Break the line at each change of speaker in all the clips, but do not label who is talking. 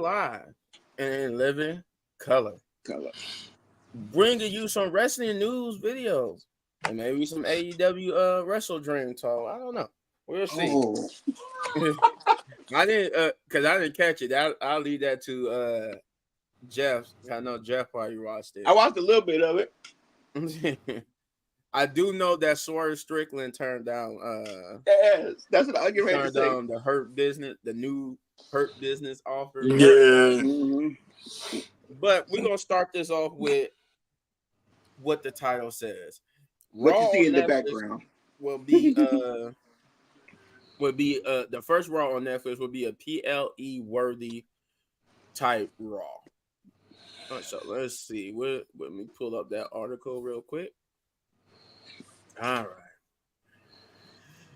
live and in living color.
Color.
Bringing you some wrestling news videos and maybe some AEW Wrestle Dream talk. I don't know. We'll see.
Oh.
I didn't because I didn't catch it. I'll leave that to Jeff. I know Jeff probably watched it.
I watched a little bit of it.
I do know that Swerve Strickland turned down.
Yes, that's what I get ready to
Turned
say.
down the Hurt Business, the new Hurt Business offer.
Yeah.
Mm-hmm.
But we're gonna start this off with what the title says.
What
Raw
you see
on
in the
Netflix
background
will be the first Raw on Netflix will be a PLE worthy type Raw. So let's see. Let me pull up that article real quick. All right.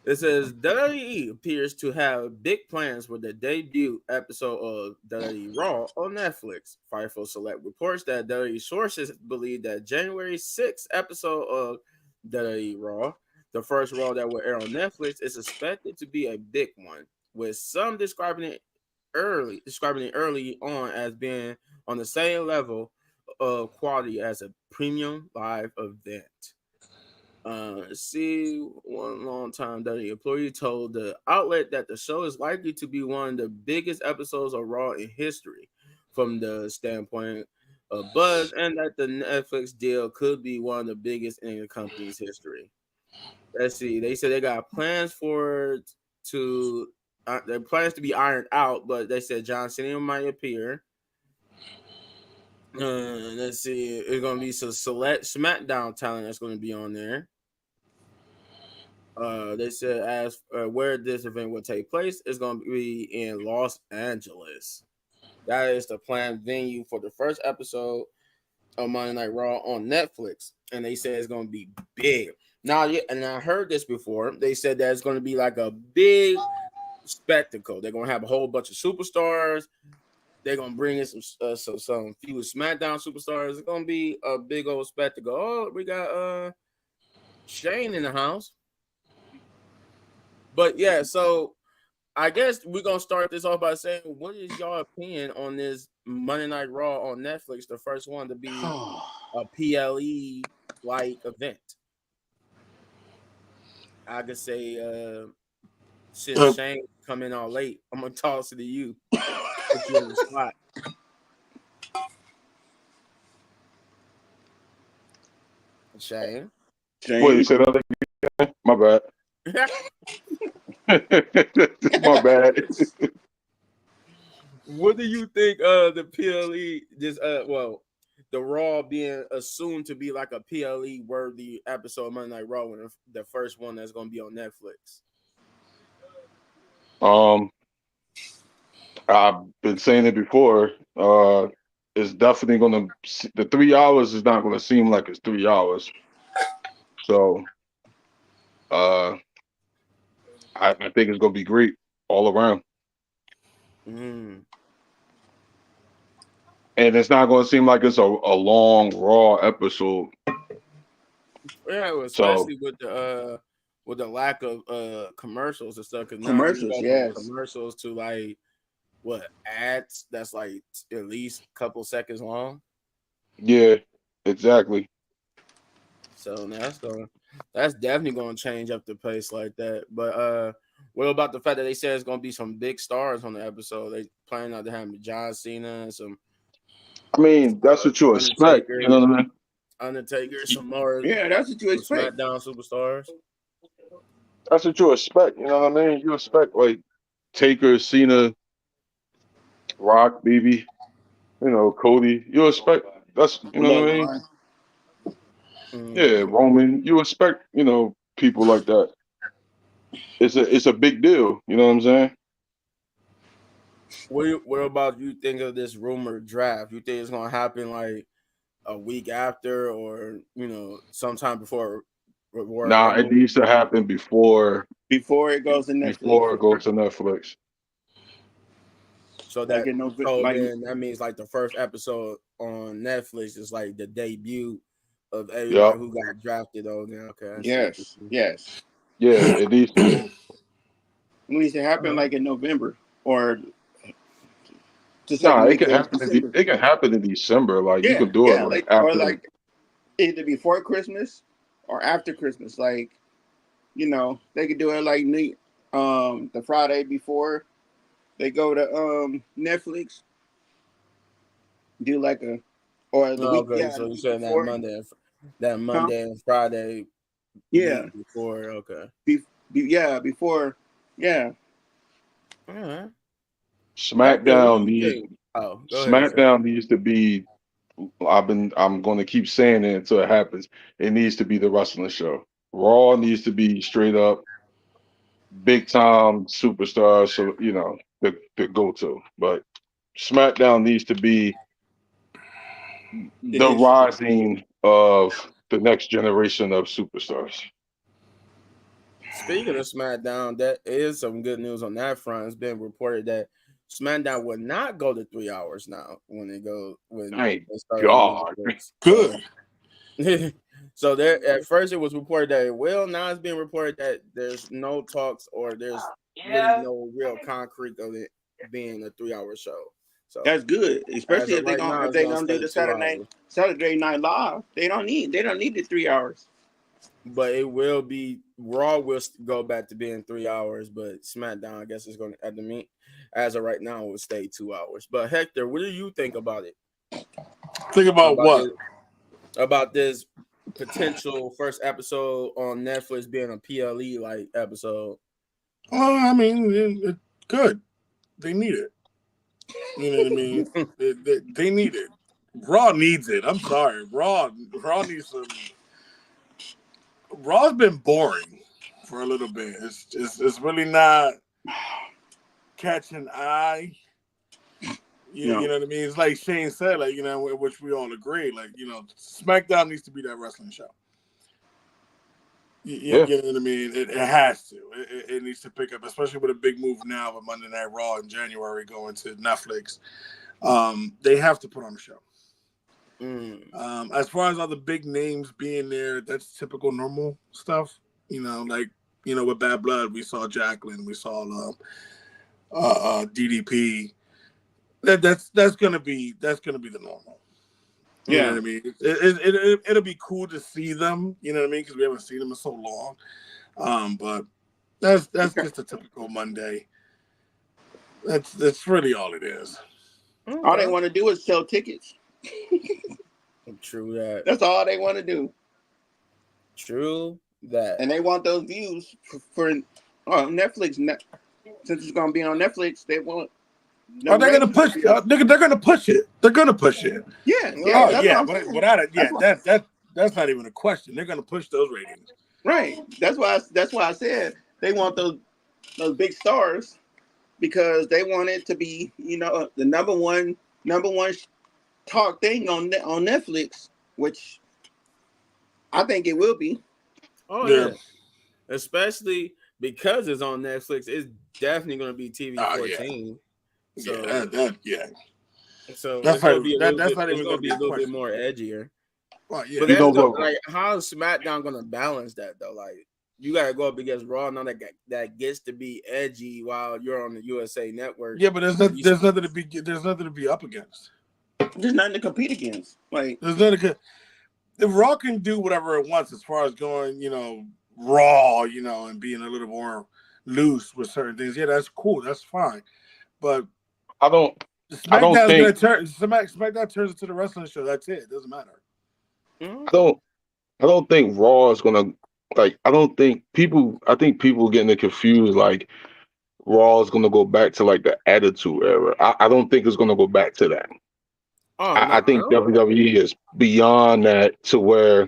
It says WWE appears to have big plans for the debut episode of WWE Raw on Netflix. Fightful Select reports that WWE sources believe that January 6th episode of WWE Raw, the first Raw that will air on Netflix, is expected to be a big one, with some describing it early on as being on the same level of quality as a premium live event. See, one long-time WWE employee told the outlet that the show is likely to be one of the biggest episodes of Raw in history from the standpoint of buzz, and that the Netflix deal could be one of the biggest in the company's history. Let's see. They said they got plans their plans to be ironed out, but they said John Cena might appear. Let's see. It's going to be some select SmackDown talent that's going to be on there. They said as where this event will take place is going to be in Los Angeles. That is the planned venue for the first episode of Monday Night Raw on Netflix, and they said it's going to be big. Now, and I heard this before. They said that it's going to be like a big spectacle. They're going to have a whole bunch of superstars. They're going to bring in some few SmackDown superstars. It's going to be a big old spectacle. Oh, we got Shane in the house. But yeah, so I guess we're gonna start this off by saying, what is your opinion on this Monday Night Raw on Netflix, the first one to be a PLE like event? I could say, since Shane come in all late, I'm gonna toss it to you. Put you on the spot. Shane.
Wait, you said that again? My bad. My bad.
What do you think of the PLE? The Raw being assumed to be like a PLE worthy episode of Monday Night Raw, when the first one that's going to be on Netflix.
I've been saying it before. It's definitely going to. The 3 hours is not going to seem like it's 3 hours. So, I think it's going to be great all around.
Mm.
And it's not going to seem like it's a long Raw episode.
Yeah, especially with the lack of commercials and stuff.
Commercials, yes.
Commercials to like ads that's like at least a couple seconds long.
Yeah, exactly.
So that's definitely going to change up the pace like that. But what about the fact that they said it's going to be some big stars on the episode? They planning out to have John Cena and some.
I mean, that's what you expect. You know what I mean?
Undertaker, some more.
Yeah, that's what you expect.
SmackDown superstars.
That's what you expect. You know what I mean? You expect like Taker, Cena, Rock, BB, Cody. You expect that's what I mean?
Mm-hmm.
Yeah, Roman. You expect people like that. It's a big deal. You know what I'm saying?
What about you think of this rumored draft? You think it's gonna happen like a week after, or sometime before?
Nah, it needs to happen before
it goes to Netflix.
Before it goes to Netflix.
So that then that means like the first episode on Netflix is like the debut of everybody who got drafted on there. Okay.
Yes.
Yeah, it needs to.
It needs to happen like in November or Just like
Nah, it
make
can
it
happen.
December.
It can happen in December. Like you
Yeah,
can do it
yeah,
like
like or
after.
like either before Christmas or after Christmas. Like they could do it like the Friday before they go to Netflix. Do like a or the week
Okay, so
the
you're
week
saying that
before,
that
huh?
Monday and Friday
Yeah,
week before. Okay.
before, yeah.
All right. Hector, what do
SmackDown
you
need
think? Oh, go ahead, sir.
SmackDown needs to be. I'm going to keep saying it until it happens. It needs to be the wrestling show. Raw needs to be straight up big time superstar. So the go to. But SmackDown needs to be
The
the
history.
rising of the next generation of superstars.
Speaking of SmackDown, that is some good news on that front. It's been reported that SmackDown will not go to 3 hours now when
Thank
they start on
God.
Netflix.
Good.
So there at first it was reported that it will. Now it's being reported that there's no talks or there's really no real concrete of it being a 3 hour show. So
That's good,
as
especially
of right now,
if
it's
they
gonna
gonna do
stay
the
2 hours.
Saturday Night Live. They don't need the 3 hours.
But it will be Raw will go back to being 3 hours, but SmackDown, I guess, is going to at the meet as of right now will stay 2 hours. But Hector, what do you think about it?
Think about what?
About this potential first episode on Netflix being a PLE like episode?
Well, I mean, it's good. They need it. You know what I mean? They need it. Raw needs it. I'm sorry. Raw needs some. Raw's been boring for a little bit. It's really not catching eye. You know what I mean? It's like Shane said, like, which we all agree. Like, SmackDown needs to be that wrestling show. You know what I mean? It has to. It needs to pick up, especially with a big move now with Monday Night Raw in January going to Netflix. They have to put on a show. As far as all the big names being there, that's typical normal stuff. With Bad Blood, we saw Jacqueline, we saw DDP. That's gonna be the normal. You know what I mean? It'll be cool to see them. You know what I mean? Because we haven't seen them in so long. But that's just a typical Monday. That's really all it is.
Okay. All they want to do is sell tickets.
True that.
That's all they want to do.
True that.
And they want those views for Netflix. Since it's gonna be on Netflix, they want.
They're gonna push it. They're gonna push it. They're gonna push it.
Yeah.
Without it, that's not even a question. They're gonna push those ratings.
Right. That's why I said they want those big stars because they want it to be the number one talk thing on Netflix, which I think it will be.
Oh yeah. Especially because it's on Netflix, it's definitely going to be TV 14. So So
that's
it's going to be
not even
a little bit more edgier.
Well, yeah.
But that's how is SmackDown going to balance that though? Like you got to go up against Raw now that gets to be edgy while you're on the USA Network.
Yeah, but there's nothing to be up against.
There's nothing to compete against. Like
there's nothing. The Raw can do whatever it wants as far as going, raw, and being a little more loose with certain things. Yeah, that's cool. That's fine. But
I don't think
SmackDown turns into the wrestling show. That's it. It doesn't matter.
I don't think Raw is gonna I think people getting it confused. Like Raw is gonna go back to like the Attitude Era. I don't think it's gonna go back to that. I think WWE is beyond that to where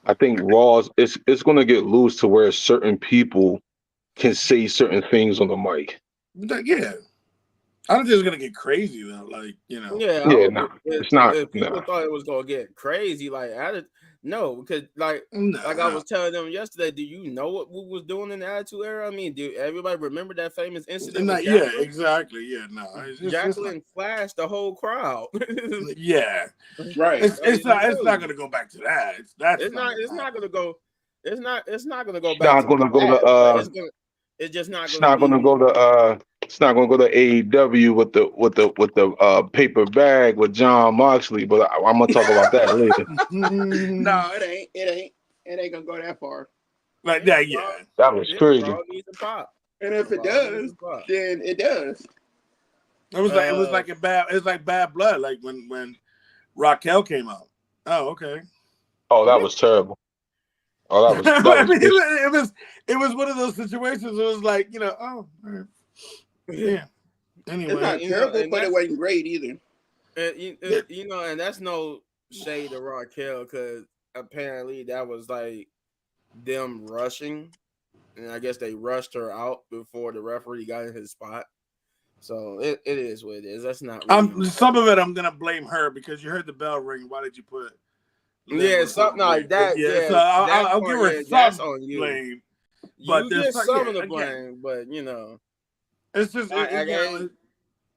I think Raw it's gonna get loose to where certain people can say certain things on the mic.
Yeah. I don't think it's gonna get crazy though. Like,
it's not.
If people thought it was gonna get crazy, because I was telling them yesterday, do you know what we was doing in the Attitude Era? I mean, do everybody remember that famous incident?
Yeah, exactly. Yeah, no.
Jacqueline flashed the whole crowd.
Yeah,
right.
It's not gonna go back to that. It's not
gonna go. It's not gonna go
It's
back.
not gonna go to.
It's just not
It's
gonna
not gonna go to It's not gonna go to AEW with the paper bag with John Moxley, but I'm gonna talk about that later.
No, it ain't gonna go that far.
Like
Yeah,
that, yeah.
Raw,
That was
yeah,
crazy.
Raw needs a pop.
And if it
Raw needs
does,
a pop.
then it does.
It was like bad blood, like when Raquel came out. Oh, okay.
Oh, that was terrible. Oh, that was
I mean,
vicious.
it was one of those situations. It was like, oh, all right. Yeah.
It's
Anyway,
not terrible, but it wasn't great either.
And that's no shade to Raquel, because apparently that was like them rushing, and I guess they rushed her out before the referee got in his spot. So it is what it is. That's not really
some of it I'm gonna blame her because you heard the bell ring. Why did you put?
something like that.
Yeah,
Yeah,
so
that
I'll give
part,
her
yeah, that's
some
on you.
blame. But
You
there's
get some of the
again,
blame, but
it's just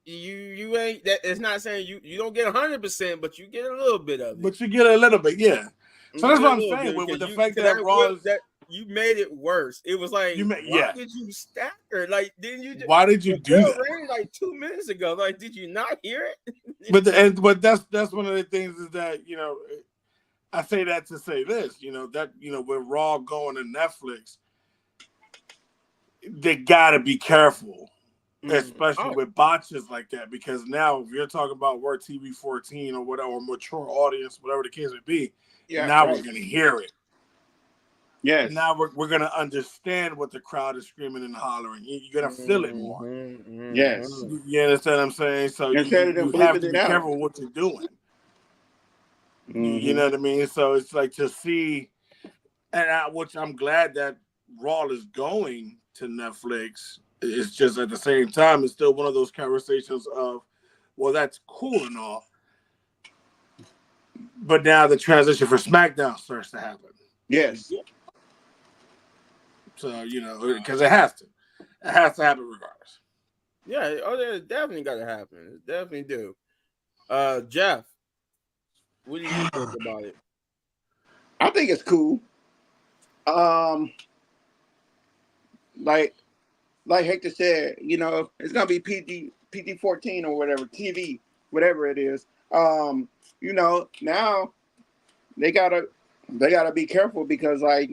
you ain't that. It's not saying you don't get 100%, but you get a little bit of it.
But you get a little bit, yeah. So that's what I'm saying with the fact that Raw is,
that you made it worse. It was like, why did you stack her? Like, didn't you?
Why did you do that?
Rang like 2 minutes ago. Like, did you not hear it?
but that's one of the things is that I say that to say this, that with Raw going to Netflix, they gotta be careful. Especially with botches like that, because now if you're talking about Work TV 14 or whatever, or mature audience, whatever the case may be, now we're gonna hear it.
Yes.
Now we're gonna understand what the crowd is screaming and hollering. You're gonna feel it more.
Yes.
You understand what I'm saying? So you have to be careful what you're doing. You know what I mean? So it's like to see, which I'm glad that Raw is going to Netflix. It's just at the same time, it's still one of those conversations of, well, that's cool and all, but now the transition for SmackDown starts to happen.
Yes.
So, because it has to happen regardless.
Yeah, it definitely got to happen. It definitely do. Jeff, what do you think about it?
I think it's cool. Like Hector said, it's gonna be PG 14 or whatever, TV, whatever it is. Now they gotta be careful because some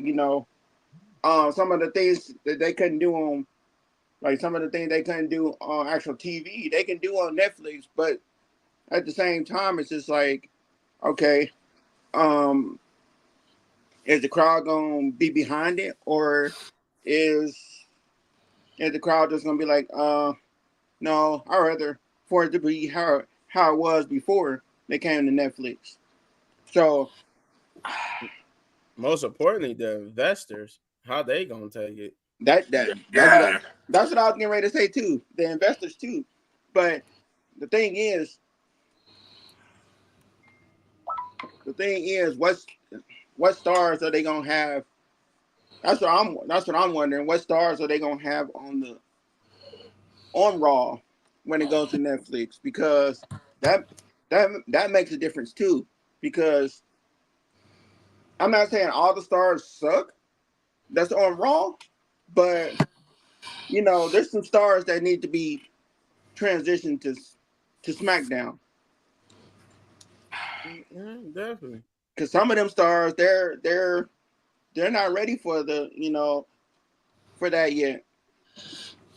of the things that they couldn't do on actual TV, they can do on Netflix, but at the same time it's just like, okay, is the crowd gonna be behind it, or is the crowd just gonna be like, no, I'd rather for it to be how it was before they came to Netflix. So
most importantly, the investors, how they gonna take it?
that's what I was getting ready to say too. The investors too. But the thing is, what stars are they gonna have? That's what I'm wondering. What stars are they gonna have on Raw when it goes to Netflix? Because that makes a difference too. Because I'm not saying all the stars suck that's on Raw, but there's some stars that need to be transitioned to SmackDown.
Yeah, definitely.
Because some of them stars, they're not ready for for that yet.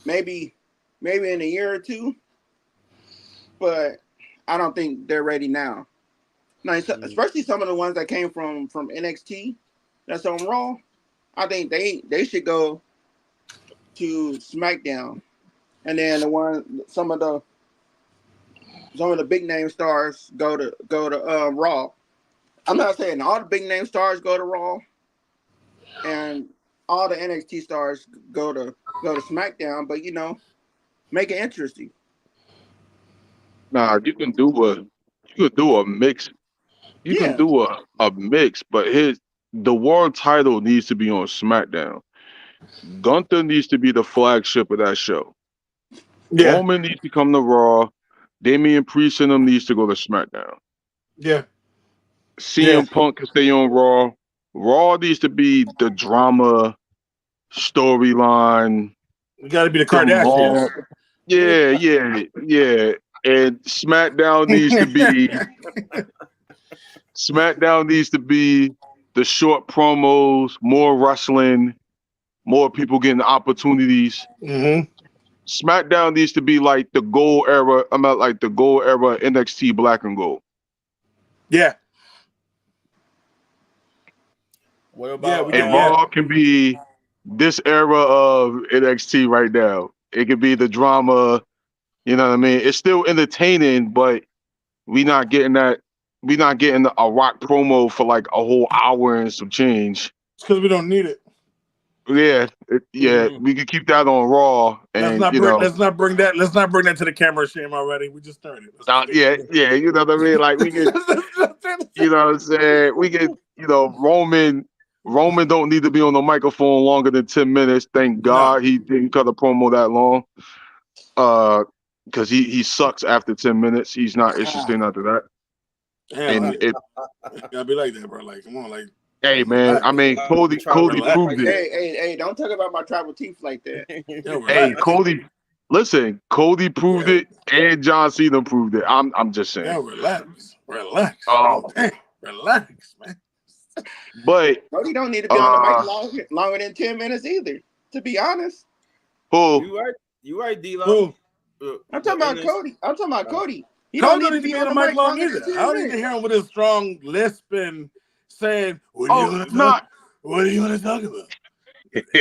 Maybe in a year or two, but I don't think they're ready now. Now, especially some of the ones that came from NXT that's on Raw. I think they should go to SmackDown, and then some of the big name stars go to Raw. I'm not saying all the big name stars go to Raw, and all the NXT stars go to SmackDown, but make it interesting.
Nah, you can do a mix. You can do a mix, but the world title needs to be on SmackDown. Gunther needs to be the flagship of that show.
Yeah.
Roman needs to come to Raw. Damian Priest and them needs to go to SmackDown.
Yeah.
CM Punk can stay on Raw. Raw needs to be the drama storyline.
You got to be the Kardashians.
Yeah, yeah. And SmackDown needs to be the short promos, more wrestling, more people getting opportunities.
Mm-hmm.
SmackDown needs to be like the gold era. I'm not like the gold era NXT Black and Gold.
Yeah.
What
Yeah,
about
we
And
get yeah.
Raw can be this era of NXT right now. It could be the drama. You know what I mean? It's still entertaining, but we not getting that. We not getting a Rock promo for like a whole hour and some change.
It's because we don't need it.
Yeah,
Mhm.
we could keep that on Raw,
Let's
and
not bring let's not bring that to the camera shame already. We just started.
yeah, you know what I mean. Like we could, you know what I'm saying. We could, Roman don't need to be on the microphone longer than 10 minutes. Thank God he didn't cut a promo that long. Because he sucks after 10 minutes. He's not interesting after that.
Damn,
And it,
gotta be like that, bro. Like, come on, like.
hey man, I mean Cody
relax.
proved it.
Hey, don't talk about my tribal teeth like that.
Yo,
Hey,
relax.
Cody proved it, and John Cena proved it. I'm just saying.
Yo, relax.
Oh,
Hey, relax, man.
but
Cody don't need to be on the mic longer than 10 minutes either, to be honest.
who?
You right, D-Lo.
I'm talking about Cody. I'm talking about Cody. He
Cody
don't need to be on the mic
long
longer
either.
than 10
I don't need
minutes.
to hear him with his strong lisp and saying, what do you want to talk about?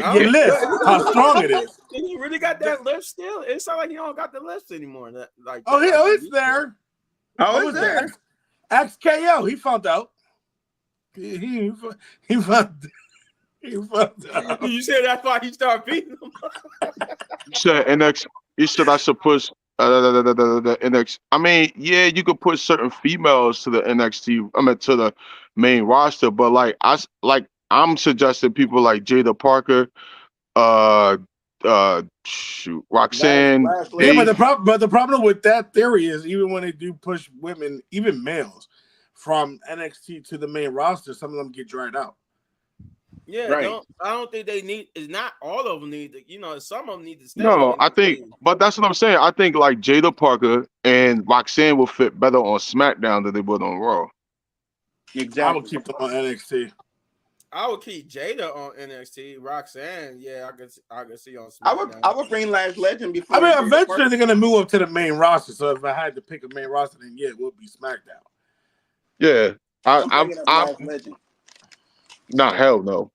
Your list, how strong it is.
He really got that lift still? It sounds like he don't got the lifts anymore.
It's there.
Oh, it's there.
Ask KO. He found out. He found out.
You said that's why he started beating him.
You said NX. You said I should push the NX. I mean, yeah, you could put certain females to the NXT. I mean, to the main roster, but I'm suggesting people like Jada Parker, Roxanne.
Yeah, but the problem with that theory is even when they do push women, even males, from NXT to the main roster, some of them get dried out.
Yeah,
right.
I don't think they need. It's not all of them need to. Some of them need to stay.
No, I think, but that's what I'm saying. I think like Jada Parker and Roxanne will fit better on SmackDown than they would on Raw.
Exactly.
I would keep them on NXT.
I would keep Jada on NXT. Roxanne, yeah, I could see on SmackDown.
I would bring Last Legend before.
I mean, eventually they're gonna move up to the main roster. So if I had to pick a main roster, then yeah, it would be SmackDown.
Yeah,
I'm Last Legend.
Nah, hell no.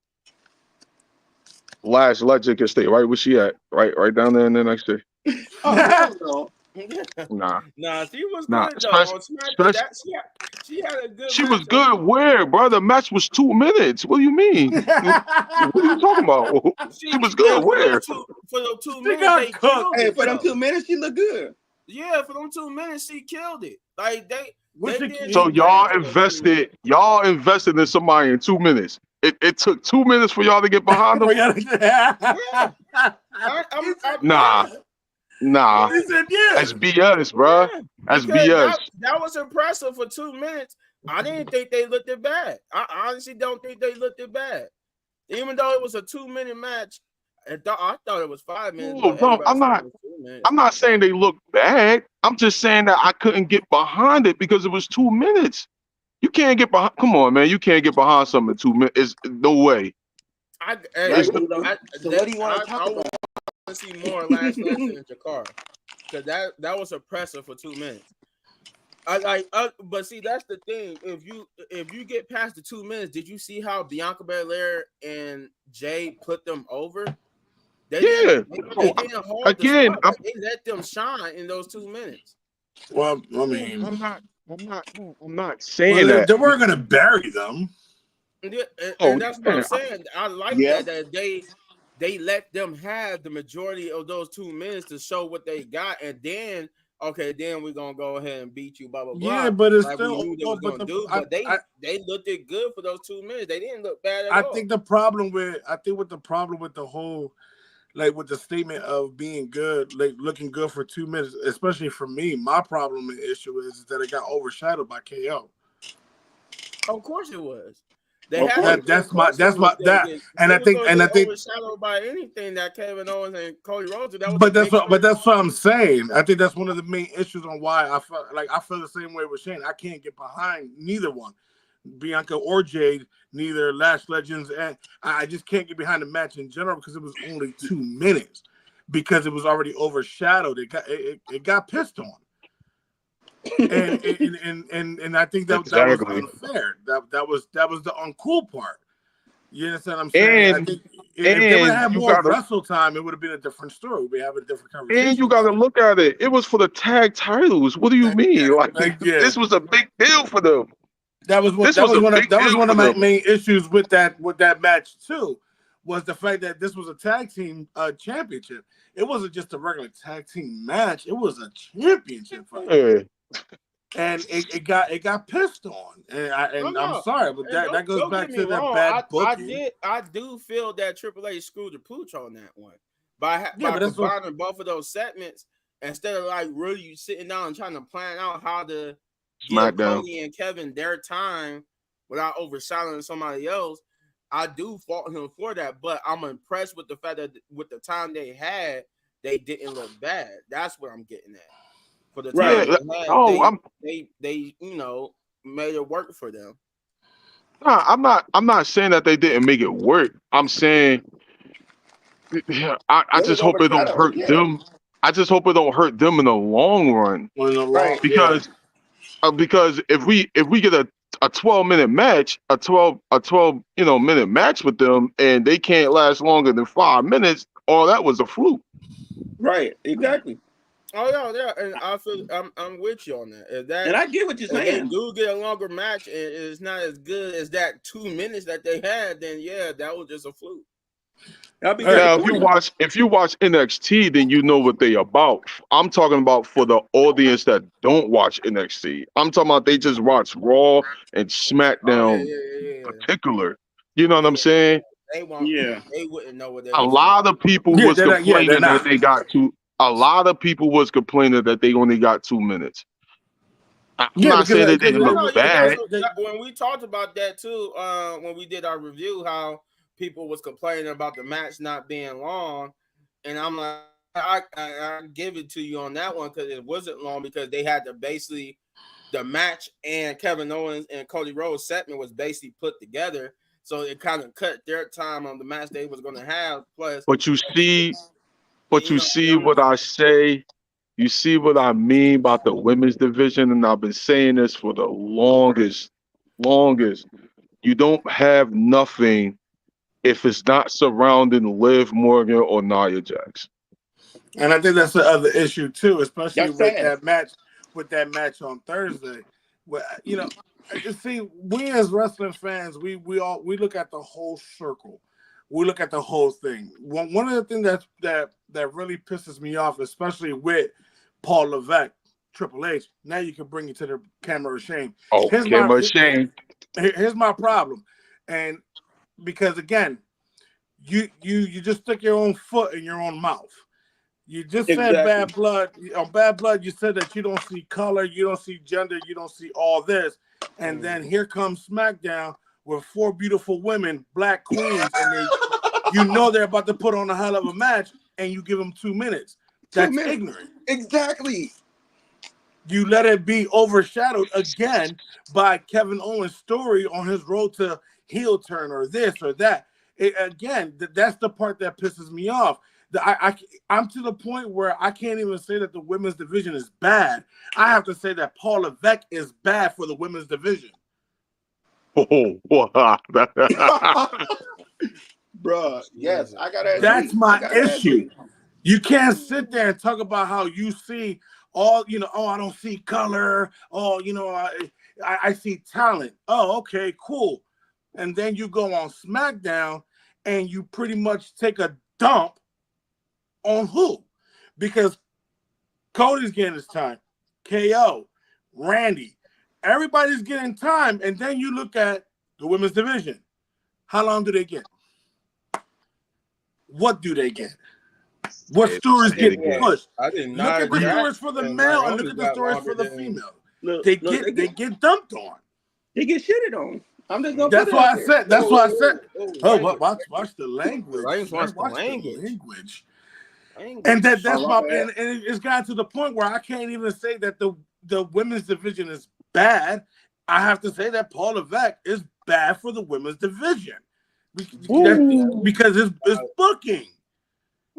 Last Legend can stay right where she at, right down there in the next day.
Oh,
Nah,
she was good though. On SmackDown, she had a good.
She
match
was good. Where, bro? The match was 2 minutes. What do you mean? What are you talking about? She was good. Where?
For those 2 minutes, they killed it.
For them 2 minutes, she looked good.
Yeah, for them 2 minutes, she killed it. Like they did.
So y'all invested in somebody in 2 minutes. It took 2 minutes for y'all to get behind them. Nah.
He said, yeah.
That's BS, bro.
Yeah,
that's BS.
That was impressive for 2 minutes. I didn't think they looked it bad. I honestly don't think they looked it bad. Even though it was a 2-minute match, I thought it was 5 minutes.
No, I'm not saying they look bad. I'm just saying that I couldn't get behind it because it was 2 minutes. You can't get behind. Come on, man. You can't get behind something in 2 minutes. It's no way.
So what do you want to talk about?
I want to see more Last Legend in Jakar because that was oppressive for 2 minutes. But see, that's the thing. If you get past the 2 minutes, did you see how Bianca Belair and Jay put them over? They didn't hold again. They let them shine in those 2 minutes.
Well, I mean,
I'm not saying that
they weren't going to bury them.
Yeah, and that's what I'm saying. I like that they let them have the majority of those 2 minutes to show what they got, and then we're gonna go ahead and beat you, blah blah blah.
Yeah, but it's
like
still.
They looked it good for those 2 minutes. They didn't look bad at all.
I think the problem with the whole, like with the statement of being good, like looking good for 2 minutes, especially for me, my problem and issue is that it got overshadowed by KO.
Of course it was. They
Of
had
course.
to. Of course, they was gonna get.
and
They
I
was
think
gonna get overshadowed by anything that Kevin Owens and Cody Rhodes did. That was a big show.
but that's what I'm saying. I think that's one of the main issues on why I feel the same way with Shane. I can't get behind neither one, Bianca or Jade, neither Lash Legends, and I just can't get behind the match in general because it was only 2 minutes because it was already overshadowed. It got pissed on. And I think that was
Exactly.
unfair. That was the uncool part. You understand what I'm saying? I think if they would have had
You
more
gotta
wrestle time, it would have been a different story. We have a different
and
conversation.
you gotta look at it. It was for the tag titles. What do you mean? Like
Yeah.
this was a big deal for them.
That was
This was a big deal
one
for
of my
them.
main issues with that match too, was the fact that this was a tag team championship. It wasn't just a regular tag team match; it was a championship fight,
Yeah.
and it got pissed on. And I'm
No,
sorry, but
and
that goes
don't
back
get me
to that
wrong.
bad booking.
I do feel that Triple H screwed the pooch on that one by
But that's what,
combining both of those segments instead of like really sitting down and trying to plan out how to give
SmackDown.
Cody and Kevin their time without overshadowing somebody else. I do fault him for that, but I'm impressed with the fact that with the time they had, they didn't look bad. That's what I'm getting at. For the time
Yeah.
that they had,
Oh,
they made it work for them.
I'm not saying that they didn't make it work. I'm saying I
It was
just hope it don't
overshadowed.
hurt
Yeah.
them. I just hope it don't hurt them in the long run.
when the
Right.
long, yeah.
Because if we get a 12-minute match, a 12 minute match with them, and they can't last longer than 5 minutes, all that was a fluke.
Right. Exactly.
Oh yeah, and I feel I'm with you on that.
And I get what you're
If they
saying.
do get a longer match and it's not as good as that 2 minutes that they had, then yeah, that was just a fluke.
I'll be
Now,
disappointed.
if you watch NXT, then you know what they about. I'm talking about for the audience that don't watch NXT. I'm talking about they just watch Raw and
Oh yeah,
SmackDown,
yeah.
particular. You know what I'm
Yeah,
saying?
they won't.
Yeah.
They wouldn't know what they
A
was
lot
about.
of people
Yeah,
was
they're not. Yeah, they're
complaining that
not.
they got two. A lot of people was complaining that they only got 2 minutes. I'm
Yeah,
not saying they
because
didn't
Oh
look
no, yeah,
bad.
when we talked about that too, when we did our review, how people was complaining about the match not being long, and I'm like, I give it to you on that one because it wasn't long because they had to basically the match and Kevin Owens and Cody Rhodes segment was basically put together, so it kind of cut their time on the match they was going to have. Plus,
But
you
you
know,
see what I say. You see what I mean about the women's division, and I've been saying this for the longest. You don't have nothing if it's not surrounding Liv Morgan or Nia Jax.
and I think that's the other issue too, especially
That's sad.
with that match on Thursday. Where you see, we as wrestling fans, we look at the whole circle. We look at the whole thing. One of the things that really pisses me off, especially with Paul Levesque, Triple H. Now you can bring it to the camera of shame.
Oh, Kimber Shane.
Here's my problem, and because again, you just stick your own foot in your own mouth. You just said
Exactly.
bad blood. On bad blood, you said that you don't see color, you don't see gender, you don't see all this, and then here comes SmackDown with 4 beautiful women, black queens, and they're about to put on a hell of a match, and you give them 2 minutes. That's
2 minutes.
ignorant.
Exactly.
You let it be overshadowed again by Kevin Owens' story on his road to heel turn or this or that. That's the part that pisses me off. I'm to the point where I can't even say that the women's division is bad. I have to say that Paul Levesque is bad for the women's division.
Oh, wow.
Bruh, yes, I gotta agree.
That's my
I gotta
issue.
agree.
You can't sit there and talk about how you see all, I don't see color. Oh, I see talent. Oh, okay, cool. And then you go on SmackDown and you pretty much take a dump on who? Because Cody's getting his time. KO, Randy, everybody's getting time. And then you look at the women's division. How long do they get? What do they get? What stories get pushed?
I did
Look
not.
at the stories for the male and look at the stories for the female.
Look,
They get dumped on.
they get shitted on. I'm just gonna put
That's
it
why
out
I
there.
said. That's why I said. Oh,
Language.
watch the language.
Language wants the
Watch the
language.
language.
Language.
And that's
Oh,
my
my bad.
and it's gotten to the point where I can't even say that the women's division is bad. I have to say that Paul Levesque is bad for the women's division. Because it's booking.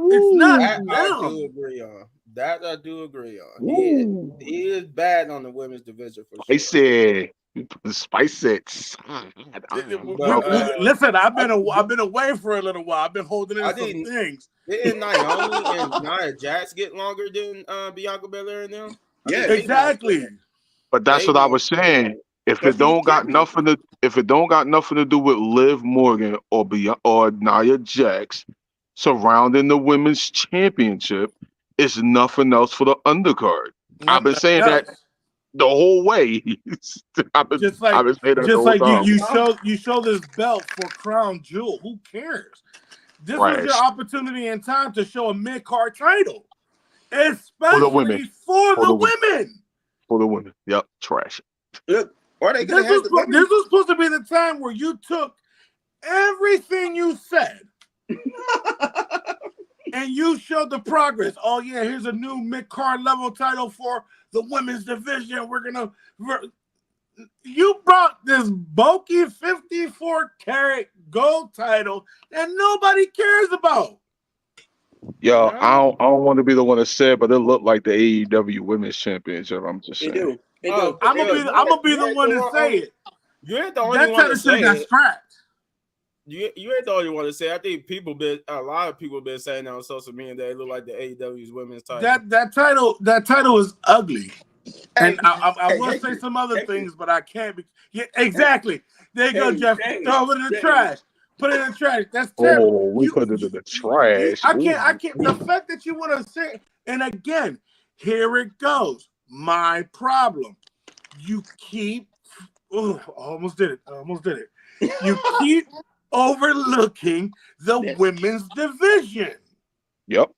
It's not
That I
them.
do agree on. That I do agree on.
Ooh.
He is bad on the women's division for
I
sure.
said, spice it.
But
Listen, I've been away for a little while. I've been holding in
I
some
didn't.
things.
Didn't Naomi and Nia Jax get longer than Bianca Belair and them?
Yeah,
Exactly.
But that's
They
what I
won.
was saying. If
But
it
she's
don't got
champion.
nothing to do with Liv Morgan or Nia Jax surrounding the women's championship, it's nothing else for the undercard. I've been saying that the whole way. I've been
Just
saying that the whole time.
you show this belt for Crown Jewel. Who cares? This was your
Trash
opportunity in time to show a mid-card title,
for the women.
especially for the women.
For the women. Yep, trash.
Look, or they could
This
have had the women.
was supposed to be the time where you took everything you said and you showed the progress. Oh yeah, here's a new mid-card level title for the women's division. You brought this bulky 54-karat gold title that nobody cares about.
Yo, I don't want to be the one to say it, but it looked like the AEW Women's Championship. I'm just saying.
It do. It do.
I'm gonna be the one to say it.
You ain't the only
That
one
title
to
should have
say
got
it.
scrapped.
You ain't the only one to say it. I think a lot of people been saying that on social media that it look like the AEW's women's title.
That title is ugly.
Hey,
And I
hey,
will
hey,
say some other
hey,
things, but I can't be. Yeah, exactly. There you go, Jeff. Throw it in the trash. Put it in the trash. That's terrible.
Oh, we put it in the trash.
I can't. The fact that you want to say, and again, here it goes. My problem. You keep. Oh, almost did it. You keep overlooking the women's division.
Yep.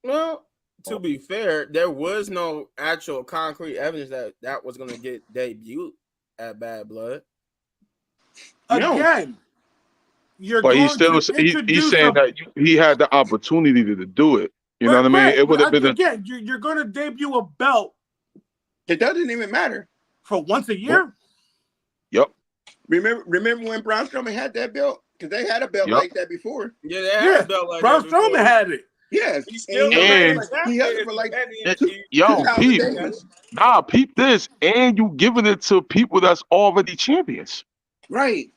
Well, to be fair, there was no actual concrete evidence that was going to get debuted at Bad Blood.
Again,
but he's saying that he had the opportunity to do it. You know what I mean? It would have been
again. You're going to debut a belt.
It doesn't even matter
For once a year.
Yep.
Remember when Braun Strowman had that belt? Because they had a belt like that before.
Yeah, they had a belt like
Braun
that before.
Strowman had it.
Yes.
He still
he held it for like
peep this. And you giving it to people that's already champions.
Right.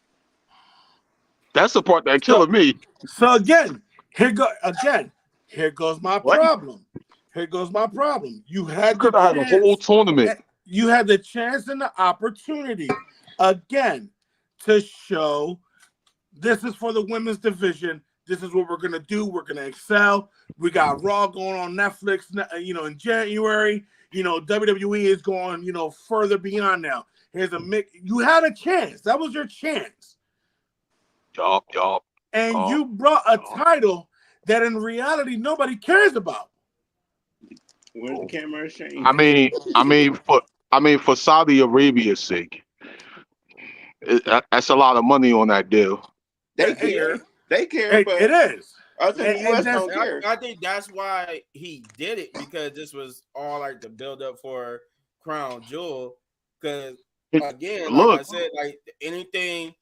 That's the part that killing me.
So again, here goes my problem. Here goes my problem. You had
the whole tournament.
You had the chance and the opportunity again to show this is for the women's division. This is what we're gonna do. We're gonna excel. We got Raw going on Netflix, in January. WWE is going, further beyond now. Here's a mix. You had a chance. That was your chance.
Yup.
And you brought a title that in reality nobody cares about.
Where's the camera change?
I mean, for Saudi Arabia's sake, that's a lot of money on that deal.
They care. But
it is.
don't care.
I think that's why he did it, because this was all like the build up for Crown Jewel. Because again, like I said, like anything,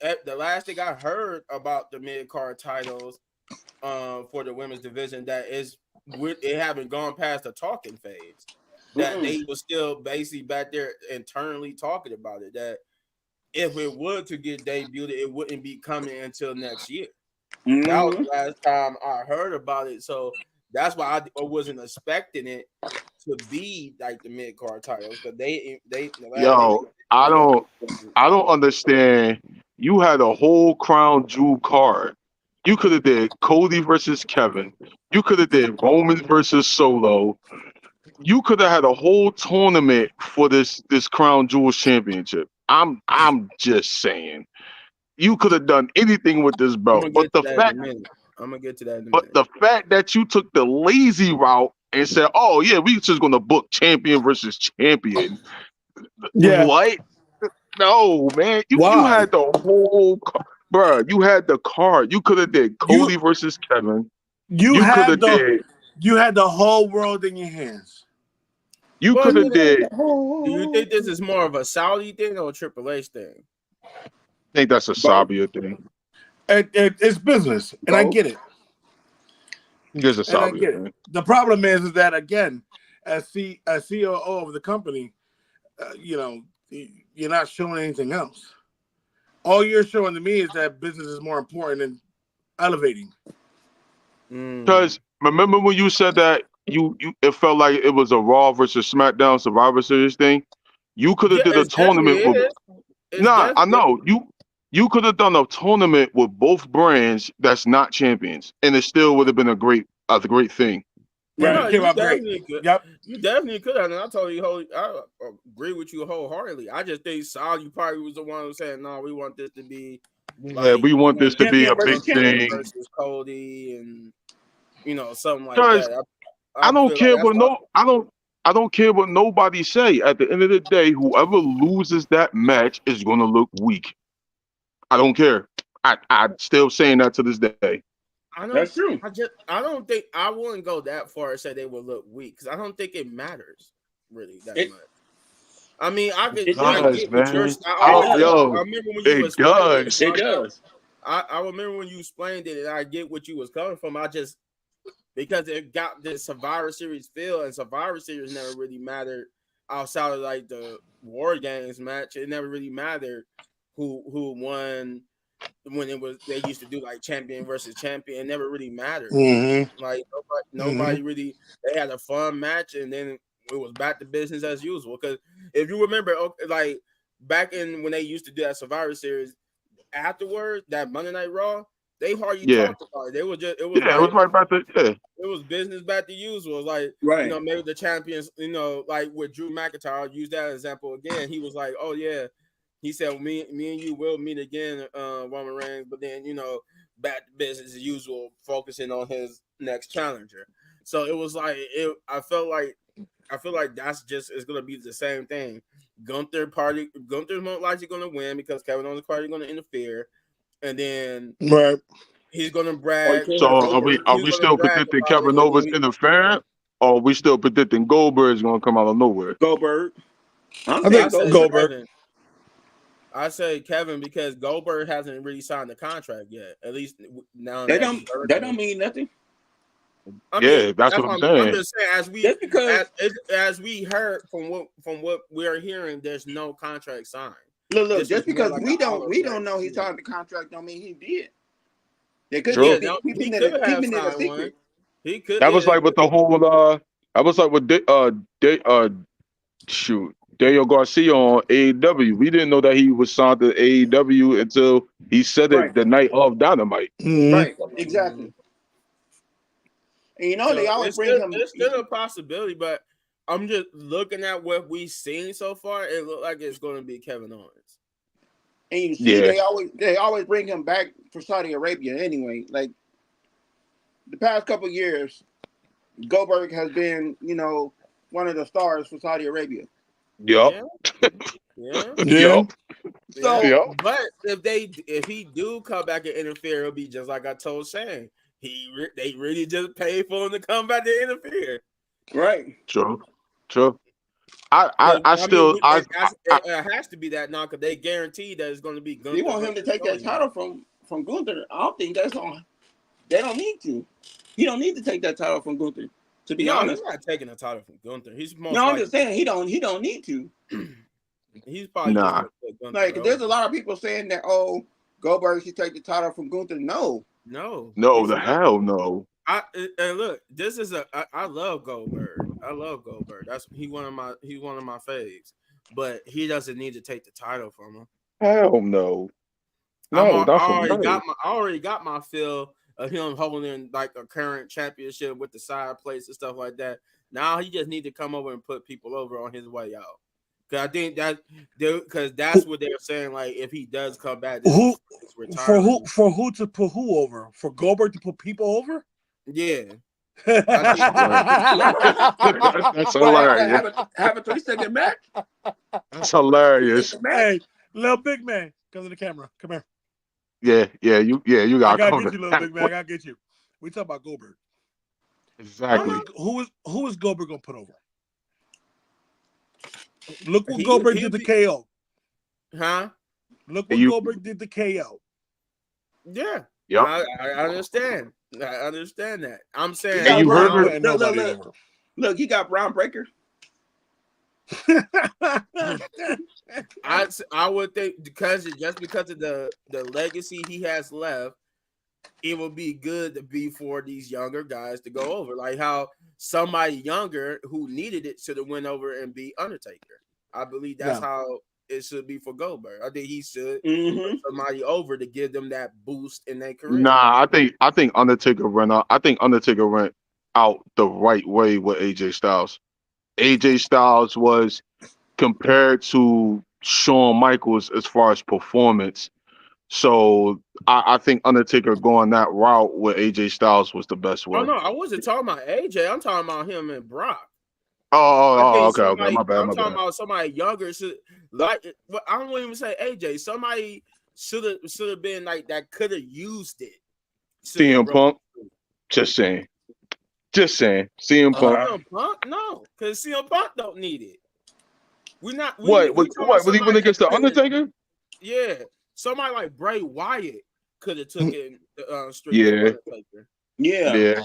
the last thing I heard about the mid card titles for the women's division, that it haven't gone past the talking phase. That they were still basically back there internally talking about it. That if it were to get debuted, it wouldn't be coming until next year. That was the last time I heard about it. So that's why I wasn't expecting it to be like the mid card titles. But
I don't understand. You had a whole Crown Jewel card. You could have did Cody versus Kevin. You could have did Roman versus Solo. You could have had a whole tournament for this Crown Jewel championship. I'm just saying. You could have done anything with this belt.
I'm gonna get to that in a minute.
But the fact that you took the lazy route and said, "Oh yeah, we just gonna book champion versus champion."
Yeah.
What? No, man. You
Why?
had the whole bruh. You had the card. You could have did
You
Cody versus Kevin.
you
You could have
had
did.
the whole world in your hands.
You
Well,
could have did.
do you think this is more of a Saudi thing or a Triple H thing?
I think that's a
Both.
Sabia thing.
It's business, and I
Both.
get it.
There's a
And I
Sabia
get it.
thing.
The problem is that again, as COO of the company, you're not showing anything else. All you're showing to me is that business is more important than elevating.
Because remember when you said that you it felt like it was a Raw versus SmackDown Survivor Series thing. You could have
Yeah,
did a
it's definitely
tournament with.
is. It's
Nah, I
definitely
know you could have done a tournament with both brands that's not champions, and it still would have been a great thing.
And
no,
it came
you
out great.
definitely could.
Yep.
You definitely could have. And I told you, I agree with you wholeheartedly. I just think Saudi probably was the one who said, "No, we want this to be
Yeah,
like
we want this to be
Champion
a
versus
big
Gunther
champion.
thing.
versus Cody and something like
Because
that."
I
I
don't
feel like
care
that's
what
why.
I don't care what nobody say. At the end of the day, whoever loses that match is gonna look weak. I don't care. I still saying that to this day.
That's true.
I don't think I wouldn't go that far and say they would look weak because I don't think it matters really that
It-
much. I mean, I
It
Does,
get what you're.
man.
does.
I remember when you
It
explained it.
does.
It does.
I remember when you explained it, and I get what you was coming from. I just because it got this Survivor Series feel, and Survivor Series never really mattered outside of like the War Games match. It never really mattered who won when it was they used to do like champion versus champion. It never really mattered.
Mm-hmm.
Like nobody really. They had a fun match, and then it was back to business as usual. Because if you remember, like back in when they used to do that Survivor Series, afterwards that Monday Night Raw, they hardly
Yeah.
talked about it. They was just it was
Yeah, it
like
was right back to
it was business back to usual. Like
Right.
maybe the champions, like with Drew McIntyre, I'll use that example again. He was like, "Oh yeah," he said, "Me and you will meet again, Roman Reigns." But then back to business as usual, focusing on his next challenger. So it was like I feel like that's just it's gonna be the same thing. Gunther's most likely gonna win because Kevin Owens is probably gonna interfere, and then
Right.
he's gonna
Or you
brag.
could
So
have
are
He's
we
gonna
still
brag
predicting
about it,
Kevin
and then
Owens interfering, or are we still predicting Goldberg's gonna come out of nowhere?
Goldberg. I'm
I
saying
I
think
say
Goldberg.
Goldberg.
Kevin. I say Kevin because Goldberg hasn't really signed the contract yet. At least now
That
that
don't
we heard
that
of
don't
it.
mean nothing.
I mean,
Yeah, that's
that's
what I'm
what I'm
saying.
just saying.
Just because
As we heard from what we are hearing, there's no contract signed.
look,
This
just
is more
because
like
we
an
don't know he
honorary.
signed the contract don't mean he did. They could
True.
Yeah,
be
no, he
keeping
could
it
have
keeping it a
signed one.
secret.
He could.
That was
Yeah,
like with the whole that was like with Daniel Garcia on AEW. We didn't know that he was signed to AEW until he said
Right.
it the night of Dynamite.
Mm-hmm.
Right. Exactly. And
So
they always bring him.
it's still a possibility, but I'm just looking at what we've seen so far. It looked like it's going to be Kevin Owens.
And you see,
Yeah.
they always bring him back for Saudi Arabia anyway. Like the past couple of years, Goldberg has been, one of the stars for Saudi Arabia.
Yup.
Yeah, yeah.
Yeah.
Yup.
So
Yep.
But if he do come back and interfere, it'll be just like I told Shane. They really just pay for him to come back to interfere.
right.
True. I still
It has to be that now because they guarantee that it's going to be Gunther.
They want him to take that title from Gunther. I don't think that's on. They don't need to. He don't need to take that title from Gunther. To be honest,
he's not taking a title from Gunther. He's most
I'm just saying he don't need to.
He's probably
Nah.
just gonna put Gunther
Like there's a
over.
lot of people saying that Goldberg should take the title from Gunther. No,
No,
No,
he's
the
not.
hell no.
And look, this is I love Goldberg. I love Goldberg. He's one of my faves. But he doesn't need to take the title from him.
Hell no.
I
No, not for
already got my feel of him holding like a current championship with the side plates and stuff like that. Now he just need to come over and put people over on his way out. Because I think that's what they're saying. Like if he does come back,
Who
for
who to put who over? For Goldberg to put people over?
Yeah.
That's hilarious.
have a 3-second match.
That's hilarious.
Hey, Little big man, come to the camera. Come here.
You
I
gotta
gotta
come
get
to
you, little
that.
big man. I gotta get you. We talk about Goldberg.
Exactly.
Who is Goldberg gonna put over? Look what
He
Goldberg
he'll
did to
be,
KO.
huh?
Look
And
what
you,
Goldberg did to KO.
Yeah,
yep.
I understand. I understand that. I'm
You
saying
And
got
you
Goldberg ain't
Brown.
heard,
putting
Look, look,
nobody
look.
over.
Look, you got Brown Breaker.
I would think because just because of the legacy he has left, it would be good to be for these younger guys to go over, like how somebody younger who needed it should have went over and be Undertaker. I believe that's
Yeah.
how it should be for Goldberg. I think he should
Mm-hmm.
put somebody over to give them that boost in their career.
nah, I think Undertaker went out. I think Undertaker went out the right way with AJ Styles. AJ Styles was compared to Shawn Michaels as far as performance. So I think Undertaker going that route with AJ Styles was the best
Oh
way.
no, I wasn't talking about AJ. I'm talking about him and Brock. I
Oh,
think
okay.
somebody.
My bad,
I'm
my
talking
bad.
about somebody younger should like. But I don't even say AJ. Somebody should have been like that. Could have used it. Should have
CM
broke
Punk,
through.
just saying. Just saying. CM Punk.
CM Punk, no, because CM Punk don't need it. We not we
What?
need we talking about
What? Was he went
somebody that
against the
could have.
Undertaker?
Yeah, somebody like Bray Wyatt could have took it straight from
Yeah,
Undertaker.
Yeah.
yeah.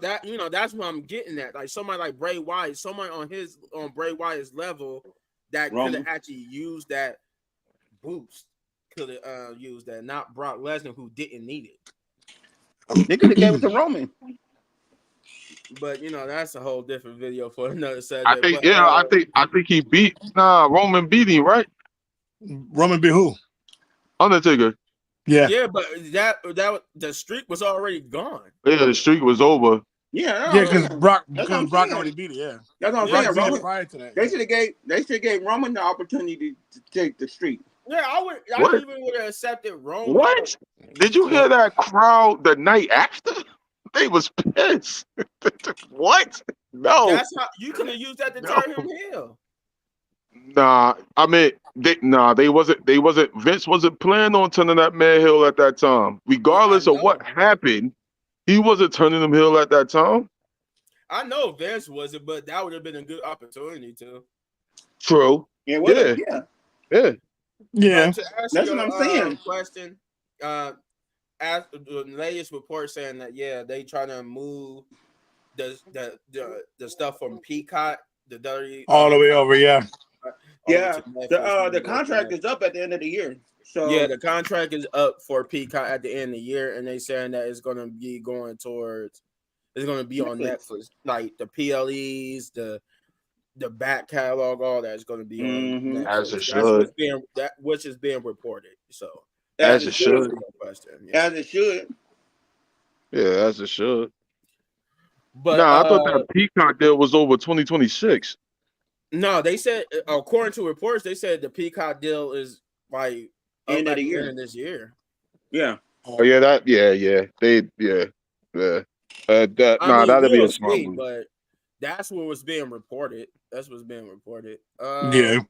That that's what I'm getting at. Like somebody like Bray Wyatt, somebody on Bray Wyatt's level that could have
Roman.
actually used that boost. Could have used that, not Brock Lesnar who didn't need it.
They could have gave it to Roman.
But that's a whole different video for another
I
subject.
think
But
yeah, I think he beat Roman beat him, right?
Roman be who?
Undertaker.
Yeah.
yeah, but that the streak was already gone.
Yeah, the streak was over.
Yeah,
Yeah,
no, yeah. That's what I'm
Brock
saying.
already beat it, yeah.
That's what I'm
Yeah,
Brock
saying.
beat it
Roman.
prior to that.
They
Yeah.
should have gave Roman the opportunity to take the streak.
Yeah, I
What?
even would have accepted Roman.
What? Did you hear that crowd the night after? They was pissed. What? No,
That's how you could have used that to
no.
turn him heel.
Nah, I mean, they wasn't. Vince wasn't planning on turning that man heel at that time.
Yeah, I
Regardless of what
know.
happened, he wasn't turning him heel at that time.
I know Vince wasn't, but that would have been a good opportunity to.
True.
Yeah, what?
Yeah,
Yeah,
yeah.
Yeah.
But to answer
that's what
your
I'm saying.
question, as the latest report saying that they trying to move the stuff from Peacock, the dirty
All the way over, yeah.
over
Yeah,
to Netflix.
the contract is up at the end of the year. So
Yeah, the contract is up for Peacock at the end of the year, and they saying that it's going to be going towards. It's going to be on Netflix, like the PLEs, the back catalog, all that is going to be on
Mhm.
As
Netflix.
it
That's
should.
which is being reported. So
as
As
it
it
to answer
should,
should.
your question, yeah.
as it should.
Yeah, as it should.
But
Nah, I thought that Peacock deal was over 2026.
no, they said according to reports, they said the Peacock deal is like up
End of
at
the
the end
year.
of this year.
Yeah.
Oh yeah, yeah.
I
Nah,
mean,
that'd be
we'll
a smart
see,
move.
but that's what was being reported. That's what's being reported.
Yeah.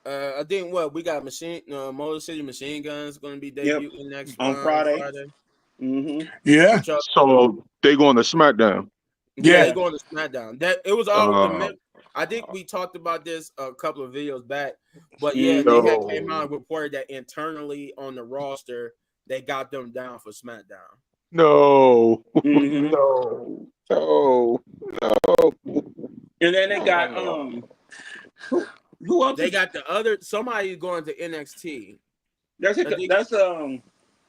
I think we got Motor City Machine Guns going to be
Yep.
debuting next
On Friday.
Friday.
Mm-hmm.
Yeah.
Which
So they going to SmackDown.
yeah, they
Yeah.
going to SmackDown. That it was all
Uh,
I think we talked about this a couple of videos back, but yeah, they
Mm-hmm.
had came out
no,
and reported that internally on the roster they got them down for SmackDown.
no,
Mm-hmm.
no, no, no.
And then they got
Oh,
who else?
They got the other somebody going to NXT.
That's
I think
that's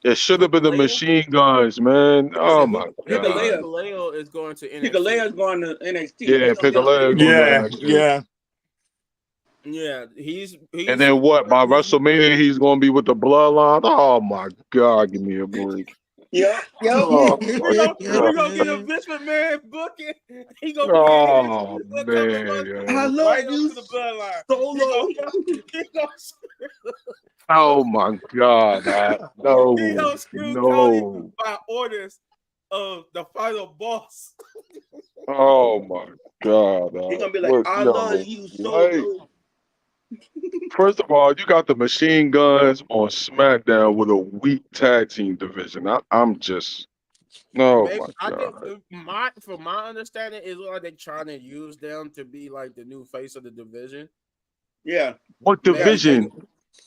it should have been the
Hikuleo.
Machine Guns, man. Oh my god.
Hikuleo.
Hikuleo is going to NXT.
Hikalea's going to NXT.
Yeah, Piccolo going to
Yeah.
NXT.
Yeah.
Yeah,
And then what? By WrestleMania, he's going to be with the Bloodline. Oh my god, give me a break.
Yep. Yep.
Oh
we
my
gonna we
god.
gonna get a Vince McMahon booking. He gonna be in
Oh
a couple of
man,
months
I
yo.
love
right up
you,
to the bloodline.
Solo.
He gonna
Oh my god.
he
No,
gonna screw Cody
no.
by orders of the final boss.
Oh my god.
He's gonna be like,
What?
I love
Yo,
you,
what?
Solo.
First of all, you got the Machine Guns on SmackDown with a weak tag team division. I'm just, oh
Maybe
my
I think
god.
from my understanding, it looks like they're trying to use them to be like the new face of the division.
Yeah,
What
Maybe
division?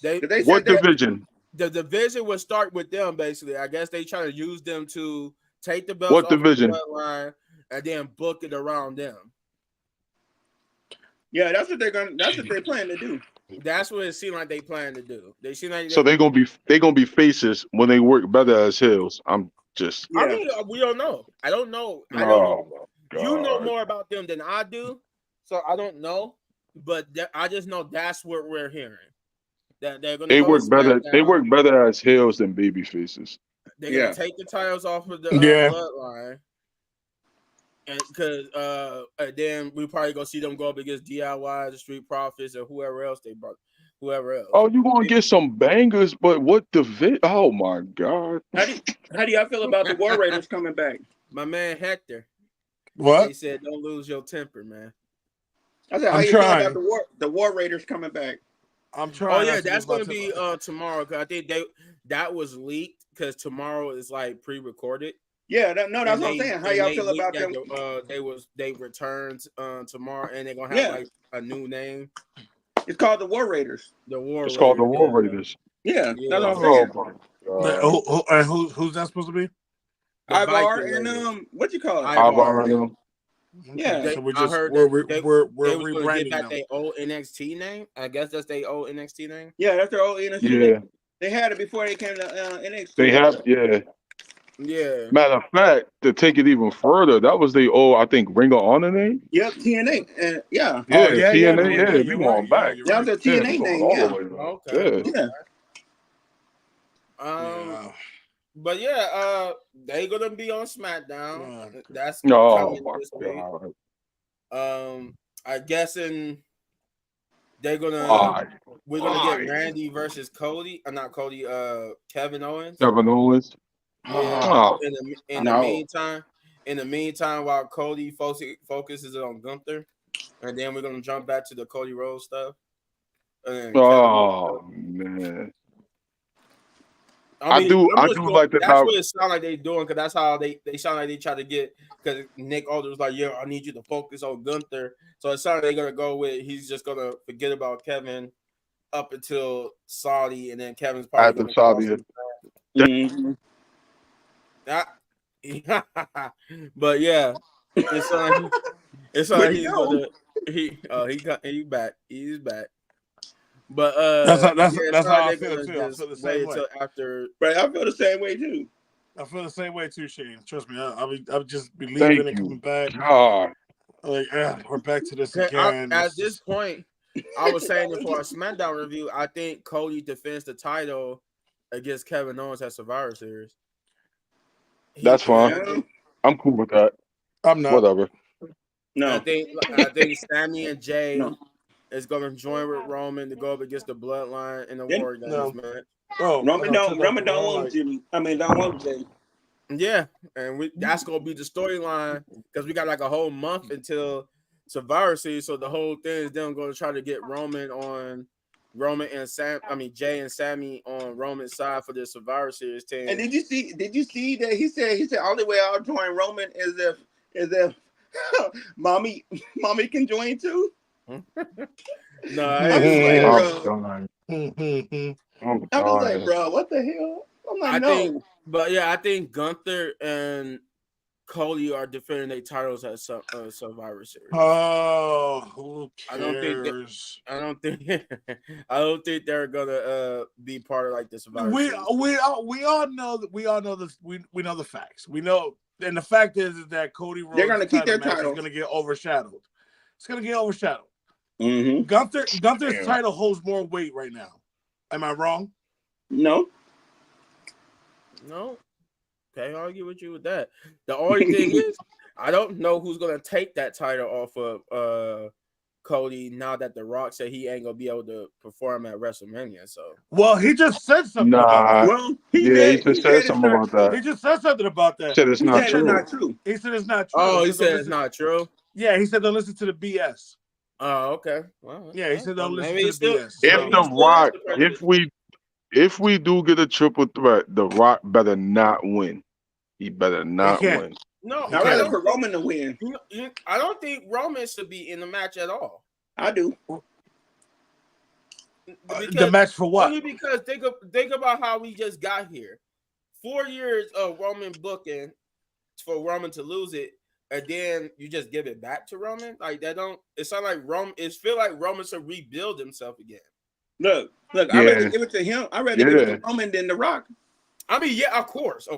they
'cause they
What
said that.
division?
the division would start with them basically. I guess they trying to use them to take the belts
What
off of the
division?
bloodline and then book it around them.
Yeah, that's what they're gonna. That's what they plan to do.
That's what it seemed like they plan to do. They seem like
So they gonna be faces when they work better as heels. I'm just,
I
Yeah,
mean, we don't know. I don't know. I don't know.
oh my
You know
god.
more about them than I do, so I don't know. But I just know that's what we're hearing. That they're gonna
They
go to
work better. They
SmackDown.
work better as heels than baby faces.
They're gonna
yeah.
take the titles off of the
Yeah.
bloodline, and because then we probably gonna see them go up against DIY, the Street Profits, or whoever else they brought. Whoever else.
Oh, you gonna get some bangers, but what division? Oh my god.
How do y'all feel about the War Raiders coming back?
My man Hector.
What?
He said, "Don't lose your temper, man."
I said, how
I'm
you feel about
trying.
the War Raiders coming back?
I'm
Oh
trying.
yeah,
not to
that's
lose my
gonna be
temper.
tomorrow. Cause I think that was leaked because tomorrow is like pre-recorded,
Yeah, no, that's
and
what I'm saying. How y'all
they
feel
leaked
about
that
them?
they returned tomorrow, and they're gonna have
Yeah,
like a new name,
it's called the War Raiders.
the War
It's called the
Raiders.
War Raiders.
Yeah, that's
Yeah,
what I'm
Oh
saying.
my
Like,
god.
and who's that supposed to be?
the
Ivar
Viking
and
Raiders.
what you call it?
Ivar.
Ivar and them.
Okay,
Yeah,
They,
so we're
I
just
heard
we're
that
we're we're, we're
they was gonna get
rebranding
back
them.
their old NXT name. I guess that's their old NXT name.
yeah, that's their old NXT.
Yeah,
They had it before they came to
they
NXT.
have. Yeah.
Yeah.
Matter of fact, to take it even further, that was the old, I think, Ring of Honor name.
Yep, TNA. And yeah,
Oh
Yeah,
yeah, yeah,
TNA.
no, yeah,
Yeah, we
you're right.
going
Yeah,
back.
you're
that was
right.
a
Yeah, we
TNA
going
name.
all the
Yeah,
way back.
Okay.
Yeah.
yeah.
Um.
Yeah.
But yeah, they gonna be on SmackDown.
Yeah.
That's
Oh
coming
my
this week.
god.
I guessing they're gonna
Why?
we're gonna get
Why?
Randy versus Cody. Not Cody. Kevin Owens.
Kevin Owens.
Yeah.
Oh,
No,
In the meantime, while Cody focuses on Gunther, and then we're gonna jump back to the Cody Rhodes stuff, and then Kevin.
oh man.
I
I
mean,
do.
I'm
I
just
do
going.
like to
That's
have.
what it sounds like they doing, because that's how they sound like they try to get. Because Nick Aldis was like, "Yeah, I need you to focus on Gunther." So it sounds like they're gonna go with he's just gonna forget about Kevin up until Saudi, and then Kevin's probably
After
gonna cross
Saudi.
him.
mhm.
That, but yeah, it's
Where'd he
he's
go?
gonna he back, he's back. But
That's how
yeah, it's
that's
not like
how I
they're
feel
gonna
too. I
just
feel the
wait
same way.
until after.
But I feel the same way too.
I feel the same way too, Shane. Trust me. I'll just be leaving
Thank
and coming
you.
back.
God.
Like, we're back to this again.
At
This
this
is,
point, I was saying it for a SmackDown review. I think Cody defends the title against Kevin Owens at Survivor Series.
That's fine.
Yeah.
I'm cool with that.
I'm not.
Whatever.
No,
I think Sammy and Jay
no.
is going to join with Roman to go up against the Bloodline in the
Then
War Games
No.
match.
Oh,
Roman
I turned
don't
off the
Roman don't
wrong
want
light.
Jimmy. I mean, don't want Jay.
Yeah, and that's going to be the storyline, because we got like a whole month until Survivor Series. So the whole thing is them going to try to get Jay and Sammy on Roman's side for the Survivor Series team.
And did you see that he said only way I'll join Roman is if mommy can join too.
No,
I was like,
I'm
bro.
dying. I'm
I was like,
dying.
bro, what the hell? I'm like,
I
no.
I think Gunther and Cody are defending their titles at Survivor Series.
Oh, who
I don't think
cares?
I don't think I don't think they're gonna be part of like the Survivor
We
Series.
we all know that we know this. We know the facts. We know, and the fact is that Cody Rhodes'
They're gonna keep their
match is
titles.
going to get overshadowed. It's going to get overshadowed.
Mm-hmm.
Gunther's
Damn.
title holds more weight right now. Am I wrong?
No.
No, can't argue with you with that. The only thing is, I don't know who's gonna take that title off of Cody now that The Rock said he ain't gonna be able to perform at WrestleMania. So
Well, he just said something about that.
Well,
He just said
it's
something
not
about
true.
that.
He just said something about that.
Said it's not
It's
true.
not true.
He said it's not true.
he
"Don't
said it's
listen."
not true.
Yeah, he said don't listen to the BS.
Oh, okay. Well,
Yeah, he said don't listen
maybe
to
he
the
still,
BS.
If
maybe
So
he
the
still is
Rock,
the president.
if we do get a triple threat, the Rock better not win. He better
he
not
can't.
win.
No,
He
I'd
I
rather
can't.
don't
for
think.
Roman to win.
I don't think Roman should be in the match at all.
I do.
The
Because
match for what?
only because think about how we just got here. 4 years of Roman booking for Roman to lose it, and then you just give it back to Roman. Like that don't. It sound like Roman. It feel like Roman should rebuild himself again.
Look. I'd rather
Yeah,
give it to him. I'd rather give it
yeah.
to Roman than The Rock.
I mean, yeah, of course.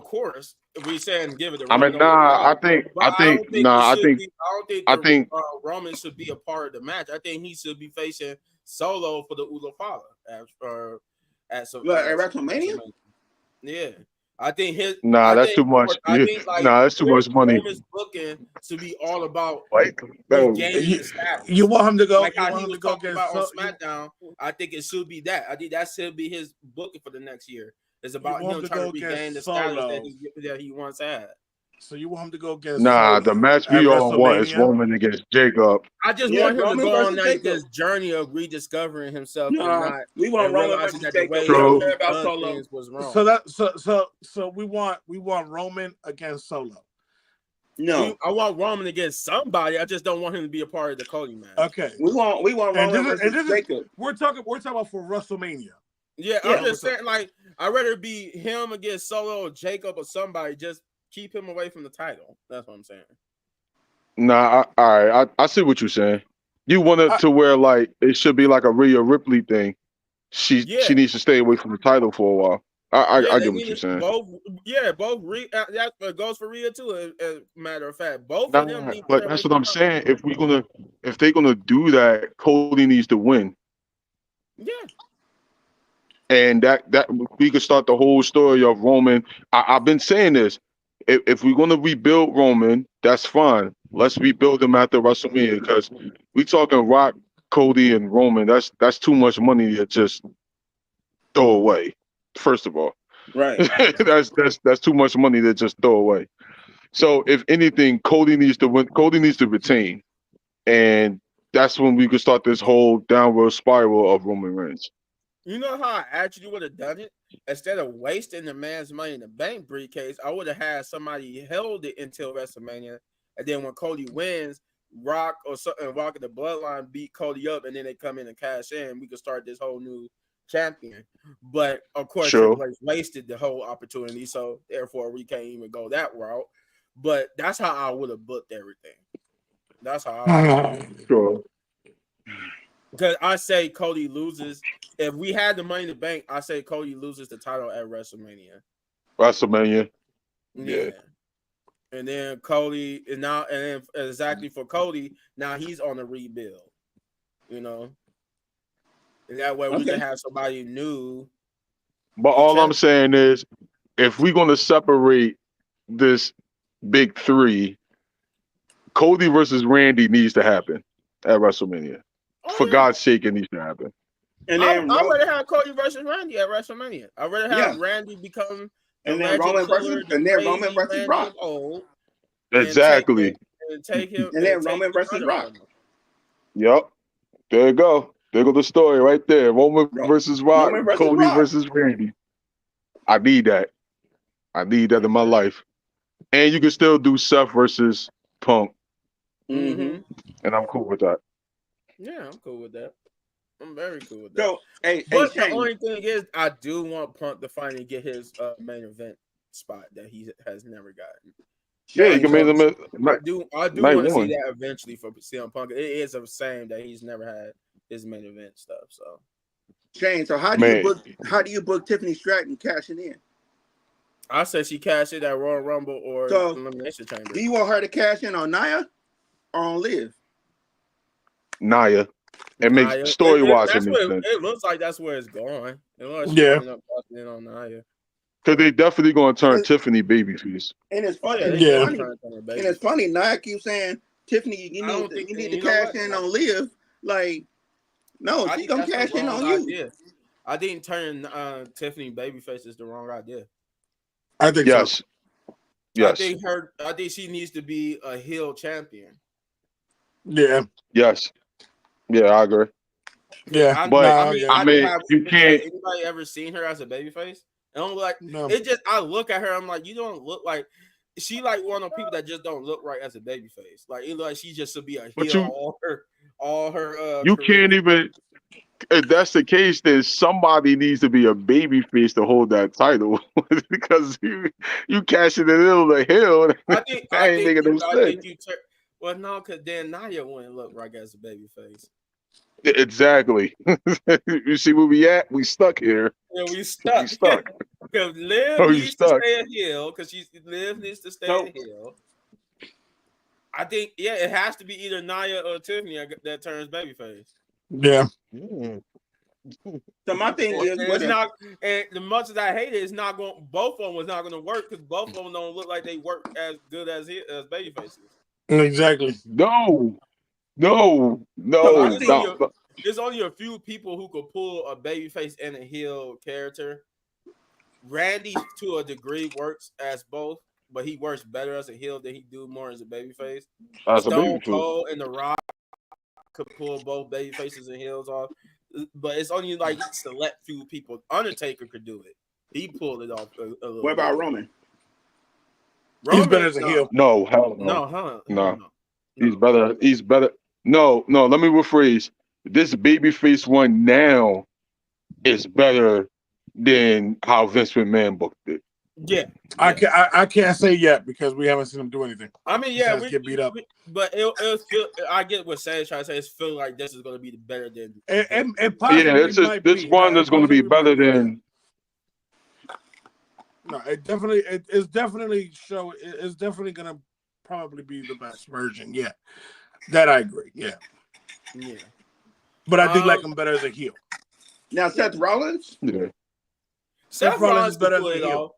If we saying give it to
I
Roman
mean,
over the
nah.
Rock, but
I think, nah.
I don't think
I
the
think,
Roman should be a part of the match. I think he should be facing Solo for the Ula Fala
Look, at
at
WrestleMania.
WrestleMania. Yeah, I think his.
nah.
I
That's
think
too much.
I think like
Nah, that's too much money.
Roman's booking should be all about
Like, no.
regaining
You
status.
want him to go?
Like
You
how
want
he
him to
was
go
talking about
against?
on
You,
SmackDown, I think it should be that. I think that should be his booking for the next year. It's
you
about
want
him
him to
trying
go
to regain the
against
status
Solo.
that he once had.
So you want him to go against
Nah, the
Solo
match
at
we all want is
WrestleMania?
Roman against Jacob.
I just
Yeah,
want him to
Roman
go on
versus
like
Jacob.
this journey of rediscovering himself
Nah, we want
and
Roman
realizing
versus
that the
Jacob.
way
We
he
don't
True.
care about
done
Solo.
things was
So
wrong.
we want Roman against Solo.
No,
I want Roman against somebody. I just don't want him to be a part of the Cody match.
Okay.
we want
And
Roman
this
versus
is
Jacob.
we're talking about for WrestleMania.
Yeah, I'm
Yeah,
just saying, like, I'd rather be him against Solo or Jacob or somebody. Just keep him away from the title. That's what I'm saying.
Nah, all right. I see what you're saying. You want it
I,
to where like it should be like a Rhea Ripley thing.
Yeah,
She needs to stay away from the title for a while.
yeah,
I
they
get what
need
you're
to
saying.
both. Yeah, both. That goes for Rhea too. As a matter of fact, both of them
Nah,
need to stay
but
away
that's
from
what
the
I'm
title.
saying. If they're gonna do that, Cody needs to win.
Yeah,
And that we could start the whole story of Roman. I've been saying this. If we're gonna rebuild Roman, that's fine. Let's rebuild him after WrestleMania because we talking Rock, Cody, and Roman. That's too much money to just throw away. First of all,
right.
that's too much money to just throw away. So if anything, Cody needs to win. Cody needs to retain, and that's when we could start this whole downward spiral of Roman Reigns.
you know how I actually would have done it instead of wasting the man's money in the bank briefcase. I would have had somebody held it until WrestleMania, and then when Cody wins, Rock or something, Rock of the Bloodline beat Cody up, and then they come in and cash in. We could start this whole new champion. But of course,
Sure.
Triple H wasted the whole opportunity, so therefore we can't even go that route. But that's how I would have booked everything. That's how I would.
Sure.
Because I say Cody loses. If we had the money in the bank, I say Cody loses the title at WrestleMania.
WrestleMania. Yeah.
Yeah. And then Cody is now, and then exactly for Cody, now he's on a rebuild. You know, and that way we can
Okay.
have somebody new
But
be
all I'm
champion.
saying is, if we're gonna separate this big three, Cody versus Randy needs to happen at WrestleMania. For
Oh yeah,
God's sake, it needs to happen.
And
I
then
I rather have Cody versus Randy at WrestleMania. I rather
yeah,
have Randy become the
and then
legend
Roman
killer,
versus
the
Roman
crazy
versus
Randy
Rock,
of old, and
Exactly.
take him
and
and
then
take
Roman
the
versus
title
Rock.
from him.
Yep. There you go. There go the story right there. Roman versus Rock,
Roman versus
Cody
Rock.
versus Randy. I need that. I need that in my life. And you can still do Seth versus Punk,
Mm-hmm.
and I'm cool with that.
Yeah, I'm cool with that. I'm very cool with that.
So, hey,
But the
Shane.
only thing is, I do want Punk to finally get his main event spot that he has never gotten.
Yeah, you
Shane.
can make
So,
them
I do
night
want to see
one.
that eventually for CM Punk. It is a shame that he's never had his main event stuff. So
Shane. So, how do you
Man,
book? How do you book Tiffany Stratton cashing in?
I said she cashed it at Royal Rumble or
So,
Elimination Chamber.
do you want her to cash in on Nia or on Liv?
Naya. It makes
Naya,
story wise, it
that's
makes
where
sense.
it looks like. That's where it's going. Unless she
Yeah.
ended up passing it on Naya.
Because they definitely going to turn
And,
Tiffany babyface.
and it's
Oh
funny.
yeah,
And
they
it's
Yeah.
definitely
funny.
trying to turn her
And
baby.
it's funny. Nia keeps saying, Tiffany,
I don't think
you need to
you know
cash
what?
in on Liv. Like, no,
I
she
think
gonna
that's the
cash in
wrong
on you.
idea. I think turning Tiffany babyface is the wrong idea.
I think so.
Yes. Yes.
I think she needs to be a heel champion.
Yeah.
Yes. Yeah, I agree.
Yeah,
But
I mean,
I
I do
mean,
have.
you
Has
can't.
anybody ever seen her as a babyface? And I'm like,
no.
it just. I look at her. I'm like, you don't look like. She like one of the people that just don't look right as a babyface. Like it look like she just should be a
But
heel all her
you
career.
can't even. If that's the case, then somebody needs to be a baby face to hold that title because you cashing it in on the hill.
I think. I
That ain't
think.
making no
I think
sense.
you. Well, no, because then Nia wouldn't look right as a babyface.
Exactly. You see where we at? We stuck here.
Yeah, we
We
stuck.
stuck.
Because Liv
Oh, you
needs to
stuck.
stay a heel. Because Liv needs to stay
So
a heel. I think, yeah, it has to be either Nia or Tiffany that turns babyface.
Yeah.
Mm.
so my thing
And
is, what
it's
if
not, and the much as I hate it, it's not going. Both of them was not going to work because both of them don't look like they work as good as babyfaces.
Exactly.
No,
so my
It's
thing
only
no.
a, there's only a few people who could pull a babyface and a heel character. Randy, to a degree, works as both, but he works better as a heel than he do more as a babyface.
As a
Stone
baby face.
Cold and The Rock could pull both baby faces and heels off, but it's only like select few people. Undertaker could do it. He pulled it off a little
what about
bit.
Roman?
He's better
Roman,
as a
no,
heel.
No, hell
no,
no.
huh? Hell
No.
no,
He's
no.
better. He's better. No, no, let me rephrase. This babyface one now is better than how Vince McMahon booked it.
Yeah,
I
yeah.
I can't say yet because we haven't seen him do anything.
I mean, yeah,
Besides get beat up.
but it'll feel. I get what Sage trying to say. It's feel like this is going to be better than.
It
Yeah,
possibly
it's
might
this
be.
one
It
is going to be
possibly might
better
be, yeah.
than.
No, it's definitely it's definitely gonna probably be the best version. Yeah, that I agree. Yeah,
Yeah.
but I do like him better as a heel.
Now Seth Rollins.
Yeah.
Seth Rollins
is
could
better
pull
as a
it
heel.
off.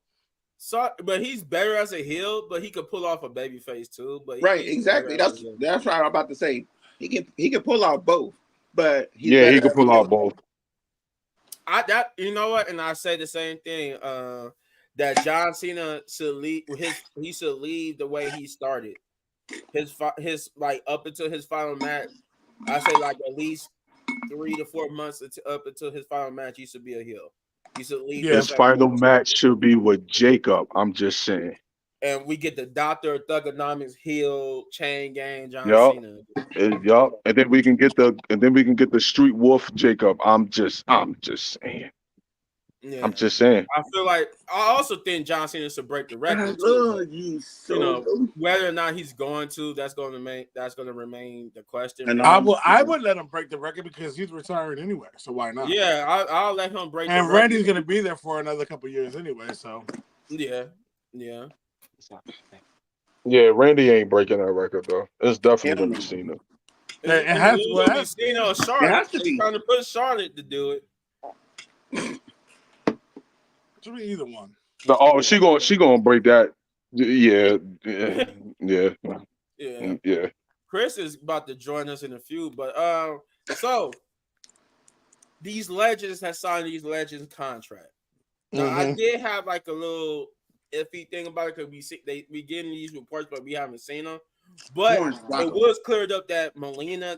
So, but he's better as a heel. But he could pull off a baby face too. But
Right,
he's better
exactly.
as a heel.
That's what I'm about to say. He can pull out both, but he's
Yeah,
better
he could
as a
pull out
heel.
both.
You know what, and I say the same thing. That John Cena should leave. He should leave the way he started. His like up until his final match. I say like at least 3 to 4 months up until his final match. He should be a heel. He should leave.
Yeah.
His final match should be with Jacob. I'm just saying.
And we get the Doctor Thugonomics heel chain gang John
Yup.
Cena.
Yup. And then we can get the Street Wolf Jacob. I'm just saying.
Yeah.
I'm just saying.
I feel like I also think John Cena should break the
I
record too.
love
But,
you so.
whether or not he's going to, that's going to remain the question.
And
I would let him break the record because he's retiring anyway. So why not?
Yeah, I'll let him break.
And
the record.
Randy's gonna be there for another couple years anyway. So
yeah.
Yeah, Randy ain't breaking that record though. It's definitely gonna be
It
Cena.
it has
It's
to.
gonna be Cena or Charlotte.
has to
They're
be.
trying to push Charlotte to do it.
Should be either one.
She gonna break that. Yeah, yeah.
Chris is about to join us in a few, but so these legends have signed these legends contract. Now I did have like a little iffy thing about it because we getting these reports, but we haven't seen them. But it was cleared up that Melina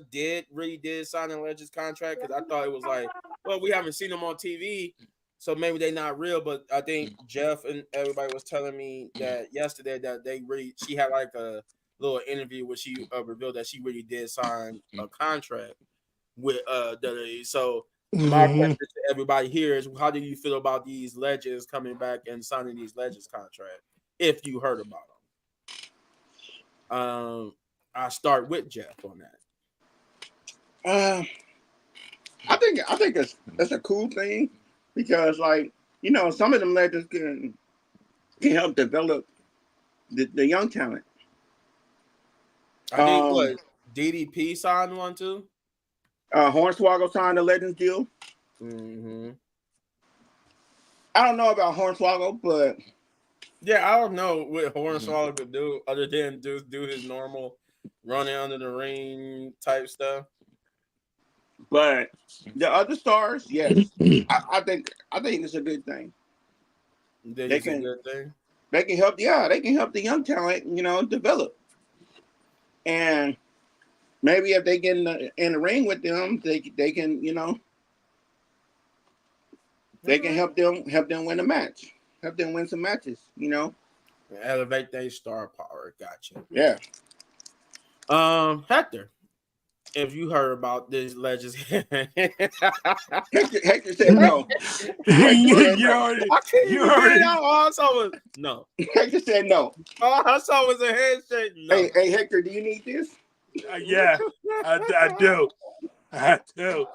really did sign a legends contract because I thought it was like, well, we haven't seen them on TV, so maybe they're not real. But I think Jeff and everybody was telling me that yesterday that she had like a little interview where she revealed that she really did sign a contract with WWE. So my question to everybody here is, how do you feel about these legends coming back and signing these legends contract? If you heard about them, I start with Jeff on
that. I think it's a cool thing because, like, you know, some of them legends can help develop the young talent.
I think what DDP signed one too.
Hornswoggle signed a Legends deal.
Mm-hmm.
I don't know about Hornswoggle, but
yeah, I don't know what Hornswoggle could do other than do his normal running under the ring type stuff.
But the other stars, yes, I think it's a good thing.
They can
help. Yeah, they can help the young talent, you know, develop. And maybe if they get in the ring with them, they can they can help them win a match, help them win some matches.
Elevate their star power. Gotcha.
Yeah.
Hector, if you heard about this legends,
Hector said no.
you already
All I saw was no.
Hector said no.
All I saw was a handshake. No.
Hey, Hector, do you need this?
yeah, I do. I do.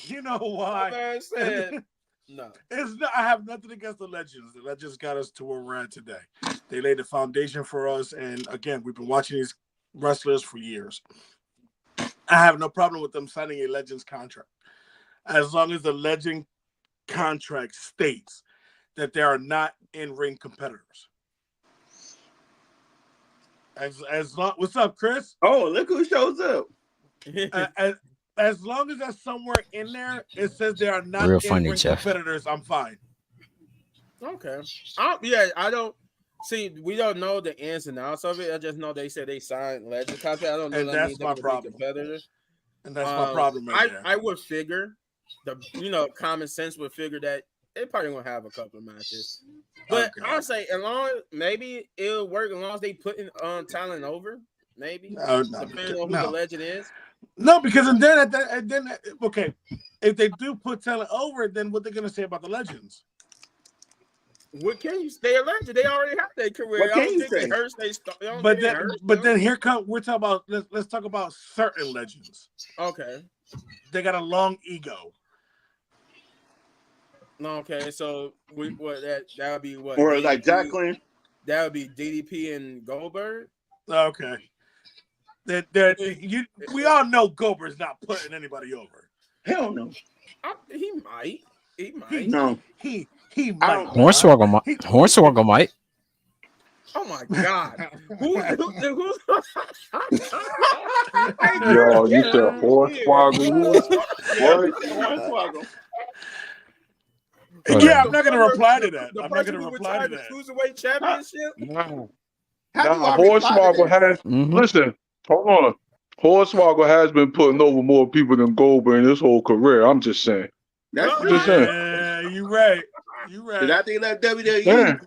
You know why?
Man said no.
It's not. I have nothing against the Legends. The Legends got us to where we're at today. They laid the foundation for us, and again, we've been watching these wrestlers for years. I have no problem with them signing a Legends contract, as long as the Legend contract states that they are not in-ring competitors. As long, what's up, Chris?
Oh, look who shows up.
As long as that's somewhere in there, it says they are not
Real funny,
in-ring
Jeff.
competitors, I'm fine.
Okay. I don't see. We don't know the ins and outs of it. I just know they said they signed Legend contract. I don't know.
And
that
that's
means
my
they're
problem.
competitors.
And that's my problem right there.
I would figure common sense would figure that they probably gonna have a couple of matches. But I'll say as long as maybe it'll work as long as they putting talent over. Maybe depending on who the legend is.
No, because then okay, if they do put talent over, then what they're gonna say about the Legends?
What can you stay a legend? They already have their career.
What can you say?
But then here come we're talking about let's talk about certain legends.
Okay.
They got a long ego.
Okay, so that would be what?
Or
DDP,
like Jacqueline.
That would be DDP and Goldberg.
Okay. We all know Goldberg's not putting anybody over.
Hell no.
He might.
No.
He might.
Hornswoggle might.
Oh my God. Who's
Yo, you said Hornswoggle?
Hornswoggle.
Yeah, I'm not gonna reply to that. I'm not gonna reply to that.
Cruiserweight Championship?
No.
How
Hornswoggle has listen, hold on. Hornswoggle has been putting over more people than Goldberg in his whole career. I'm just saying.
That's
Yeah, you right.
Because I think that WWE,
Yeah.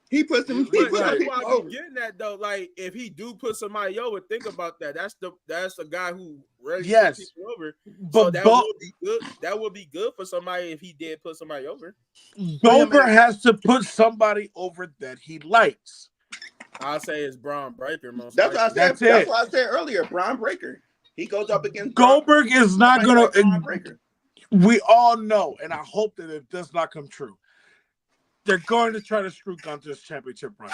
he put some
But
people
that's why I'm
over.
getting that though. Like if he do put somebody over, think about that. That's the guy who really
Yes.
put people over.
But
So that would be good. That would be good for somebody if he did put somebody over.
Goldberg has to put somebody over that he likes.
I'll say it's Braun Breaker most
That's
likely.
what I said. That's what I said earlier. Braun Breaker. He goes up against
Goldberg is not gonna.
Braun Breaker.
We all know, and I hope that it does not come true. They're going to try to screw Gunther's championship run.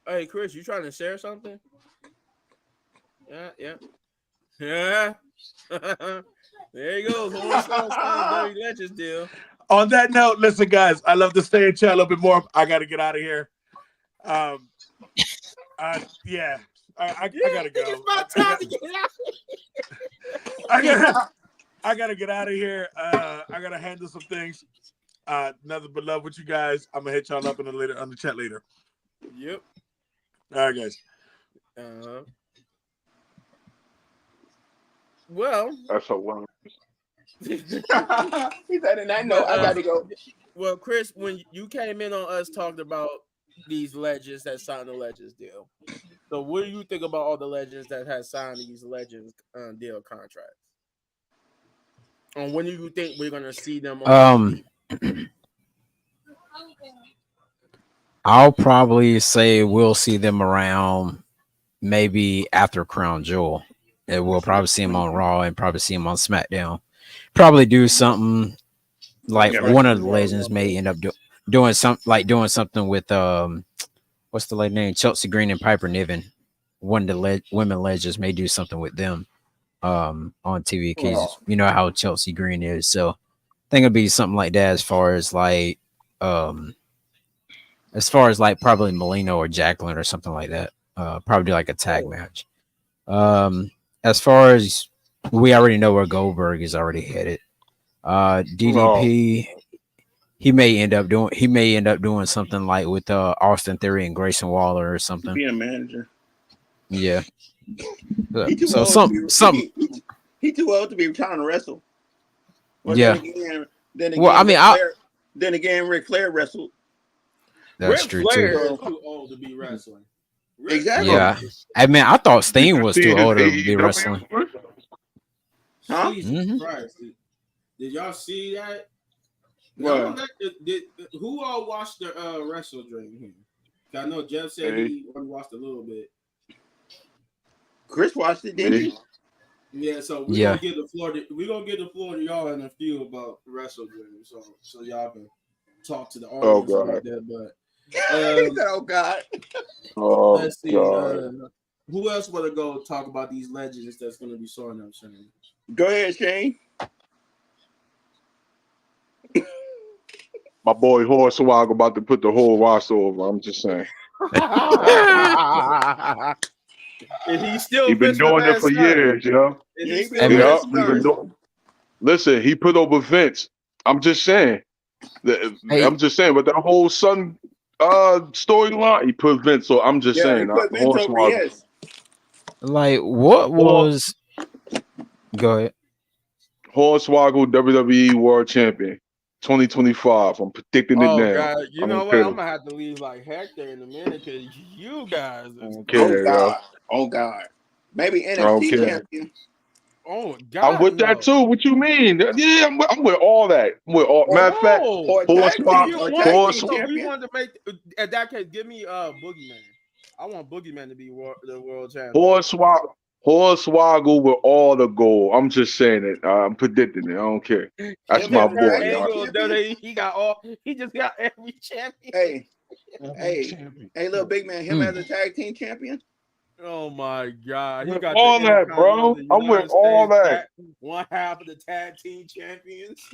Hey, Chris, you trying to share something? Yeah. There you go. Dirty Legends deal.
On that note, listen, guys, I love to stay and chat a little bit more. I got to get out of here. I gotta go.
It's about time to get out.
I gotta get out of here. I gotta handle some things. Nothing but love with you guys. I'm gonna hit y'all up on the chat later.
Yep.
All right, guys.
Well,
That's hilarious.
He said, "And I know I gotta go."
Well, Chris, when you came in on us talking about these legends that signed the Legends deal, so what do you think about all the legends that have signed these Legends deal contracts? And when do you think we're gonna see them?
I'll probably say we'll see them around maybe after Crown Jewel. And we'll probably see them on Raw and probably see them on SmackDown. Probably do something like one of the legends may end up doing something with what's the lady name? Chelsea Green and Piper Niven. One of the women legends may do something with them on TV because you know how Chelsea Green is. So I think it'll be something like that as far as like probably Melina or Jacqueline or something like that. Probably like a tag match. As far as we already know where Goldberg is already headed. DDP, he may end up doing something like with Austin Theory and Grayson Waller or something.
Be a manager.
Yeah.
He too
So
old to be.
some
He too old to be trying to wrestle. Well,
yeah.
then
Well, I
again,
mean,
Ric Flair wrestled.
that's
Ric
true too.
Flair is
So
too old to be wrestling. Ric
exactly,
Flair,
Yeah, I mean, I thought
Did
Steen
you
was
see
too
his
old to be
AEW?
wrestling.
huh?
Jesus
Hmm.
Christ! Did y'all see that? Now, I'm
Well,
gonna who all watched the Wrestle Dream here? 'Cause I know Jeff said
Me,
he only watched a little bit.
Chris watched it, didn't
me.
he?
Yeah, so we're
Yeah.
gonna give the floor. We're gonna give the floor to y'all in a few about Wrestle Dream, so y'all can talk to the
Oh
audience
God.
about that. But
He said, "Oh God."
Oh
let's see.
God.
Who else want to go talk about these legends that's gonna be showing up soon?
Go ahead, Shane.
My boy Hornswoggle about to put the whole roster over. I'm just saying.
Is he still
He been
Vince
doing it
McMahon's
for
son?
years, you know.
Is
Yeah,
he
he been
still
doing
Amen.
it
Yeah,
Vince
for
he been
son?
years.
doing. Listen, he put over Vince. I'm just saying.
Hey,
I'm just saying, but that whole son storyline, he put Vince. So I'm just
Yeah, he
saying,
put Vince over.
Hornswoggle.
Yes.
like, what
Hor-
was? Go ahead.
Hornswoggle WWE World Champion 2025. I'm predicting it
Oh
now.
God, you
I
know
don't
what? I'm
care.
gonna have to leave like Hector in a minute because you guys
I
is
don't
Oh
care, yo.
God. Oh God. Maybe
I don't
NFC
care.
champion
oh
I'm
God
with that
no.
too. What you mean? Yeah, I'm with all that. I'm with all.
or
Matter of fact,
Oh, if you
Hornswoggle,
or
want,
tag team
horse,
so we
champion.
wanted to make at that case, give me Boogeyman. I want Boogeyman to be the world champion.
Hornswoggle, Hornswoggle with all the gold. I'm just saying it. I'm predicting it. I don't care. That's
Him
my
as the
boy,
tag team
y'all.
Angle,
champion.
he got all. He just got every champion.
Hey, hey,
Champion.
hey, little big man. Him
Mm.
as a tag team champion.
Oh my God, he
With
got the
all that,
Intercontinental
bro. I'm with
United
all
States
that.
one half of the tag team champions.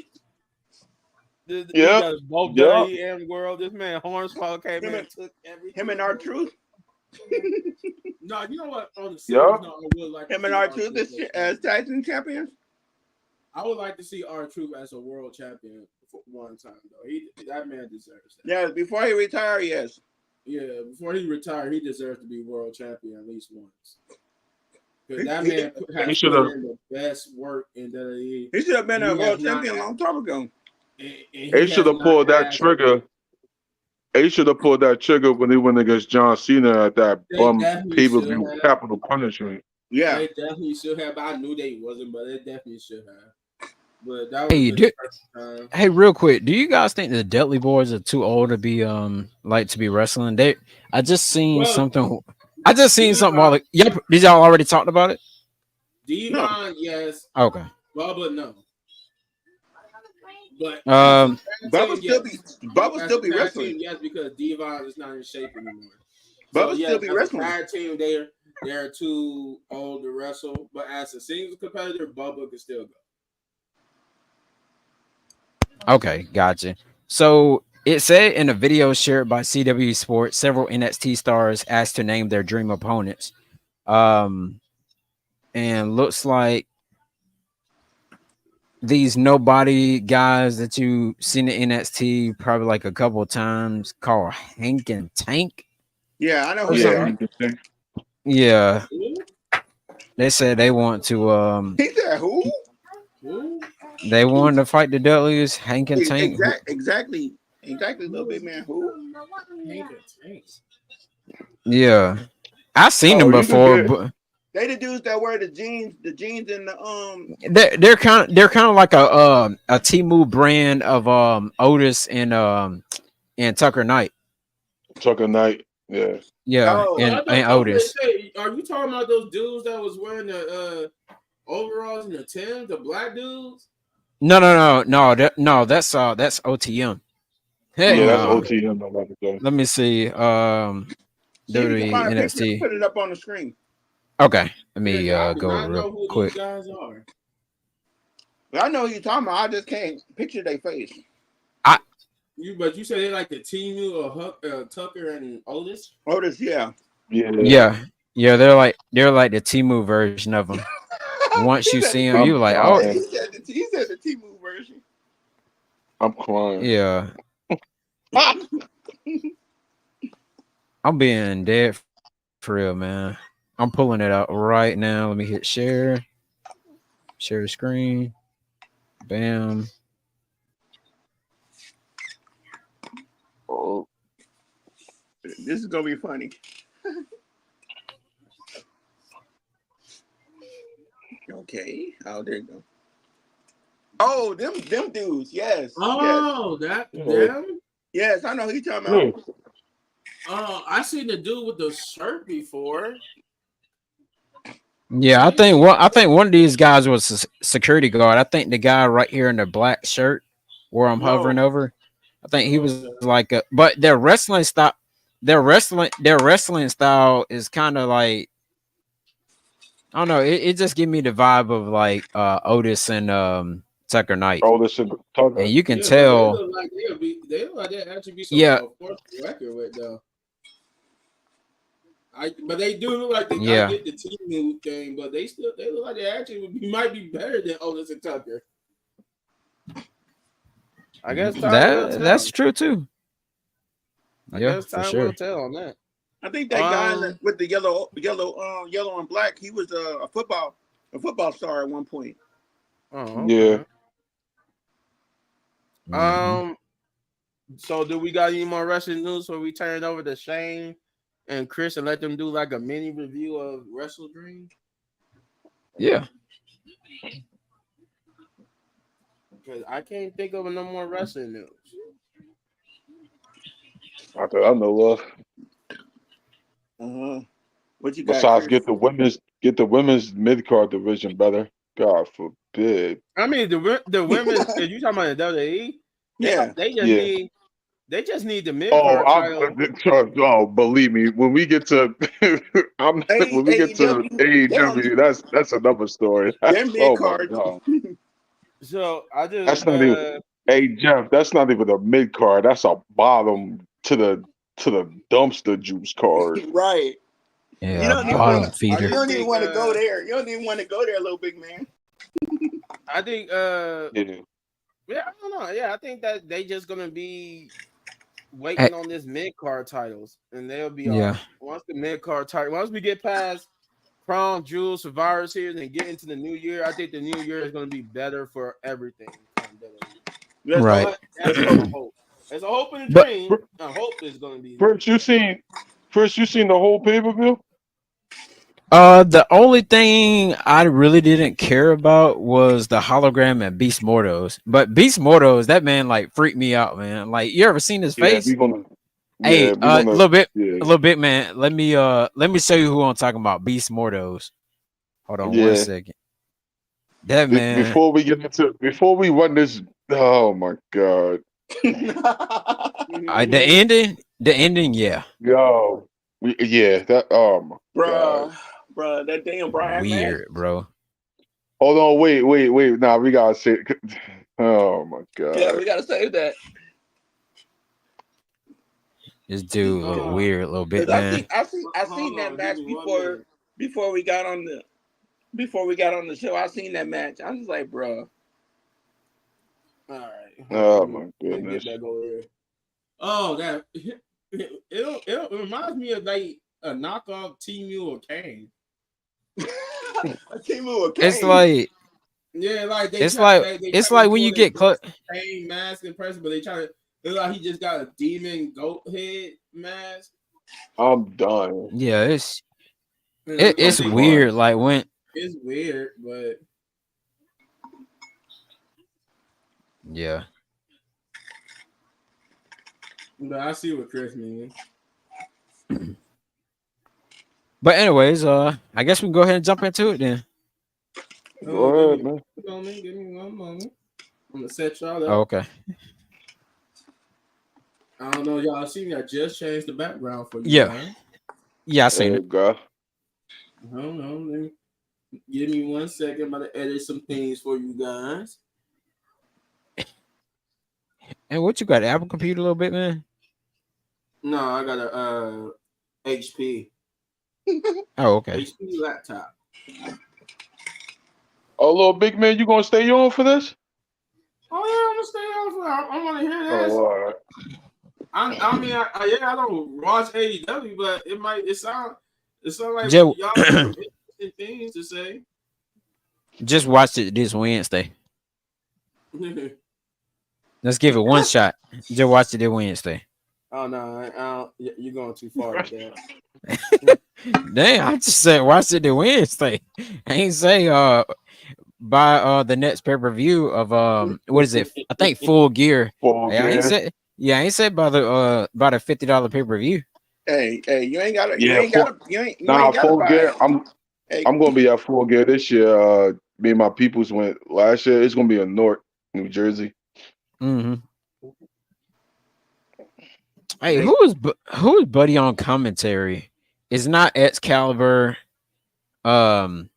He
Yep.
got both
Yep.
WWE and World. This man Hornswoggle came
Him
in
and
and took
him and
everything.
our
Bro.
truth.
No, you know what? On a serious
Yep.
note, I would like to
Him and
see
our
our
truth
truth as
as
champion.
tag team champions.
I would like to see our truth as a world champion for one time though. That man deserves that.
Yes, before he retire. Yes.
Yeah, before he retired, he deserves to be world champion at least once. Because
He,
that
he,
man
He
has
should
put
have.
in the best work in WWE,
he should have been
and
a
he has
world
not,
champion a long time ago.
and
He
he
should
has
have
not
pulled that
asked.
trigger. He should have pulled that trigger when he went against John Cena at that
They
bum
definitely should
pay-per-view
have.
capital punishment.
Yeah.
They definitely should have. I knew they wasn't, but they definitely should have. But that was
Hey,
just
do,
time.
hey, real quick, do you guys think the Dudley Boys are too old to be like to be wrestling? I just seen
Well,
something. I just seen something while
Devon,
yep. Did y'all already talked about it?
No.
Devon, yes.
Okay.
Bubba, no. But as a
Um.
tag
Bubba
team,
still be
yes.
Bubba
As
still
a
be
tag
wrestling.
team, yes, because Devon is not in shape anymore. So
Bubba still
yes,
be
as a
wrestling.
tag team, they're too old to wrestle. But as a singles competitor, Bubba can still go.
Okay, gotcha. So it said in a video shared by CW Sports, several NXT stars asked to name their dream opponents. Um, and looks like these nobody guys that you seen in NXT probably like a couple of times called Hank and Tank
Yeah, I know
or
who they
Yeah.
are.
something. Yeah,
Who?
they said they want to
He said who?
Who?
they wanted to fight the Dudleys, Hank and Tank.
Exactly, little big man. Who?
Hank and Tank.
Yeah, I seen
Oh,
them
you could
before,
get.
but
They the dudes that wear the jeans and the
they're kind of like a Timu brand of Otis and Tucker Knight.
Tucker Knight. Yeah.
Yeah,
oh
But
and
I was gonna
Otis.
say, are you talking about those dudes that was wearing the overalls and the Timbs, the black dudes?
No. That's OTM. Hey,
Yeah,
oh
that's
okay.
OTM. I'm about to say.
let me see.
See if you can
WWE
find a picture and
NXT.
put it up on the screen.
Okay, let
Yeah,
me
'cause I do
go
not
real
know who these
quick.
guys are.
But I know who you're talking about. I just can't picture their face.
But you said they like the Timu or Tucker and Otis.
Otis, yeah.
Yeah.
Yeah, they're like the Timu version of them. Once
he
you
said
see them,
I'm
you like, oh
crying.
he said the T-Move version.
I'm crying.
yeah. I'm being dead for real, man. I'm pulling it out right now. Let me hit share. Share the screen. Bam.
Oh,
This is gonna be funny. Okay. Oh, there you go. Oh, them dudes. Yes. Yes.
Oh, that
yeah.
them.
Yes. I know who you talking
Yeah.
about.
Oh, I seen the dude with the shirt before.
Yeah, I think one of these guys was a security guard. I think the guy right here in the black shirt where I'm hovering
No.
over. I think he was
Okay.
like a, but their wrestling style is kind of like, I don't know, it just give me the vibe of like Otis and Tucker Knight.
Oh, listen,
And
talking.
you can
Yeah, but they
tell,
look like they look like they actually be some
yeah,
force record with though. But they do look like I
yeah.
get the team move thing, but they look like they actually might be better than Otis and Tucker. I guess time will
That's
tell.
true too.
I
Yeah,
guess
for
time will
sure.
tell on that.
I think that guy
Um.
with the yellow and black. He was a football star at one point.
Oh,
Yeah.
okay.
Mhm.
So do we got any more wrestling news where we turn it over to Shane and Chris and let them do like a mini review of Wrestle Dream?
Yeah.
Because I can't think of no more wrestling news.
I thought I know of.
What you got,
Besides,
Chris?
get the women's mid card division better. God forbid.
I mean the women. If you talking about the WWE,
Yeah.
Yeah.
they just need the mid
Oh,
card title.
oh, believe me, when we get to when we get to
AEW. They don't
AEW,
need
that's another story.
their
That's
mid
oh my
card.
god.
So I
That's
just
not even hey Jeff, that's not even a mid card. That's a bottom to the dumpster juice card.
Right. You
Yeah,
don't even want
bottom
to.
I
feeder.
You
just
don't even
think
want to go there. You don't even want to go there, little big man.
I think
Yeah.
yeah, I don't know. Yeah, I think that they just gonna be
Hey,
waiting on this mid card titles, and they'll be all
yeah.
right. Once the mid card title, once we get past Crown Jewel Survivor Series and get into the new year, I think the new year is going to be better for everything.
Let's
Right.
hope.
But that's just a hope. It's a hope and a
But
dream. A hope is going to be.
Chris, you seen the whole pay-per-view?
the only thing I really didn't care about was the hologram and Beast Mortos. But Beast Mortos, that man like freaked me out, man. Like, you ever seen his
Yeah,
face?
yeah,
Hey,
we're gonna
a
yeah,
little bit, man. Let me show you who I'm talking about. Beast Mortos. Hold on one
yeah.
second. That man,
Before we run this, oh my god,
the ending, yeah,
yo, yeah, that oh my god.
bruh, that damn Brian match.
weird, bro.
Hold on, wait. Nah, we gotta say. Oh my
Yeah,
god.
we gotta save that.
This dude look weird a little bit,
Cause
man.
I seen
Hold
that
on, give
match
me 1 minute.
before we got on the show. I seen that match. I was like, bruh.
All right. Hold on.
Oh my
Let me
goodness.
get back over here. Oh, that it reminds me of like a knockoff T-Mule or Kane.
A team with
It's
Kane.
like
Yeah, like they
it's
try to
like when
do
you
it in
get close.
Kane mask in person, but they try to look like he just got a demon goat head mask.
I'm done.
Yeah,
And it look like
it's
they
weird. Like when
it's weird, but
yeah.
I see what Chris means.
But anyways, I guess we can go ahead and jump into it then.
Go
Give
ahead,
me
man.
1 moment. Give me 1 moment. I'm gonna set y'all
Oh,
up.
okay.
I don't know, y'all see me. I just changed the background for you
Yeah.
guys.
Yeah, I
There
seen
you
it.
go.
Hold on, let me give me 1 second. I'm about to edit some things for you guys.
And what you got? Apple computer a little bit, man?
No, I got a HP.
Oh, okay.
HP laptop.
Oh, little big man, you gonna stay on for this?
Oh yeah, I'm gonna stay on for. I want to hear this.
Oh, all right.
I mean, I don't watch AEW, but it It sounds like
Just,
y'all got some interesting things to say.
just watch it this Wednesday. Let's give it one shot. Just watch it this Wednesday.
Oh no, you're going too far with that.
Damn, I just said watch it this Wednesday. I ain't say buy the next pay-per-view of what is it? I think Full Gear.
Full
Hey, I ain't
gear.
said I ain't said by the $50 pay-per-view.
Hey, you ain't gotta,
Yeah,
you ain't gotta
full
buy
gear.
it. Hey,
I'm gonna be at full gear this year. Me and my peoples went last year. It's gonna be in Newark, New Jersey.
Mm-hmm. Hey,
hey,
who is Buddy on commentary? It's not Excalibur. Because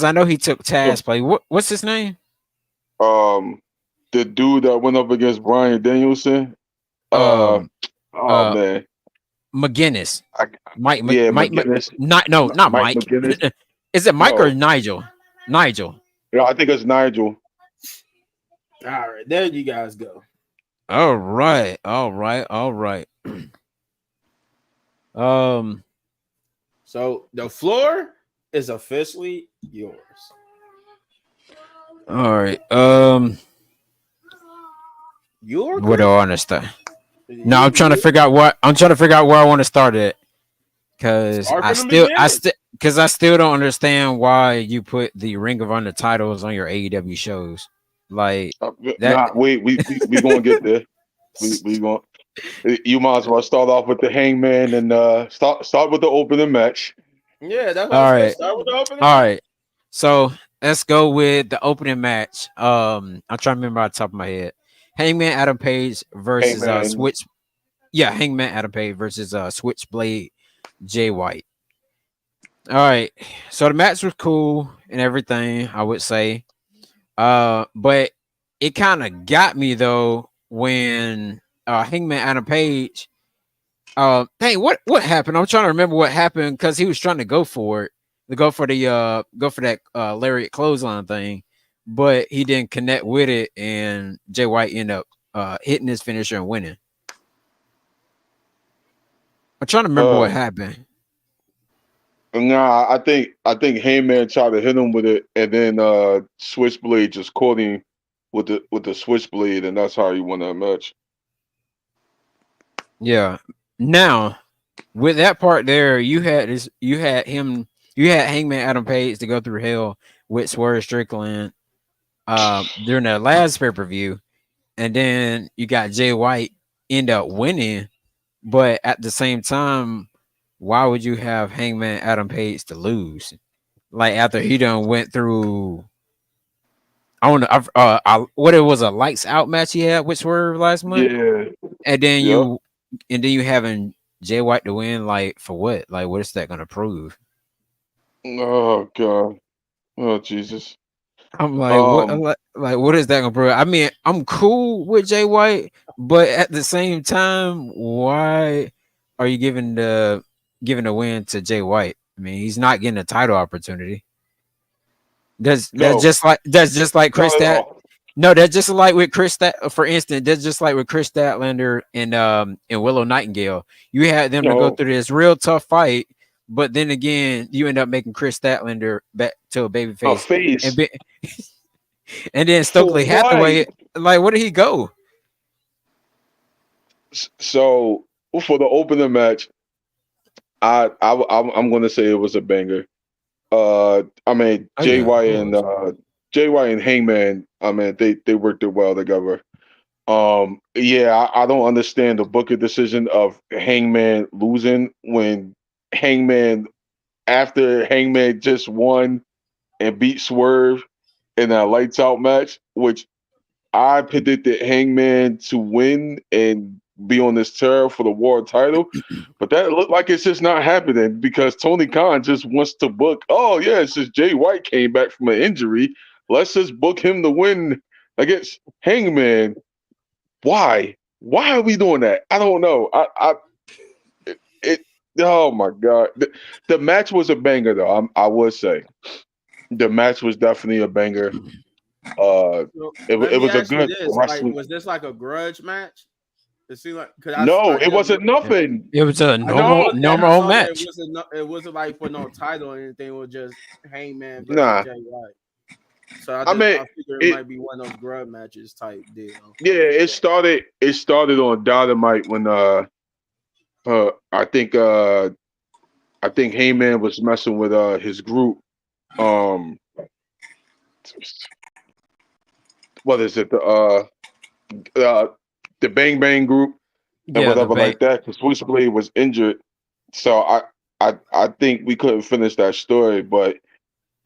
I know he took Taz play. What's his name?
Um, the dude that went up against Brian Danielson. Uh,
Um,
oh
uh,
man,
McGinnis.
I,
Mike.
yeah,
Mike.
McGinnis,
Not no, not
Mike
Mike.
McGinnis.
Is it Mike or
No,
Nigel? Nigel.
yeah, I think it's Nigel.
All right, there you guys go.
All right. All right. All right. Um.
So the floor is officially yours.
All right.
Your
What do
Chris?
I understand? No,
You,
I'm trying to figure out where I want to start at. Cause
start from the beginning.
I still don't understand why you put the Ring of Honor titles on your AEW shows. Like that.
Nah, we gonna get there. We going. You might as well start off with the Hangman and start with the opening match.
Yeah, that's what I
All
said.
right.
Start with the opening
All
match.
right. So let's go with the opening match. I'm trying to remember off the top of my head. Hangman Adam Page versus
Hangman.
Switch. Yeah, Hangman Adam Page versus Switchblade Jay White. All right. So the match was cool and everything, I would say. But it kind of got me though when Hangman Adam Page. Dang, what happened? I'm trying to remember what happened because he was trying to go for it, to go for that lariat clothesline thing, but he didn't connect with it, and Jay White ended up hitting his finisher and winning. I'm trying to remember what
Uh,
happened.
nah, I think Heyman tried to hit him with it, and then Switchblade just caught him with the Switchblade, and that's how he won that match.
Yeah. Now, with that part there, you had Hangman Adam Page to go through hell with Swerve Strickland during that last pay-per-view, and then you got Jay White end up winning, but at the same time, why would you have Hangman Adam Page to lose? Like after he done went through, I don't know, what it was, a lights out match he had with Swerve last month,
Yeah,
and then
yep.
you having Jay White to win, like for what? Like what is that gonna prove?
Oh God. Oh Jesus.
I'm like, what?
Um,
Like, what is that gonna prove? I mean, I'm cool with Jay White, but at the same time, why are you giving the win to Jay White? I mean, he's not getting a title opportunity.
no,
That's just like
not
Chris
at
Stat.
all.
No, that's just like with Chris Stat. For instance, that's just like with Chris Statlander and Willow Nightingale. You had them to go
No,
through this real tough fight, but then again, you end up making Chris Statlander back to a
a
babyface, and
face
be, and then
for
Stokely
what?
Hathaway, like, where did he go?
So for the opening match, I'm gonna say it was a banger. I mean
Oh yeah, of course.
Jay White and Hangman. I mean they worked it well together. Yeah, I don't understand the booker decision of Hangman losing when Hangman after Hangman just won and beat Swerve in that lights out match, which I predicted Hangman to win and be on this tear for the world title, but that looked like it's just not happening because Tony Khan just wants to book. Oh yeah, since Jay White came back from an injury, let's just book him to win against Hangman. Why? Why are we doing that? I don't know. It. Oh my god, the match was a banger though. I would say the match was definitely a banger. Uh,
So
it
let
it
me
was a
ask you
good
this: like,
wrestling.
was this like a grudge match? It seemed like because
No,
I
it
just
wasn't nothing.
It was a
I just
No,
looked at it. I
normal
saw that
match.
it wasn't like for no title or anything. It was just Hangman versus
nah.
Jay White. So
I mean,
I figured it
it.
might be one of those grub matches type deal.
Yeah, it started. It started on Dynamite when I think Heyman was messing with his group. Um, what is it? Uh the Bang Bang group and
Yeah, the
whatever
bank.
like that. Because Switchblade was injured, so I think we couldn't finish that story, but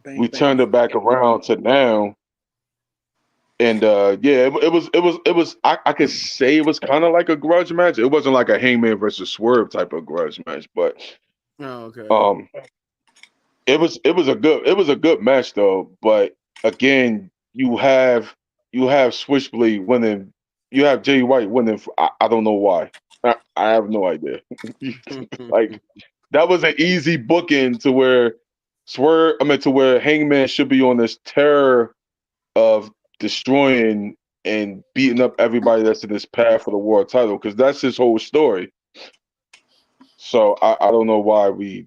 we
Bang
turned
bang.
it back around to now. And yeah, it was. I could say it was kind of like a grudge match. It wasn't like a Hangman versus Swerve type of grudge match, but
Oh, okay.
um, it was a good match though. But again, you have Switchblade winning. You have Jay White winning. I don't know why. I have no idea. Like that was an easy booking to where to where Hangman should be on this terror of destroying and beating up everybody that's in this path for the world title because that's his whole story. So I don't know why we.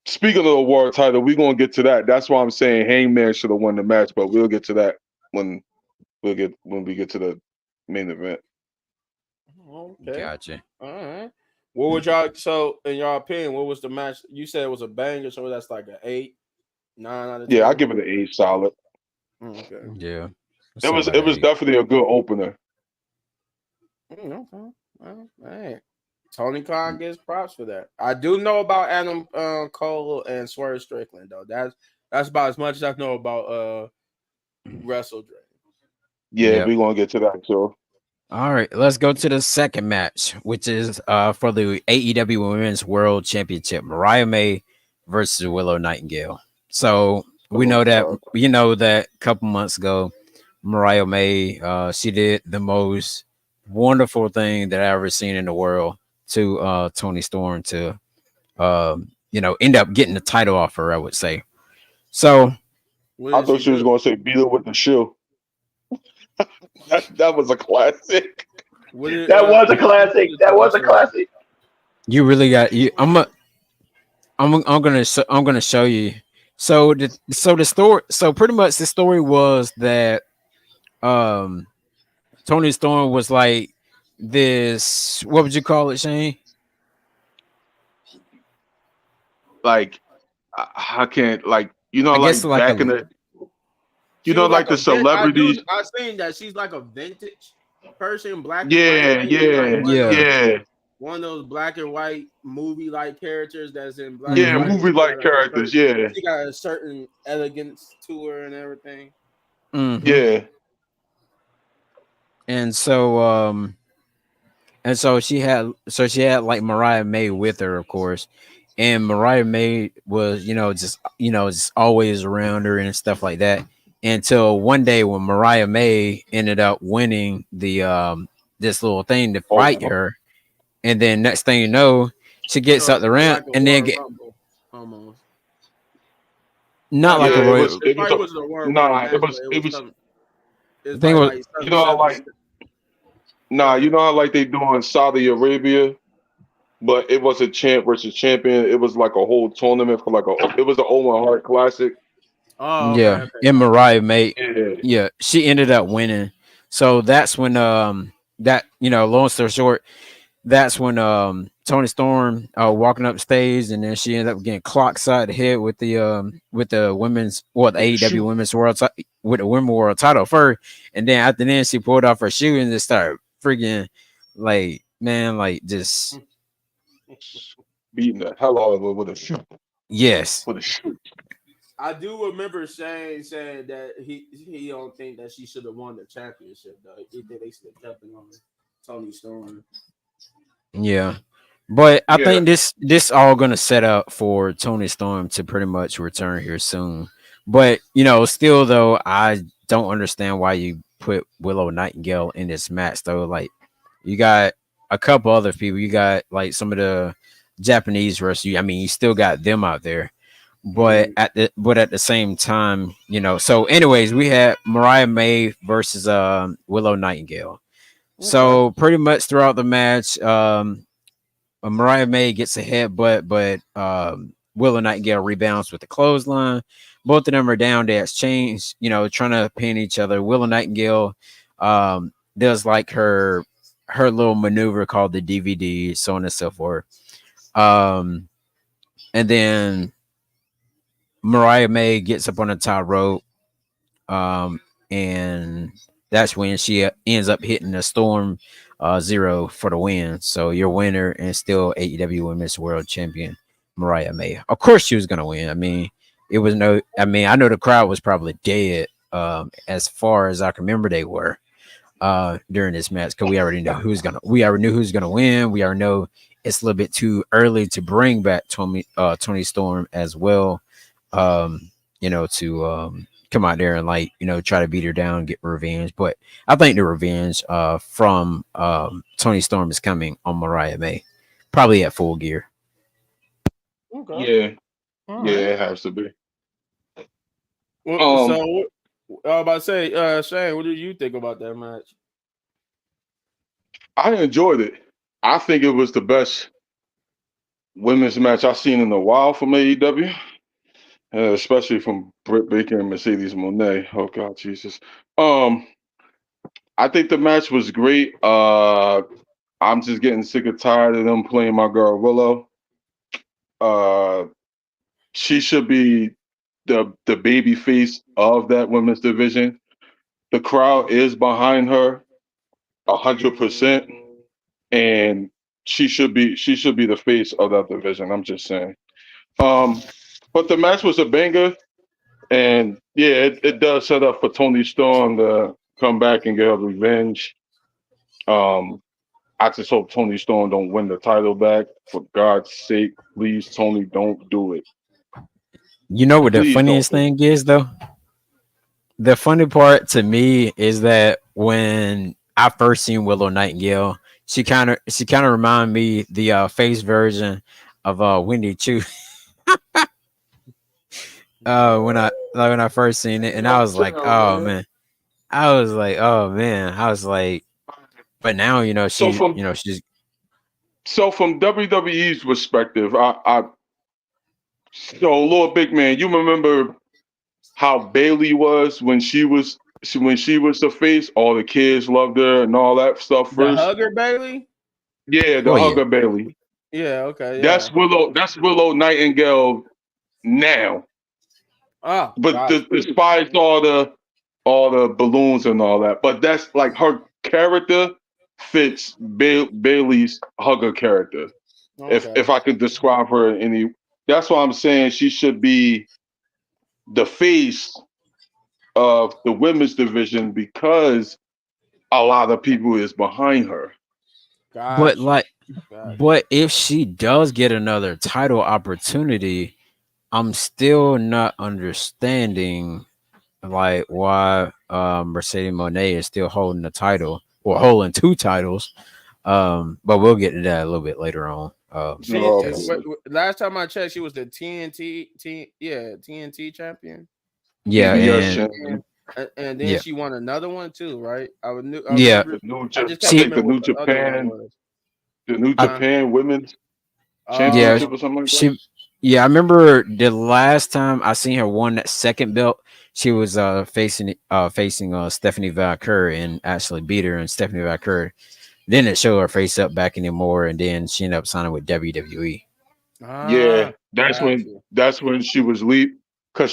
Speaking of the world title, we're gonna get to that. That's why I'm saying Hangman should have won the match, but we'll get to that when when we get to the main event.
Okay.
Gotcha.
All right. What would y'all? So, in your opinion, what was the match? You said it was a banger, so that's like an 8, 9 out of
Yeah, I
10.
give it an A solid.
Okay.
Yeah.
It
So
was
about
it was
eight.
definitely a good opener.
Okay. Well, hey. Tony Khan gets props for that. I do know about Adam Cole and Swerve Strickland though. That's about as much as I know about Wrestle Dragon.
Yeah,
Yep.
we're gonna get to that too.
All right, let's go to the second match, which is for the AEW Women's World Championship, Mariah May versus Willow Nightingale. So we
Oh
know that
God.
a couple months ago, Mariah May she did the most wonderful thing that I ever seen in the world to Tony Storm to end up getting the title off her, I would say. So
What
I
did
thought
she
she was
do?
gonna say beat her with the shoe. That was a classic.
That was a
What did she do
classic.
to
That
Tony
was a
Storm?
classic.
you really got you. I'm gonna show you. So the story. So pretty much the story was that um Tony Storm was like this. What would you call it, Shane?
Like I can't like
I guess
like
like
back in
a
the
She was like
like
a
the
vent.
celebrities.
I seen that she's like a vintage person, black and white,
Yeah,
maybe like
yeah,
yeah.
yeah,
one of those black and white movie like characters that's in black and
yeah.
Mm-hmm.
white.
Movie like characters. Yeah,
She got a certain elegance to her and everything.
Mm-hmm.
yeah.
And so she had like Mariah May with her, of course. And Mariah May was, just always around her and stuff like that. Until one day when Mariah May ended up winning the this little thing to
Oh,
fight her, and then next thing you know, she gets
So
out the
it's
ramp
like a
and then
Royal
get
Rumble almost.
not like a
Not
yeah. It
royal.
was.
it
It was
probably
a.
wasn't a Royal Rumble
Nah.
match, but it
It
was
was.
some. It's
I think it
probably
was
like
You
some
know how
seven.
like.
Go
Nah. You
ahead.
know how like they do in Saudi Arabia, but it was a champ versus champion. It was like a whole tournament for like a. It was an Owen Hart Classic.
Oh, okay,
yeah,
okay,
and
gotcha.
Mariah May,
Yeah.
yeah, she ended up winning. So that's when that long story short, that's when Tony Storm walking up stage, and then she ended up getting clocked side the head with the the
With the
AEW
shoe.
women's with the women's world title first, and then after then she pulled off her shoe and just started freaking like man like just
Beating the hell out of her with a shoe.
yes.
With a shoe.
I do remember Shane saying that he don't think that she should have won the championship though. He think they should have kept it on Tony Storm.
Yeah. But I
Yeah.
think this all gonna set up for Tony Storm to pretty much return here soon. But still though, I don't understand why you put Willow Nightingale in this match though. Like you got a couple other people. You got like some of the Japanese wrestlers. I mean, you still got them out there. But
Mm.
at the same time, so anyways, we had Mariah May versus Willow Nightingale. So pretty much throughout the match, Mariah May gets a headbutt, but Willow Nightingale rebounds with the clothesline. Both of them are down. They exchange, trying to pin each other. Willow Nightingale does like her little maneuver called the DVD, so on and so forth. And then Mariah May gets up on the top rope, and that's when she ends up hitting the Storm Zero for the win. So your winner and still AEW Women's World Champion Mariah May. Of course, she was gonna win. I mean, it was no. I mean, I know the crowd was probably dead. As far as I can remember, they were during this match because we already knew who's gonna win. We already know it's a little bit too early to bring back Tony Storm as well. To come out there and try to beat her down, get revenge. But I think the revenge from Tony Storm is coming on Mariah May, probably at Full Gear.
Yeah, it has to be.
So I was about to say, Shane, what did you think about that match?
I enjoyed it. I think it was the best women's match I've seen in a while from AEW, especially from Britt Baker and Mercedes Moné. Oh God, Jesus. I think the match was great. I'm just getting sick and tired of them playing my girl Willow. She should be the baby face of that women's division. The crowd is behind her 100%, and she should be the face of that division. I'm just saying. But the match was a banger, and yeah, it does set up for Tony Storm to come back and get her revenge. I just hope Tony Storm don't win the title back. For God's sake, please, Tony, don't do it.
You know what the
Please
funniest
don't.
thing is, though? The funny part to me is that when I first seen Willow Nightingale, she kind of reminded me the face version of Wendy Chu. When I first seen it, and I was like, oh man, but now
So from
she's
WWE's perspective, so Lord Big Man, you remember how Bailey was when she was the face? All the kids loved her and all that stuff
The
first.
Hugger Bailey?
Yeah, the Hugger Bailey.
Yeah, okay, yeah.
That's Willow Nightingale now.
Oh,
But despite all the balloons and all that, but that's like her character fits Bailey's Hugger character.
okay.
If I could describe her in any, that's why I'm saying she should be the face of the women's division because a lot of people is behind her.
But if she does get another title opportunity, I'm still not understanding like why Mercedes Moné is still holding the title or holding two titles. But we'll get to that a little bit later on.
Last time I checked, she was the TNT champion.
Yeah,
and then she won another one too, right?
I think the New Japan Women's Championship or something like that.
I remember the last time I seen her won that second belt. She was facing Stephanie Valkyrie and actually beat her, and Stephanie Valkyrie didn't show her face up back anymore, and then she ended up signing with WWE.
That's when she was leap because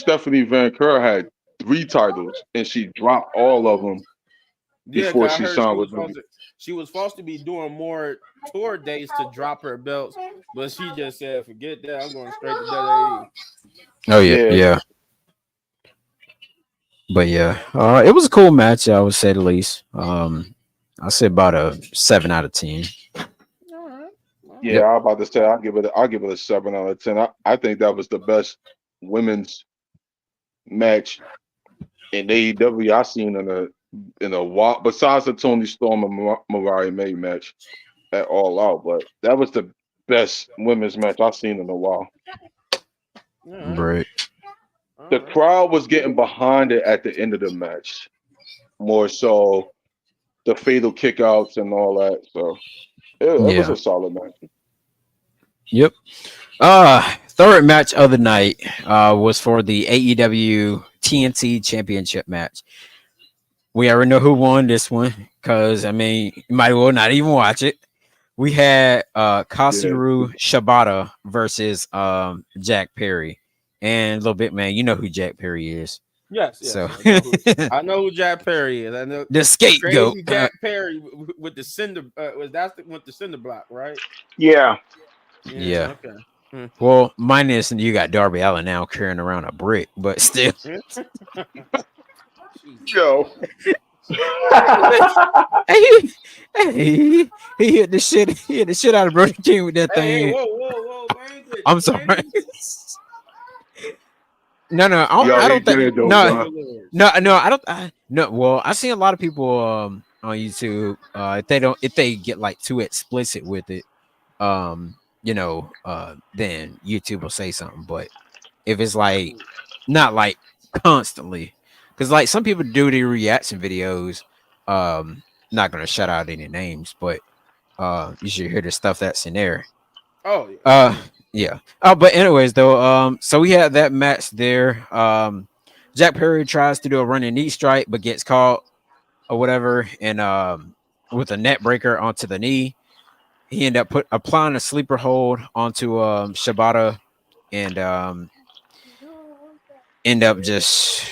Stephanie Valkyrie had 3 titles and she dropped all of them before she signed with WWE.
She was supposed to be doing more tour dates to drop her belts, but she just said, "Forget that. I'm going straight to WWE."
Oh yeah. But yeah, it was a cool match. I would say the least. I say about a 7 out of 10.
Yeah, I'm about to say I'll give it a 7 out of 10. I think that was the best women's match in AEW I've seen in a while, besides the Tony Storm and Mariah May match at All Out. But that was the best women's match I've seen in a while.
Right.
The crowd was getting behind it at the end of the match. more so the fatal kickouts and all that. So it was
Yeah.
a solid match.
Yep. Third match of the night was for the AEW TNT Championship match. We already know who won this one because I mean you might well not even watch it. We had
Yeah.
Katsuyori Shibata versus Jack Perry. And a little bit, man, you know who Jack Perry is.
Yes,
So
I know who Jack Perry is. I know
the scapegoat.
crazy Jack Perry with the cinder with the cinder block, right?
Yeah.
Yeah.
Okay. Hmm.
Well, minus you got Darby Allin now carrying around a brick, but still.
Yo.
Hey, hey, he hit the shit. He hit the shit out of Brody King with that
Hey,
thing.
whoa!
I'm sorry. No,
You
I
already
don't
did
think.
it though,
No,
bro.
I don't. No, well, I've seen a lot of people on YouTube. If they get like too explicit with it, then YouTube will say something. But if it's like not like constantly, because like some people do the reaction videos. Not gonna shout out any names, but you should hear the stuff that's in there.
Oh yeah.
Yeah. But anyways, though, so we had that match there. Jack Perry tries to do a running knee strike, but gets caught or whatever, and with a net breaker onto the knee. He ended up applying a sleeper hold onto Shibata, and end up just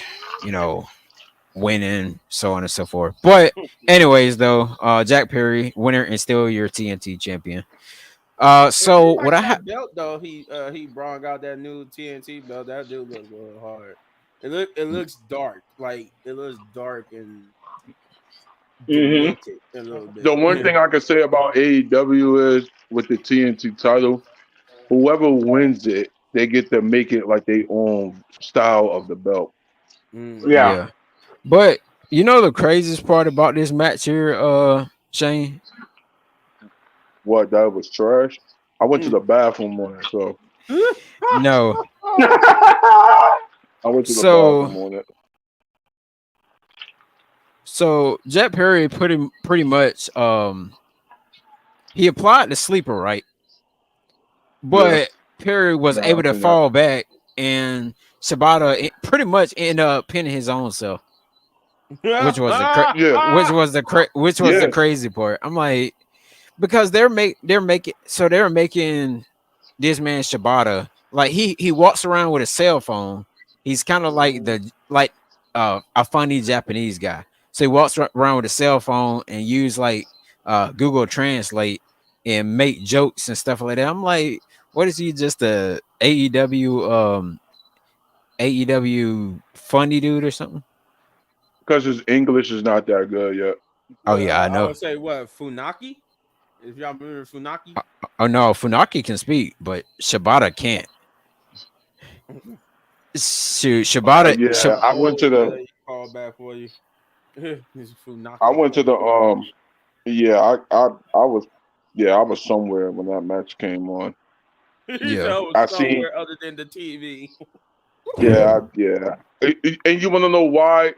winning, so on and so forth. But anyways, though, Jack Perry, winner and still your TNT champion.
It
So
seemed
what
like
I
that belt though, he brought out that new TNT belt. That dude looks real hard. It looks dark, like it looks dark and
Mm-hmm.
demented a little
The
bit.
one thing I can say about AEW is with the TNT title, whoever wins it, they get to make it like their own style of the belt.
Yeah.
Yeah. But you know the craziest part about this match here, Shane?
What, that was trash? I went to the bathroom on it, so
No.
I went to the
So
bathroom on it.
Jet Perry pretty much he applied the sleeper, right?
Yeah.
But Perry was
Nah,
able
I
to
seen that.
fall back, and Shibata pretty much ended up pinning his own self, which was
Yeah.
the
Yeah.
crazy part. I'm like, because they're making this man Shibata like he walks around with a cell phone. He's kind of like a funny Japanese guy. So he walks around with a cell phone and use like Google Translate and make jokes and stuff like that. I'm like, what is he, just a AEW funny dude or something?
Because his English is not that good yet.
Oh
What
yeah, I
I
know.
would say what Funaki? If y'all remember Funaki.
Oh no, Funaki can speak, but Shibata can't. Shoot,
Yeah, I went to the
Call back for you. It's
I
Funaki.
went to the yeah, I was I was somewhere when that match came on.
He said
Yeah.
I was
I seen
somewhere other than the TV.
yeah. And you want to know why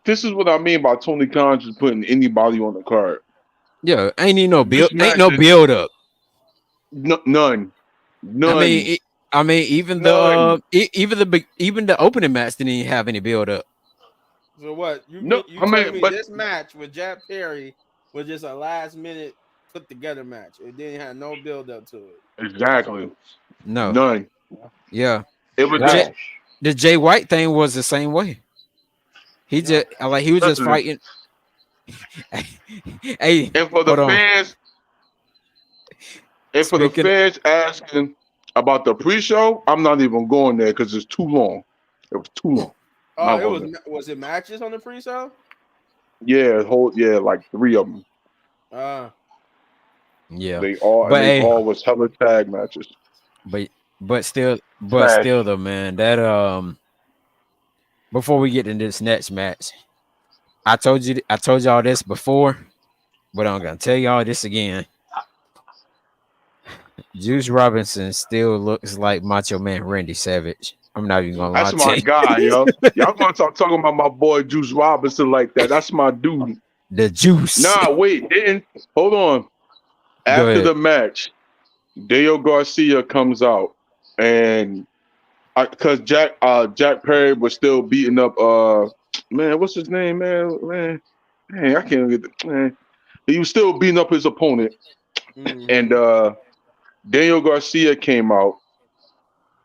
this is what I mean by Tony Khan just putting anybody on the card.
Yeah, ain't
This match
no
is
build up.
none.
I mean,
None.
even
None.
even the opening match didn't even have any build up.
So what?
No,
You
I
telling
mean,
me
but
this match with Jack Perry was just a last minute put together match? It didn't have no build up to it.
exactly.
No,
None.
yeah,
It was
J,
just
Wow.
the Jay White thing was the same way. He
Yeah.
just he was just
listen,
fighting. Hey,
and for the
hold on.
fans and for the
Speaking,
fans asking about the pre-show, I'm not even going there because it's too long. It was too long.
Oh,
Not
it
going there.
was it matches on the pre-show?
Yeah, like three of them.
Uh
yeah,
They all was hella tag matches.
but but
Trash.
still though, man. That before we get into this next match, I told y'all this before, but I'm gonna tell y'all this again. Juice Robinson still looks like Macho Man Randy Savage. I'm not even gonna lie
That's
to
my
you.
guy, yo. Y'all gonna start talking about my boy Juice Robinson like that. That's my dude.
The juice.
Nah, wait, didn't hold on.
Go
After
ahead.
the match, Dale Garcia comes out and because Jack Perry was still beating up man, what's his name, man, I can't get the man. He was still beating up his opponent, and Daniel Garcia came out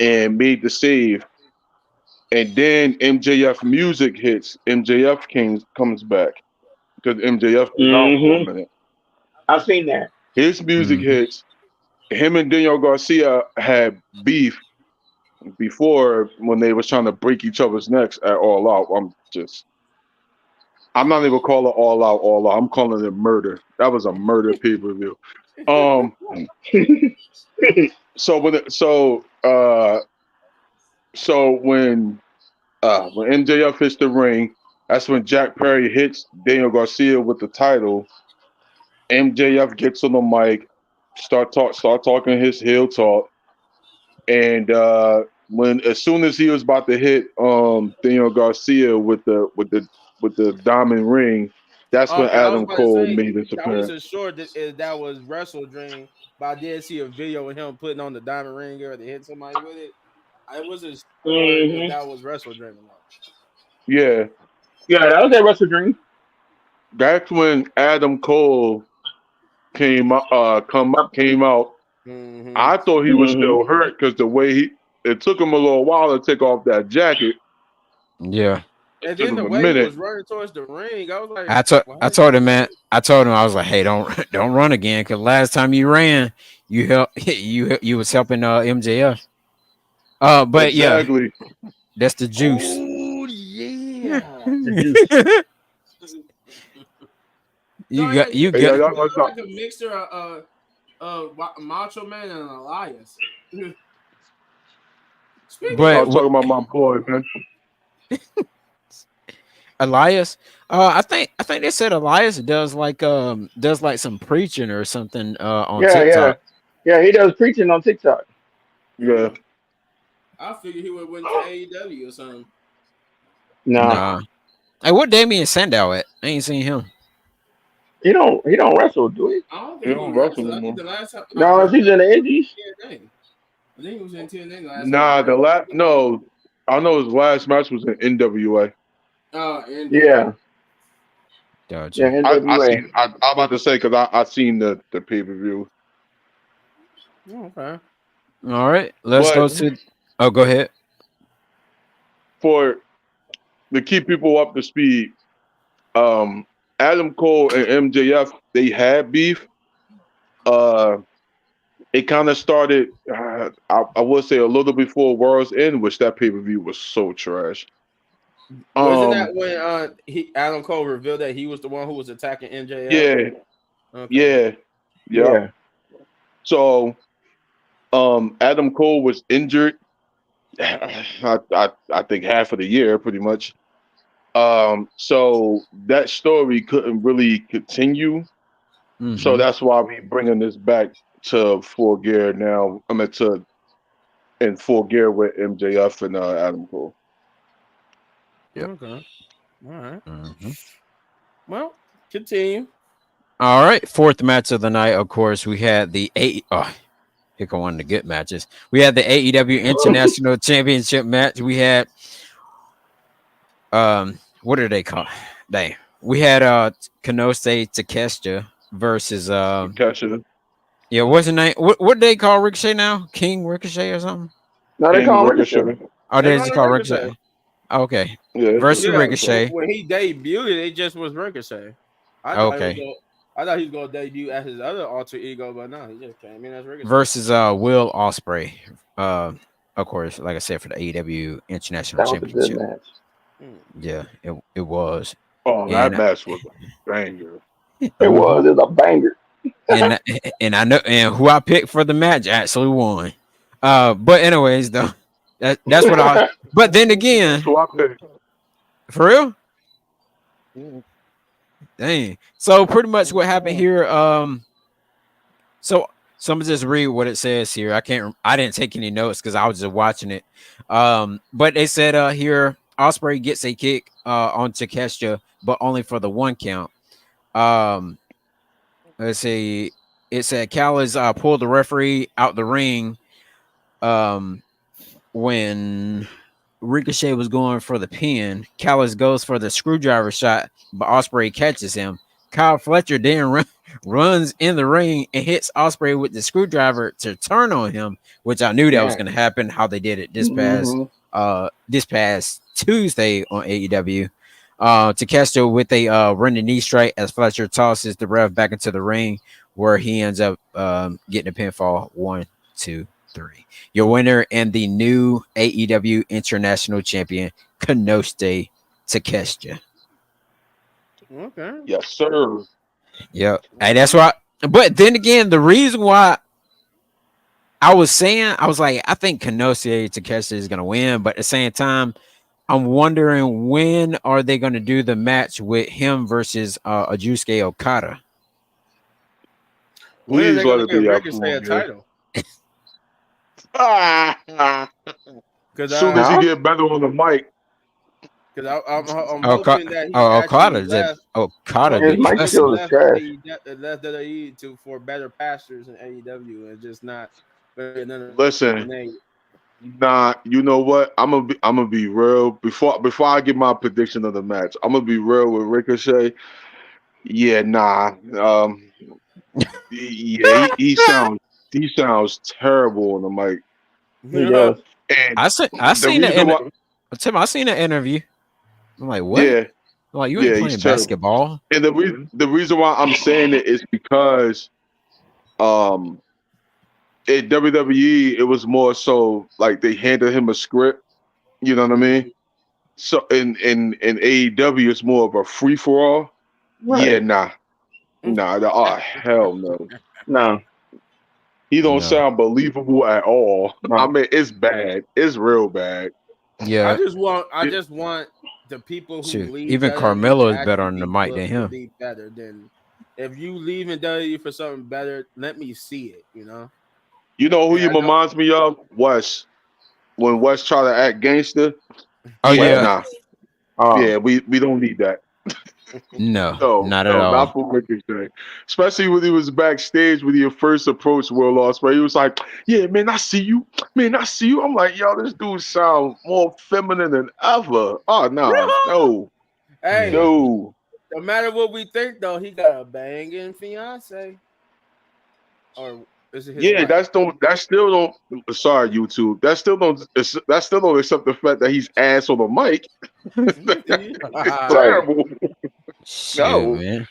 and made the save, and then MJF music hits. MJF comes back because MJF was out for a
Mm-hmm.
minute.
I've seen that.
His music
Mhm.
hits. Him and Daniel Garcia had beef before when they was trying to break each other's necks at All Out. I'm not even calling it All Out. I'm calling it murder. That was a murder pay per view. Um. So when MJF hits the ring, that's when Jack Perry hits Daniel Garcia with the title. MJF gets on the mic, start talking his heel talk, and when as soon as he was about to hit Daniel Garcia with the diamond ring, that's when
Okay, I was
Adam
about to
Cole
say
made his
I
appearance.
wasn't sure that was Wrestle Dream, but I did see a video of him putting on the diamond ring or to hit somebody with it. I wasn't sure if
Mm-hmm.
that was Wrestle Dream or not.
Yeah,
Yeah, that was a Wrestle Dream.
that's when Adam Cole came out.
Mm-hmm.
I thought he was
Mm-hmm.
still hurt because the way it took him a little while to take off that jacket.
Yeah.
It
And
took
then the
him a
way he was
minute.
running towards the ring, I was like,
I told
"Why
I
is he
told him,
running?"
man. I told him I was like, hey, don't run again, because last time you ran, you help you was helping MJF. But yeah,
Exactly.
that's the juice.
Oh
you
yeah.
The juice.
No, yeah,
you
Hey,
got
he
y'all
looked
stop.
like a mixture of Macho Man and Elias. Speaking
but
Stop
of,
what
talking about my boy, man.
Elias, I think they said Elias does like some preaching or something on
Yeah, yeah.
TikTok.
Yeah, he does preaching on TikTok.
Yeah.
I figured he would went to AEW or something.
Nah.
Nah. Hey, what Damian Sandow at? I ain't seen him.
He don't wrestle, do he?
I don't
He
think he
don't wrestle
wrestled. I
no
think
more.
the last time I
No,
heard
he's in the Indies.
TNA. I think he was in TNA the last time I
Nah,
heard.
no. I know his last match was in NWA.
Oh, NWA.
Yeah. Yeah,
Gotcha.
I
NWA.
seen. I'm about to say because I seen the pay per view,
Oh, okay.
All right, let's
but
go to. Oh, go ahead.
for to keep people up to speed, um, Adam Cole and MJF they had beef. Uh, it kind of started. I would say a little before World's End, which that pay per view was so trash.
Wasn't that
Um,
when Adam Cole revealed that he was the one who was attacking MJF?
yeah,
Okay.
yeah, yep.
Yeah.
So, Adam Cole was injured. I think half of the year, pretty much. So that story couldn't really continue. So
Mm-hmm.
that's why we bringing this back to full gear now. I mean to in full gear with MJF and Adam Cole.
Yep.
Okay. All right.
Mm-hmm.
Well, continue.
All right. Fourth match of the night. Of course, we had the eight. Oh, here come one of the good matches. We had the AEW International Championship match. We had what are they called? Dang. We had Kanose Takeshita versus
Catch it.
yeah, what's his name? What they call Ricochet now? King Ricochet or something?
No, they
King
call him Ricochet.
Ricochet.
Oh,
They
they
call
just
him
call
Ricochet.
Ricochet. Okay.
Yeah, it's
Versus
Yeah,
Ricochet.
Ricochet.
when he debuted, it just was Ricochet. I thought he was
Okay.
going. I thought he was going to debut as his other alter ego, but no, he just came in as Ricochet.
Versus Will Osprey. Of course, like I said, for the AEW International
That was a good
Championship.
match.
Hmm.
Yeah, it was.
Oh, that
And
match was a banger.
It
mhm.
was. It was a banger.
and and I know and who I picked for the match actually won. But anyways, though, that's what I. But then
That's
again,
who I picked.
for real,
Yeah.
dang. So pretty much what happened here. So So I'm gonna just read what it says here. I didn't take any notes because I was just watching it. But they said here Osprey gets a kick on Takeshita, but only for the 1 count. Um, let's see. It said Callis pulled the referee out the ring um when Ricochet was going for the pin. Callis goes for the screwdriver shot, but Osprey catches him. Kyle Fletcher then runs in the ring and hits Osprey with the screwdriver to turn on him, which I knew that was
Yeah.
going to happen. How they did it
Mm-hmm.
this past Tuesday on AEW. Takeshita with a running knee strike as Fletcher tosses the ref back into the ring, where he ends up getting a pinfall. 1, 2, 3. Your winner and the new AEW International Champion, Konosuke Takeshita.
Okay.
Yes, sir.
Yep. Hey, that's why. But then again, the reason why I was saying, I was like, I think Konosuke Takeshita is going to win. But at the same time, I'm wondering when are they going to do the match with him versus Ajusuke Okada?
When are
Please
they
let
gonna
it
give
be
Ricochet a
Alpha.
title?
Ah,
Because
soon as he
Huh?
get better on the mic,
I'm
Okada,
hoping that he
Okada,
actually
is it
left. I'm
Okada
His
hoping
be
he
mic
just
cussing?
skills is
left
trash.
left WWE to for better pastures in AEW and just not another
listen.
name.
Nah, you know what? I'm gonna be real. Before I give my prediction of the match, I'm gonna be real with Ricochet. Yeah, nah. Yeah, he sounds terrible on the mic.
He does.
And
I
the
seen
reason
it
why,
Tim, I seen an interview. I'm like, what?
yeah,
I'm like, you ain't
yeah, he's
playing
terrible.
basketball.
And the reason why I'm saying it is because um at WWE it was more so like they handed him a script. You know what I mean? So in AEW it's more of a free for all. Yeah,
Right.
hell no.
No.
He don't
No.
sound believable at all. I
No.
mean, it's bad. It's real bad.
Yeah.
I just want the people who
Shoot.
leave
Even
WWE to
Carmelo is better
actually
on the
be
mic than
booked to
him.
be better than if you leave in WWE for something better. Let me see it.
You know who
And
he
I know.
reminds me of? Wes. When Wes try to act gangster.
Oh
Yeah,
What?
yeah.
nah.
Oh.
Yeah, we don't need that.
No,
No,
not at
no, not
all.
for Ricochet. Especially when he was backstage when he first approached Will Ospreay. He was like, "Yeah, man, I see you. Man, I see you." I'm like, "Yo, this dude sound more feminine than ever." Oh no,
Hey,
Yeah.
no.
no matter what we think, though, he got a banging fiance, or is it his
Yeah,
wife?
that still don't. Sorry, YouTube. That still don't accept the fact that he's ass on the mic. It's
Right.
terrible.
Shoot,
No.
man.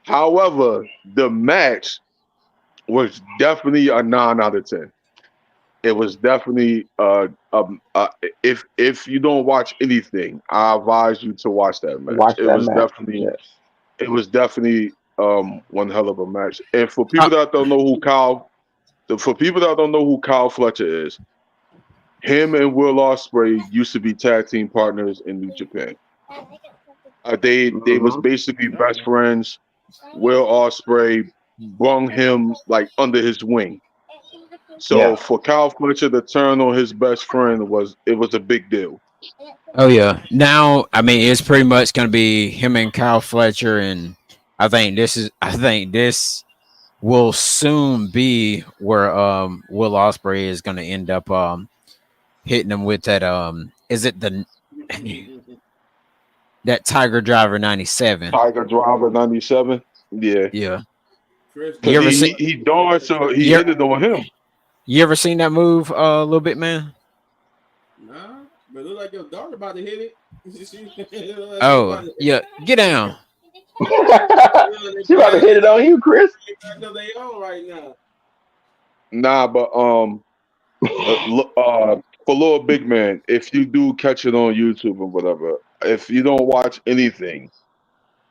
However, the match was definitely a 9 out of 10. It was definitely if you don't watch anything, I advise you to watch that match.
Watch that match. Yes.
It was definitely one hell of a match. And
Uh,
for people that don't know who Kyle Fletcher is, him and Will Ospreay used to be tag team partners in New Japan. They was
Mm-hmm.
basically
Oh,
best friends. Will Ospreay brung him like under his wing. So
Yeah.
for Kyle Fletcher to turn on his best friend was a big deal.
oh yeah. Now, I mean, it's pretty much gonna be him and Kyle Fletcher, and I think this will soon be where Will Ospreay is gonna end up hitting him with that is it the that Tiger Driver 97?
Tiger Driver 97. Yeah.
Yeah.
Chris,
You
Cause
ever
Chris,
see
he darn so he
you,
hit it on him.
you ever seen that move a little bit, man?
nah, but it look like your daughter about to hit it. It look like she about
Oh,
to,
yeah. Get down.
She about to hit it on you, Chris.
I know they on right now.
Nah, but for little big man, if you do catch it on YouTube or whatever, if you don't watch anything,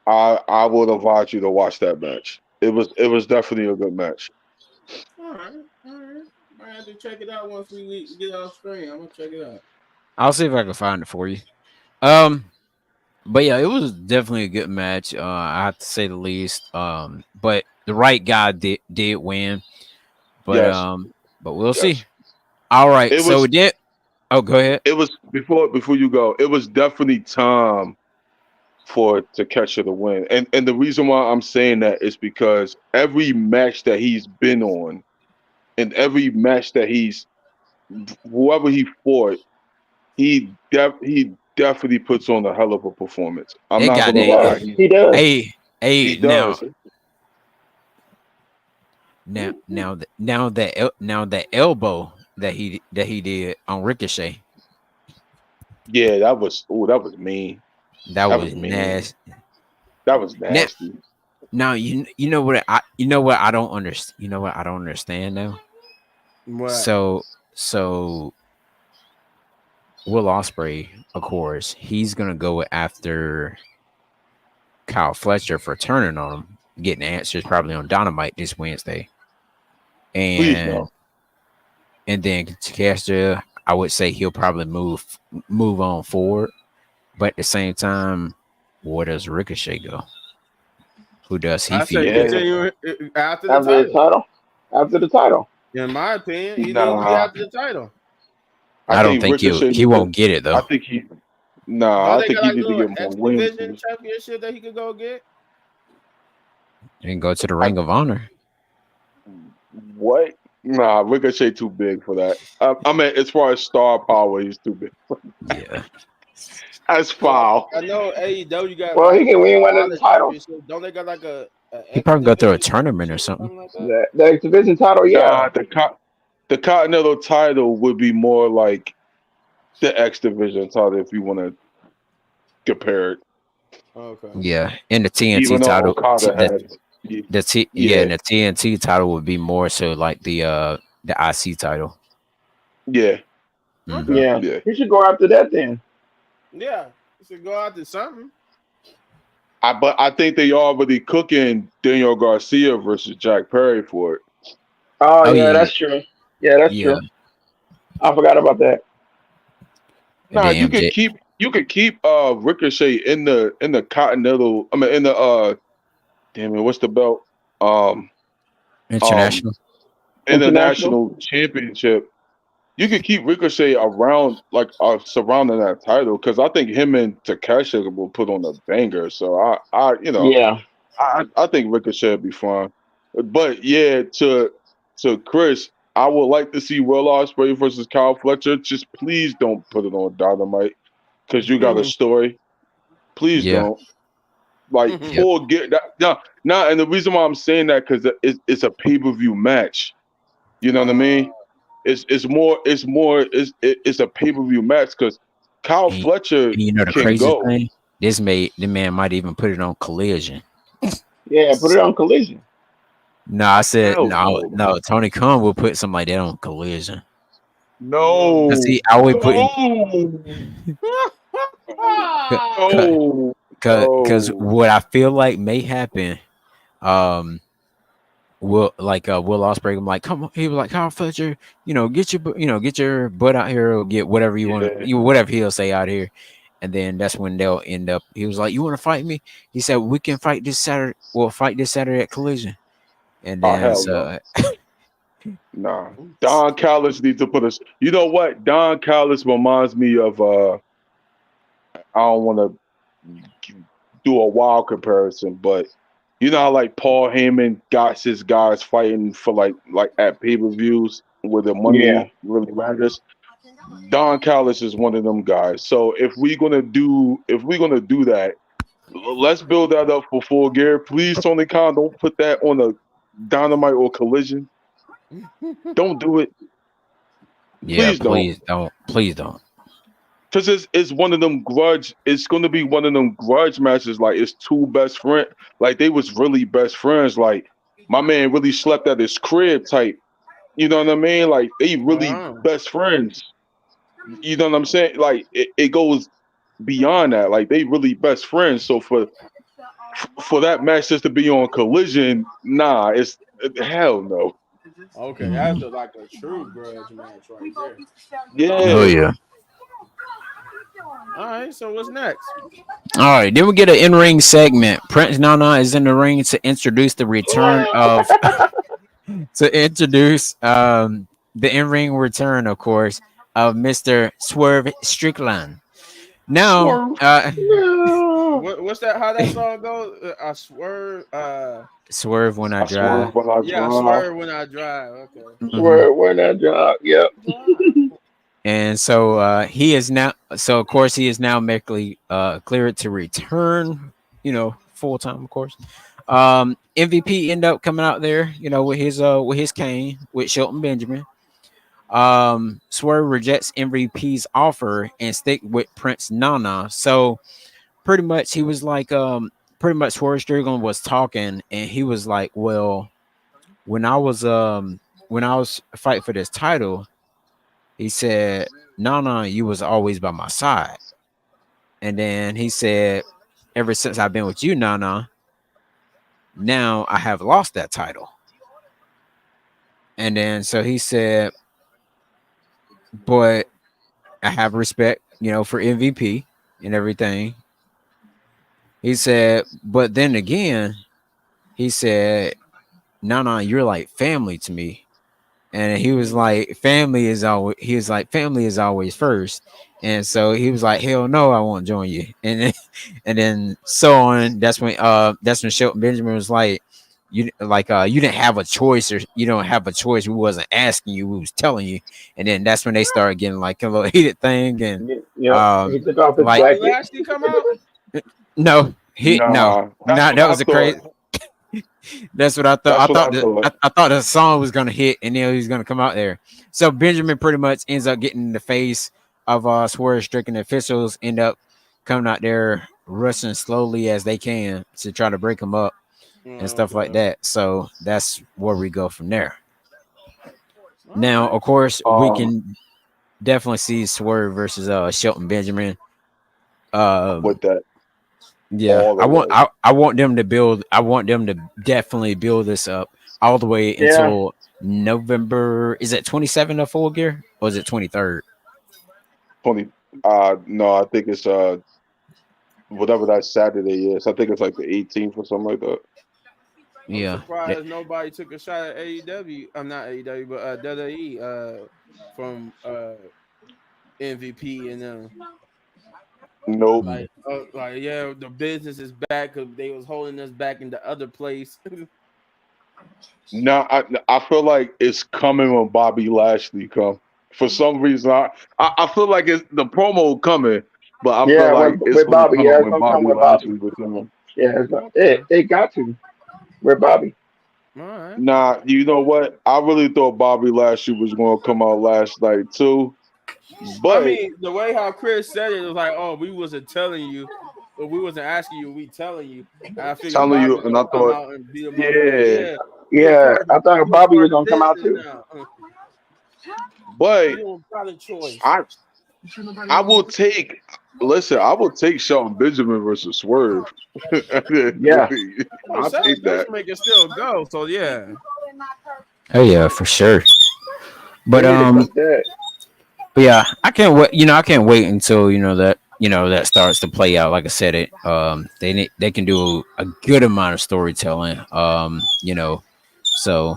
I would advise you to watch that match. It was definitely a good match.
All right, all right. Might have to check it out once we get off screen. I'm gonna check it out.
I'll see if I can find it for you. Um, but yeah, it was definitely a good match. I have to say the least. But the right guy did win.
Yes,
but we'll see.
yes.
All right,
It
so
was
we did. Oh, go ahead.
it was before you go. It was definitely time for Takesha to win, and the reason why I'm saying that is because every match that he's been on, and every match that he's whoever he fought, he definitely puts on a hell of a performance. I'm
They
not
got
gonna
He
that.
lie,
does. He does.
Hey,
he does.
now that elbow that he did on Ricochet,
Yeah, that was mean.
that
That was
was
mean.
nasty.
That was
Now,
nasty.
now you know what I don't understand. You know what I don't understand now.
What?
So Will Ospreay, of course, he's gonna go after Kyle Fletcher for turning on him, getting answers probably on Dynamite this Wednesday,
Please
and
no.
then Takeshita, I would say he'll probably move on forward, but at the same time, where does Ricochet go? Who does he
I say
feud with?
Yeah,
continue after the
After the
title.
title. After the title.
In my opinion, he needs to be
nah.
after the title.
I
I don't
think
think
Ricochet
he
need to.
won't get it
I
though.
think he. Nah,
Don't
I
they
think
got
he
like a
need to
little
get more
X
wins.
Division championship that he could go get?
And go to the
I,
Ring of Honor.
what? Nah, Ricochet too big for that. I mean, as far as star power, he's too big.
Yeah,
That's
So
foul.
I know AEW got
Well, he
like
can
a
win one of
lot
the
of
titles.
championships. Don't they got like a
he
X
probably go through a
Division
tournament or
championship or
something.
something like that?
The X Division title, yeah.
Nah, the Continental title would be more like the X Division title if you want to compare it.
Okay.
Yeah, and the TNT
Even though
title,
Okada has,
yeah,
yeah,
and the TNT title would be more so like the IC title.
yeah,
Hmm.
Okay.
Yeah.
yeah.
He should go after that then.
Yeah. You should go out to something.
But I think they already cooking Daniel Garcia versus Jack Perry for it.
Oh
Oh
yeah,
yeah,
that's true. Yeah, that's
yeah,
true. I forgot about that.
and
Nah,
then MJ
you could keep Ricochet in the Continental. I mean in the damn it, what's the belt? Um um
International.
International.
International Championship. You could keep Ricochet around like surrounding that title because I think him and Takesha will put on a banger. So
Yeah.
I think Ricochet will be fine. But yeah, to Chris, I would like to see Will Ospreay versus Kyle Fletcher. Just please don't put it on Dynamite because you got a story. Please
Yeah,
don't. Like
yep.
forget that. No, and the reason why I'm saying that because it's a pay-per-view match. You know what I mean? It's a pay-per-view match because Kyle
And,
Fletcher
and you know the
can
crazy
go.
thing, the man might even put it on Collision.
Yeah, put it on Collision.
No, I said
Hell
no,
no.
no. Tony Khan will put something like that on Collision. Cause
No.
see, I would put in,
No.
cause,
No.
cause
No.
what I feel like may happen, um, Will Ospreay, I'm like, come on, he was like, Kyle Fletcher, get your butt out here or get whatever you want
Yeah.
to, whatever he'll say out here, and then that's when they'll end up. He was like, you want to fight me? He said, we can fight this Saturday. We'll fight this Saturday at Collision, and
Oh
then
hell no. Nah. Don Callis needs to put us. You know what? Don Callis reminds me of I don't want to do a wild comparison, but you know how like Paul Heyman got his guys fighting for like at pay-per-views where the
Yeah.
money really matters. Don Callis is one of them guys. So if we're gonna do that, let's build that up for Full Gear. Please, Tony Khan, don't put that on a Dynamite or Collision. Don't do it.
yeah,
Please don't.
please don't.
Cause it's one of them grudge. It's gonna be one of them grudge matches. Like it's two best friend. Like they was really best friends. Like my man really slept at his crib type. You know what I mean? Like they really
Wow.
best friends. You know what I'm saying? Like it goes beyond that. Like they really best friends. So for that match just to be on Collision, nah, it's hell no.
Okay, that's
Mhm.
like a true grudge match right there.
Oh
Yeah.
yeah.
All right, so what's next?
All right, then we get an in-ring segment. Prince Nana is in the ring to introduce the return of to introduce the in-ring return, of course, of Mr. Swerve Strickland. Now,
Swerve. Yeah.
What's that? How that song goes? I swear.
Swerve when I
I swerve
drive.
when I
Yeah, I
drive.
swear when I drive. Okay.
Hmm.
Where that job? Yep.
Drive.
And so he is now. So of course he is now medically cleared to return. Full time, of course. MVP end up coming out there. With his cane with Shelton Benjamin. Swerve rejects MVP's offer and stick with Prince Nana. So pretty much he was like, pretty much Swerve Strickland was talking, and he was like, well, when I was fighting for this title, he said, Nana, you was always by my side. And then he said, ever since I've been with you, Nana, now I have lost that title. And then so he said, but I have respect, for MVP and everything. He said, but then again, he said, Nana, you're like family to me. And he was like, family is always first. And so he was like, hell no, I won't join you. And then so on. That's when Shelton Benjamin was like, you didn't have a choice, or you don't have a choice. We wasn't asking you, we was telling you. And then that's when they started getting like a little heated thing. And
Yep. He
um
took off his
like
Bobby
jacket.
Lashley come out.
no,
Nah, that's
no,
what
that
I
was a
thought.
crazy. That's what I thought.
That's what I thought.
I thought the song was gonna hit, and then he was gonna come out there. So Benjamin pretty much ends up getting in the face of Swerve Stricken. Officials end up coming out there rushing slowly as they can to try to break him up and stuff like
Okay.
that. So that's where we go from there.
All
Now,
right.
of course, we
Um,
can definitely see Swerve versus Shelton Benjamin.
with
Um,
that
Yeah,
all the way.
I want them to build. I want them to definitely build this up all the way
Yeah.
until November. Is it 27 of Full Gear, or is it 23rd?
20. No, I think it's whatever that Saturday is. I think it's like the 18th or something like that.
I'm
Yeah,
surprised nobody took a shot at AEW. I'm not AEW, but WWE from MVP and
Nope.
mm.
like yeah, the business is back because they was holding us back in the other place.
No, I feel like it's coming when Bobby Lashley come. For some reason, I feel like it's the promo coming, but I feel
Yeah.
like it's
With
going to
Bobby.
come
Yeah, it's
when
gonna come
Bobby
with Bobby.
Lashley returns.
Yeah.
Okay,
It got to with Bobby.
all right.
Nah, you know what? I really thought Bobby Lashley was going to come out last night too,
I
but
mean, the way how Chris said it was like, oh, we wasn't telling you, but we wasn't asking you, we telling you. And I figured
telling
Bobby
you,
was
and
gonna
I
come
thought,
out and beat him up like,
yeah,
yeah,
Yeah. I thought
you a
Bobby
part
was
of the
gonna come out
business
too.
now. You
but
don't got a choice.
I I will take. Listen, I will take Shelton Benjamin versus Swerve. I'll
Yeah.
Oh, Shelton
take that.
Benjamin can still go. So yeah.
Oh yeah, for sure.
They
But
need to
um,
cook that.
but yeah, I can't wait. I can't wait until that starts to play out. Like I said, they can do a good amount of storytelling. So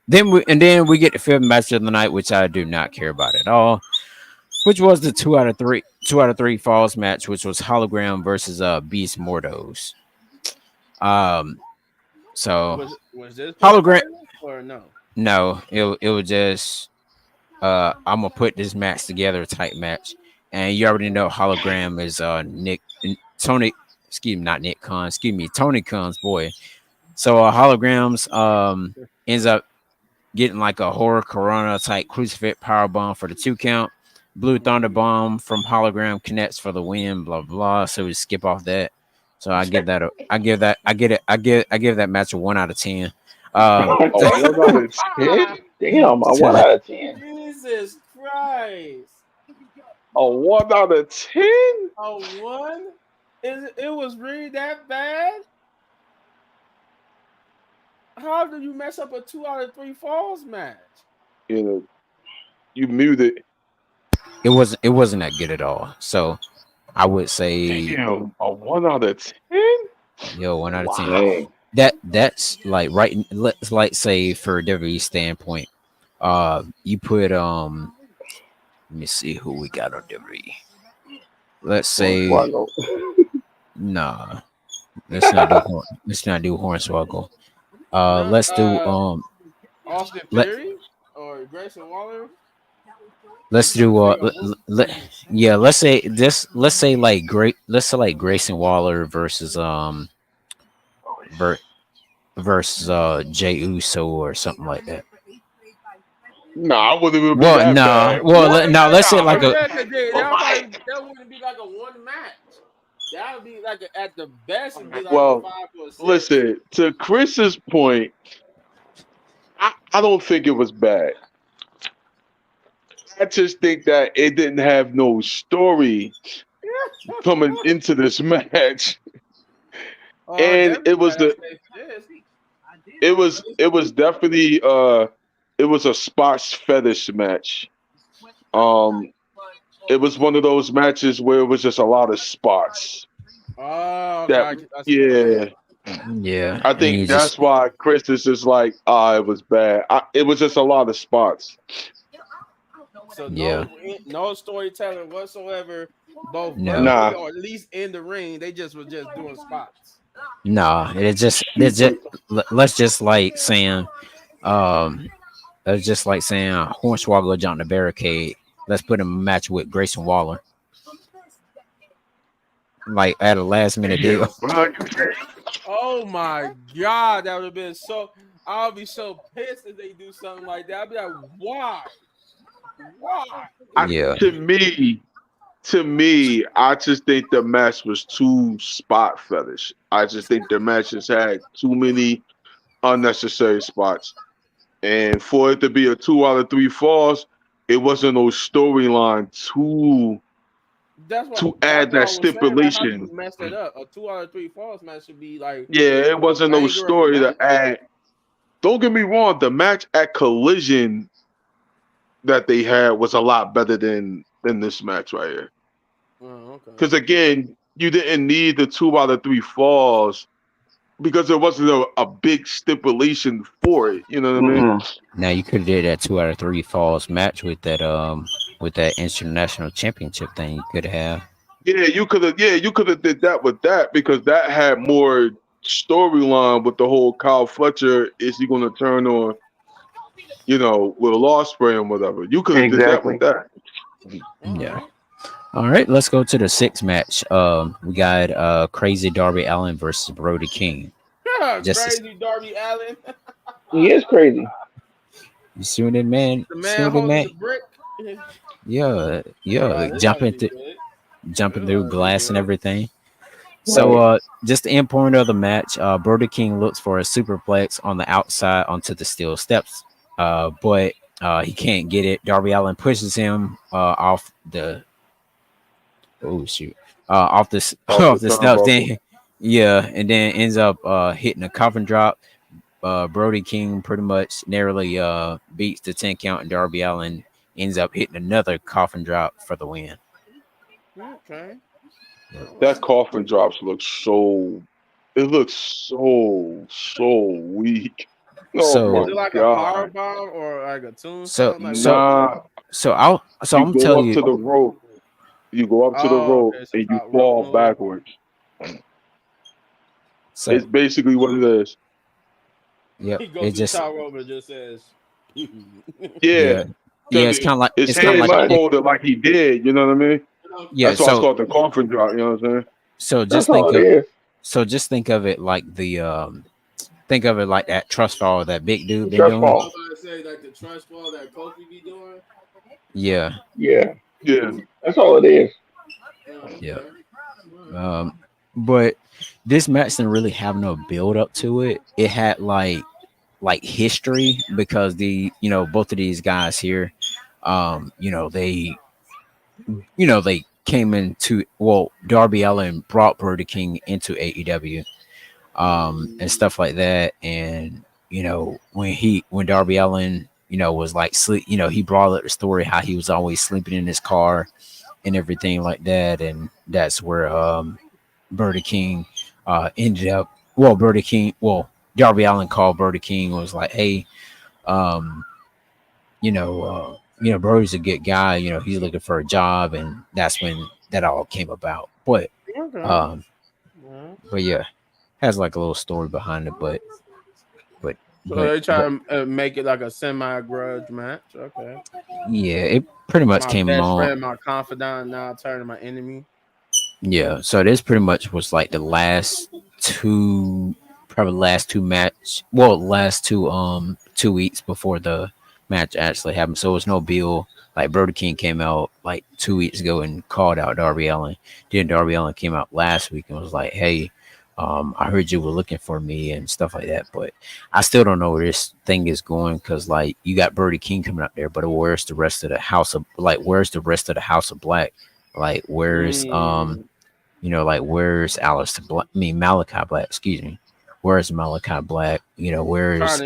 then we get the fifth match of the night, which I do not care about at all, which was the two out of three falls match, which was Hologram versus Beast Mordos. Um, so
Was this for the
Hologram,
title or no?
no, it was just I'm gonna put this match together type match, and you already know Hologram is Tony, excuse me, not Nick Khan, excuse me, Tony Khan's boy. So Holograms ends up getting like a horror Corona type crucifix power bomb for the 2 count. Blue Thunder bomb from Hologram connects for the win. Blah blah. So we skip off that. So I give that match a 1 out of 10. Um,
A 1 out of 10.
Damn, a 1 out of 10.
Jesus Christ.
A 1 out of 10.
A one? It was really that bad? How did you mess up a 2 out of 3 falls match?
You know, you muted.
it wasn't that good at all. So I would say
Damn, a 1 out of 10.
yo 1 out of 10.
Dang.
that's like right. Let's like say for WWE standpoint, you put let me see who we got on WWE. Let's say
Hornswoggle.
nah. Let's not do Hornswoggle.
No,
Let's do
Austin
let
Theory or Grayson Waller.
let's
Trying
do
to figure out who.
yeah. Let's say like great. Let's say like Grayson Waller ver, versus Jay Uso or something like that.
Nah, I wouldn't even be
Well,
that
nah.
bad.
Well,
Yeah,
no.
yeah,
Let's say
yeah.
like
Nah,
a
Yeah, because
like,
that wouldn't be like a one match. That would be like at the best, it'd be like a
well,
5 or 6.
listen, to Chris's point, I don't think it was bad. I just think that it didn't have no story coming into this match.
Oh,
And
definitely gotta stay pissed.
it was definitely it was a spots fetish match. Um it was one of those matches where it was just a lot of spots.
Oh,
That
gotcha. I see what you're saying.
yeah,
yeah,
I
and you
think
just
that's why Chris is just like, it was bad. It was just a lot of spots.
So
yeah
no storytelling whatsoever, both
no
verbally
Nah,
or at least in the ring. They just were just doing spots.
no. Let's just like saying um that's just like saying Hornswoggle jumped the barricade. Let's put him in a match with Grayson Waller, like at a last minute deal.
damn, bro.
Oh my god, that would have been so. I'll be so pissed if they do something like that. I'll be like, why? Why?
I,
Yeah,
to me, I just think the match was too spot fetish. I just think the match just had too many unnecessary spots. And for it to be a 2 out of 3 falls, it wasn't no storyline to
That's
add
what
that
I was saying. Like, how you
stipulation.
mess that up? A 2 out of 3 falls match should be like
Yeah, it
the
wasn't no
banger of the
story
night.
to add. Don't get me wrong, the match at Collision that they had was a lot better than this match right here.
Oh, okay.
Because again, you didn't need the 2 out of 3 falls because there wasn't a big stipulation for it. You know what I mean?
Mm-mm.
now you could have did that 2 out of 3 falls match with that international championship thing you could have.
Yeah, you could have. Yeah, you could have did that with that because that had more storyline with the whole Kyle Fletcher. Is he going to turn on? Will Ospreay and whatever. You could have did that with
Exactly.
that.
All
Yeah.
right.
All right, let's go to the sixth match. We got Crazy Darby Allin versus Brody King. Just
Crazy Darby Allin,
He is crazy.
you see what it man?
the
See
man
what it
holding
man?
the brick.
Yeah,
All
yeah,
right, this ought to
jumping
be
through
good.
jumping
This
through
ought to be
glass and
good.
everything. So
Right.
just the end point of the match, Brody King looks for a superplex on the outside onto the steel steps, but he can't get it. Darby Allin pushes him off the oh shoot off the
Off the
off the steps.
turnbuckle.
Then yeah, and then ends up hitting a coffin drop. Brody King pretty much narrowly beats the 10 count, and Darby Allin ends up hitting another coffin drop for the win.
Okay. All
That
right.
coffin drops look so. It looks so weak. Oh
Is
my
So
it like a power
god.
bomb or like a
so
tombstone? Like what?
so
Nah,
so
you
I'm gonna
go
tell
up
you.
to the rope. You go up to the
Oh,
rope
okay. So
and you
top rope
fall
move.
backwards.
So
It's basically what it is.
yep,
He goes
it
to the
just
top rope and just says,
Yeah,
yeah
because
it's kind of like
his
it's kind of
hands
like
are
it,
folded like he did. You know what I mean?
yeah.
That's why it's
So
called the coffin drop. You know what I'm saying?
so
That's
just
all
think
it
of
is.
it like the think of it like that trust fall that big dude been
Trust
doing.
I was
fall.
about to say like the trust fall that Kofi be doing.
Yeah,
Yeah.
Yeah.
That's all it is.
Oh,
yeah.
okay. All right.
But this match didn't really have no build up to it. It had like history because the both of these guys here, they came into Darby Allin brought Brody King into AEW and stuff like that. And when Darby Allin was like sleep, he brought up the story how he was always sleeping in his car and everything like that, and that's where Brody King ended up well, Brody King, well, Darby Allin called Brody King was like, hey, um, Brody's a good guy. He's looking for a job, and that's when that all came about.
Okay.
Um,
Yeah.
but yeah, has like a little story behind it, but
So
but
they
but
try to make it like a semi grudge match. Okay.
yeah, it pretty much
My
came
best
on.
friend, my confidant, now turning my enemy.
Yeah, so this pretty much was like the last two, probably last two match. Well, last 2 weeks before the match actually happened. So it was no bill. Like Brody King came out like 2 weeks ago and called out Darby Allin. Then Darby Allin came out last week and was like, "Hey, I heard you were looking for me and stuff like that." But I still don't know where this thing is going because like you got Brody King coming up there, but where's the rest of the house of like where's the rest of the House of Black? Like where's
Mm.
like where's Alistair Black? I mean Malachi Black, excuse me. Where's Malachi Black?
Trying
Where's
to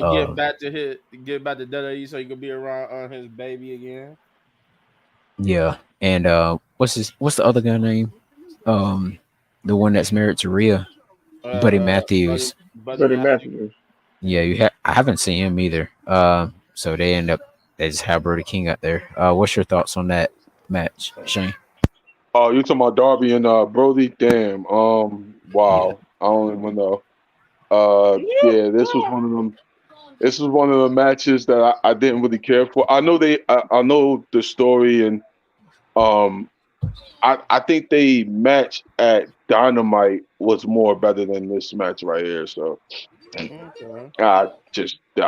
get back to WWE so he could be around his baby again.
yeah. And what's the other guy name? Um the one that's married to Rhea, Buddy
Buddy
Matthews.
Buddy
Buddy
Matthews.
Matthews.
Yeah, I haven't seen him either. So they just have Brody King up there. What's your thoughts on that match, Shane?
Oh, you talking about Darby and Brody? Damn.
Yeah.
Wow. I don't even know. Yeah, this was one of them. This was one of the matches that I didn't really care for. I know I know the story, and um, I think they match at Dynamite was more better than this match right here. So
Okay.
I just
Me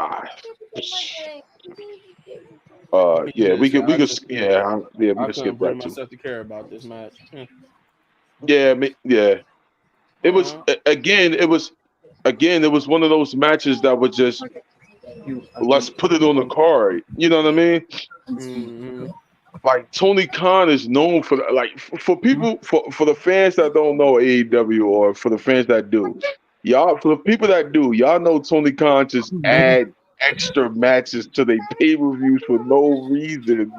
yeah,
neither, sir.
we
I
can
couldn't
skip
bring
that too.
myself to care about this match.
Yeah, yeah. It was
Uh,
again, it was one of those matches that was just let's put it on the card. You know what I mean?
mm-hmm.
Like Tony Khan is known for that. Like for people for the fans that don't know AEW or for the fans that do, y'all for the people that do, y'all know Tony Khan just add extra matches to their pay per views for no reason.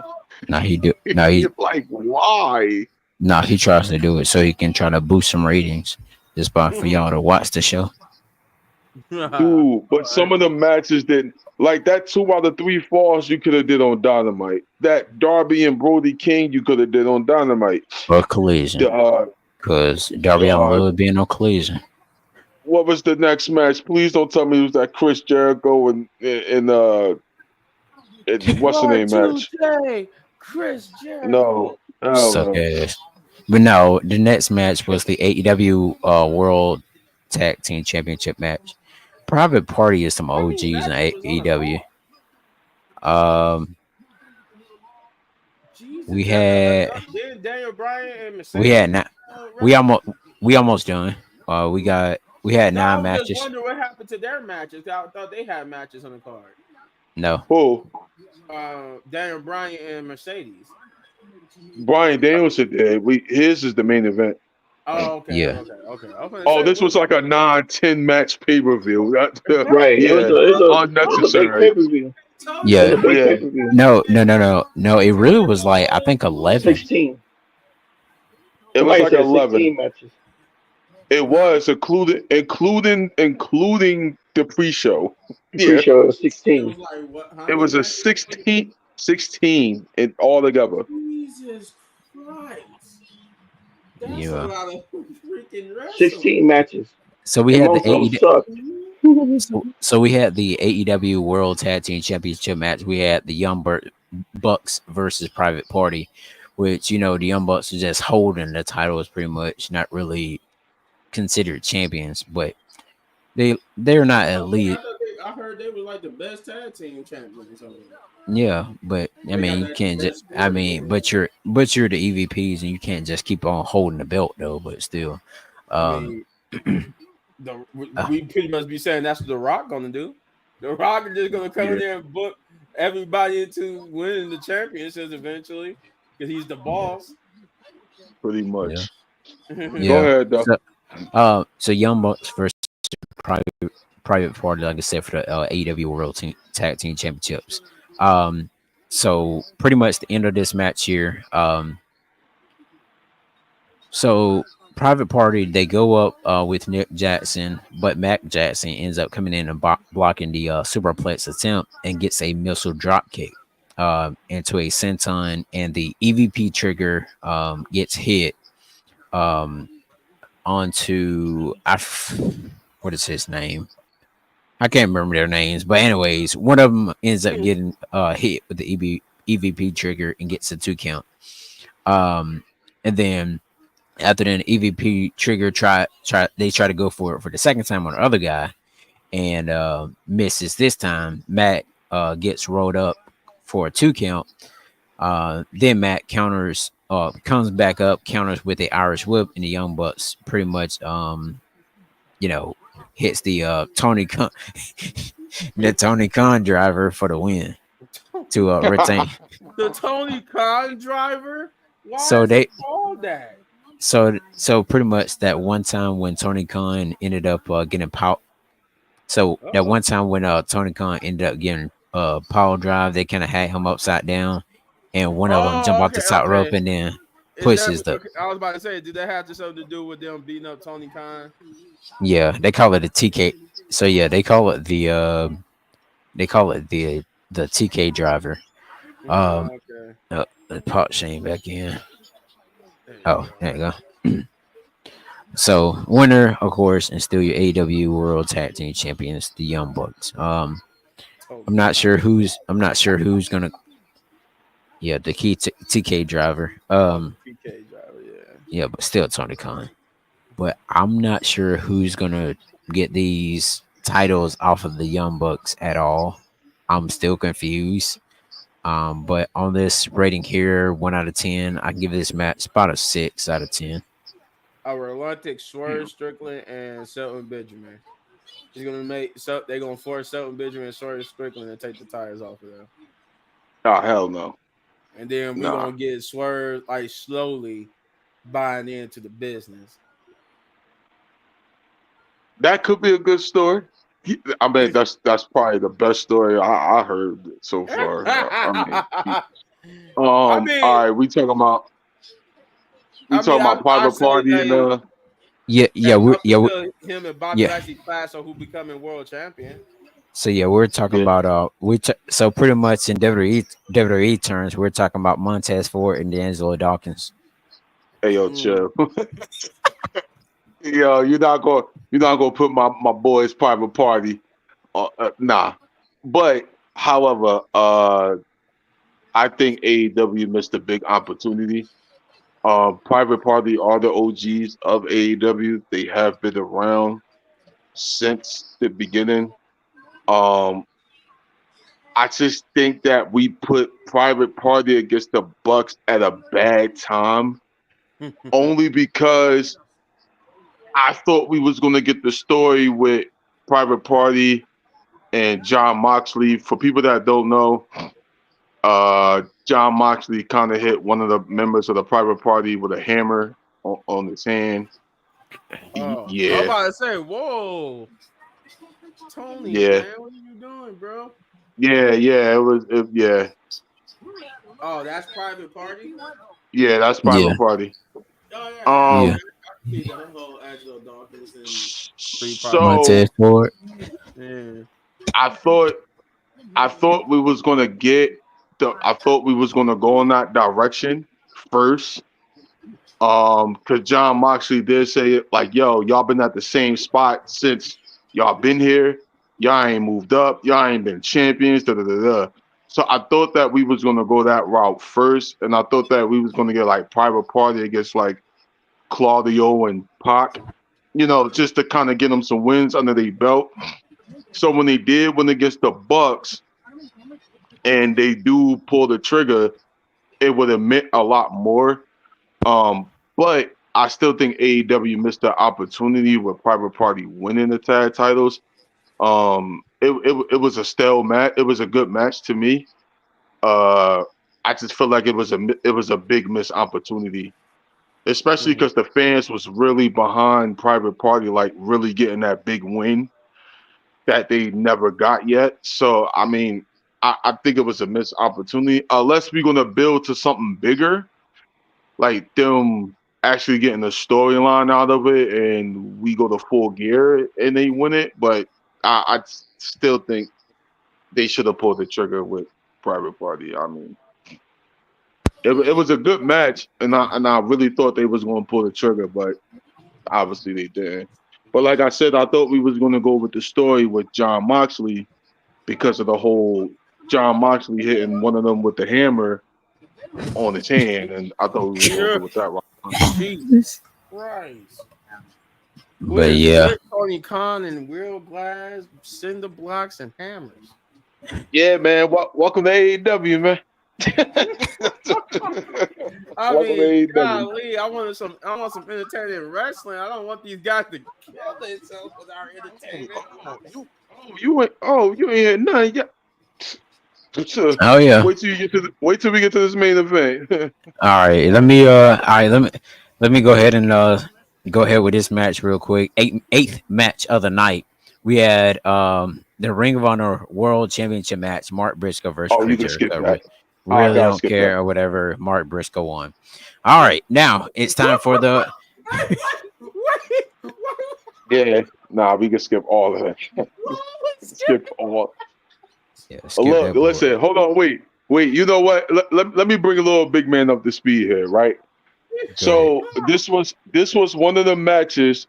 Now he do. Now he
It's like why,
Now he tries to do it so he can try to boost some ratings, just by for y'all to watch the show.
dude? But
Alright.
some of the matches that like that 2 out of 3 falls you could have did on Dynamite. That Darby and Brody King you could have did on Dynamite.
Or collision,
The
because Darby Allin
uh,
will be in no collision.
what was the next match? Please don't tell me it was that Chris Jericho and what's the name match?
Y2J, Chris
No,
Jericho.
hell
Suck
no.
ass. But no, the next match was the AEW World Tag Team Championship match. Private Party is some
How many
OGs in
matches was on the
AEW.
card?
Um,
Jesus,
we had
then Daniel Bryan and
we had
Mercedes
not we
wrestle.
almost done. We had
No, I
9
was just
matches.
wondering what happened to their matches. I thought they had matches on the card.
No,
Who?
Daniel Bryan and Mercedes.
Brian Danielson did. His is the main event.
Oh, okay,
yeah,
okay. I was gonna
Oh,
say
this was like a 9-10 match pay per view.
Right. It was
Yeah,
a big pay
unnecessary.
per view. It was
yeah.
a big
Yeah,
pay per view.
No. It really was like I think 11.
16.
it was
Somebody
like
said
11.
16 matches.
It was including the pre-show.
I'm pretty
Yeah,
sure it was
it
16.
was like what? How
it
many
was a
matches?
16 in all together.
Jesus Christ, that's a
Yeah.
lot of freaking wrestling.
16 matches.
So we
And
had the
most of them
AEW.
sucked.
So we had the AEW World Tag Team Championship match. We had the Bucks versus Private Party, which the Young Bucks are just holding the titles pretty much, not really considered champions, but they're not elite.
I heard they were like the best tag team champions. Over there.
Yeah, but I
They got
mean you
that
can't just
best squad.
but you're the EVPs and you can't just keep on holding the belt though. But still,
I
um,
mean,
uh,
we pretty much be saying that's what The Rock gonna do. The Rock is just gonna come in
Yeah,
there and book everybody into winning the championships eventually because he's the boss.
pretty
yeah,
much. Go
yeah.
ahead, though.
So Young Bucks versus Private Private Party, like I said, for the AEW World Tag Team Championships. Um, so pretty much the end of this match here. So Private Party, they go up with Nick Jackson, but Mac Jackson ends up coming in and blocking the superplex attempt and gets a missile drop kick into a senton, and the EVP trigger gets hit um, onto what is his name? I can't remember their names, but anyways, one of them ends up getting hit with the EVP trigger and gets a 2 count. And then after then, EVP trigger they try to go for it for the second time on the other guy and misses this time. Matt gets rolled up for a 2 count. Then Matt comes back up, counters with the Irish whip, and the Young Bucks pretty much you know hits the the Tony Khan driver for the win to retain.
The Tony Khan driver. Why
So
is it
they
called that?
so pretty much that one time when Tony Khan ended up getting power. So that
Oh,
one time when Tony Khan ended up getting power drive, they kind of had him upside down, and one of them jump
oh,
off
okay,
the top rope
okay.
and then
Is that
pushes the.
okay? I was about to say, did that have something to do with them beating up Tony Khan?
Yeah, they call it a TK. So yeah, they call it the TK driver. Um,
Okay.
pop Shane back in.
There you
Oh,
go.
there you go. So winner, of course, and still your AEW World Tag Team Champions, the Young Bucks.
Tony Khan.
I'm not sure who's gonna. Yeah, the key TK driver.
Oh, the PK driver. Yeah.
Yeah, but still Tony Khan. But I'm not sure who's gonna get these titles off of the Young Bucks at all. I'm still confused. But on this rating here, 1 out of 10, I can give this match about a 6 out of 10.
A reluctant Swerve Strickland and Shelton Benjamin. He's gonna make so they're gonna force Shelton Benjamin and Swerve Strickland to take the tires off of them.
Oh hell no.
And then we
Nah.
gonna get Swerve like slowly buying into the business.
That could be a good story. I mean, that's probably the best story I heard so far. I mean,
I
all
mean,
right, we talking about
I
private
say,
party and
hey,
Yeah, yeah,
up
yeah,
until him and Bobby
yeah.
Lashley clash on who becoming world champion.
So yeah, we're talking
yeah.
about so pretty much in WWE terms, we're talking about Montez Ford and D'Angelo Dawkins.
Hey yo,
Mm.
chill. Yo, you're not gonna put my boy's private party. Nah. But however, I think AEW missed a big opportunity. Private Party are the OGs of AEW. They have been around since the beginning. Um, I just think that we put Private Party against the Bucks at a bad time, only because I thought we was gonna get the story with Private Party and John Moxley. For people that don't know, John Moxley kind of hit one of the members of the Private Party with a hammer on his hand.
Oh, I was
Yeah,
about to say, whoa, Tony,
yeah,
man, what are you doing, bro?
yeah. It was, yeah,
Oh, that's private party.
yeah. That's Private
Yeah,
Party.
Oh yeah, yeah,
yeah.
Um,
I can see that whole Angelo Dawkins and Free Private
so
Montez
Party.
Ford.
Yeah.
I thought I thought we was gonna get I thought we was gonna go in that direction first. Cause John Moxley did say it like, yo, y'all been at the same spot since y'all been here. Y'all ain't moved up, y'all ain't been champions, da da da da. So I thought that we was gonna go that route first, and I thought that we was gonna get like Private Party against like Claudio and Pac, just to kind of get them some wins under their belt. So when they did win against the Bucks and they do pull the trigger, it would have meant a lot more. But I still think AEW missed the opportunity with Private Party winning the tag titles. It was a stale match. It was a good match to me. Uh, I just feel like it was a big missed opportunity, especially
Mhm.
because the fans was really behind Private Party, like really getting that big win that they never got yet. So I mean, I think it was a missed opportunity. Unless we're gonna build to something bigger, like them actually getting a storyline out of it, and we go to full gear and they win it. But I still think they should have pulled the trigger with Private Party. I mean, it was a good match, and I really thought they was going to pull the trigger, but obviously they didn't. But like I said, I thought we was going to go with the story with John Moxley because of the whole John Moxley hitting one of them with the hammer on his hand, and I thought we was going to
Yeah.
go with that route.
Jesus Christ.
But yeah,
Where's Tony Khan and Will Glass, cinder blocks, and hammers?
Yeah, man. Welcome to AEW, man.
I
Welcome to
mean,
AEW.
golly, I want some entertaining wrestling. I don't want these guys to kill themselves with our entertainment.
You ain't had nothing. Yeah.
oh yeah.
Wait till we get to this main event.
All right, let me go ahead and go ahead with this match real quick. Eighth match of the night. We had the Ring of Honor World Championship match. Mark Briscoe versus
You
Chris
can skip
Jericho.
that.
Really
gotta
don't
skip
care
that.
or whatever. Mark Briscoe won. All right, now it's time for the.
Yeah, we can skip all of that. Skip all.
Yeah, skip
Look,
that bullet.
listen, hold on, wait. You know what? Let me bring a little big man up to speed here, right? So this was one of the matches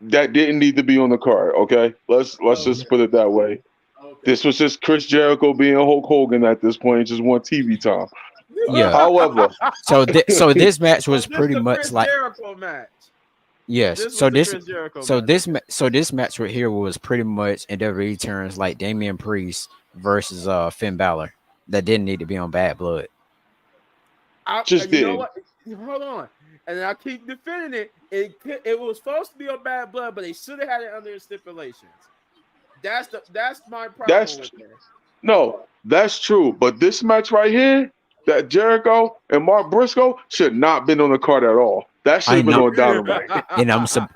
that didn't need to be on the card. Okay, let's just put it that way.
Okay.
This was just Chris Jericho being Hulk Hogan at this point, just want TV time.
Yeah.
However,
So this match was
This
pretty
the
much
Chris
like
Jericho match.
yes.
This
So
was the
this
Chris Jericho
so
match.
this match right here was pretty much in WWE terms like Damian Priest versus Finn Balor. That didn't need to be on Bad Blood.
just
You know
did.
what? Hold on. And I keep defending it. It was supposed to be on Bad Blood, but they should have had it under stipulations. That's my problem
That's
with it.
no, that's true. But this match right here, that Jericho and Mark Briscoe should not been on the card at all. That should
I
have been
know.
on Dynamite.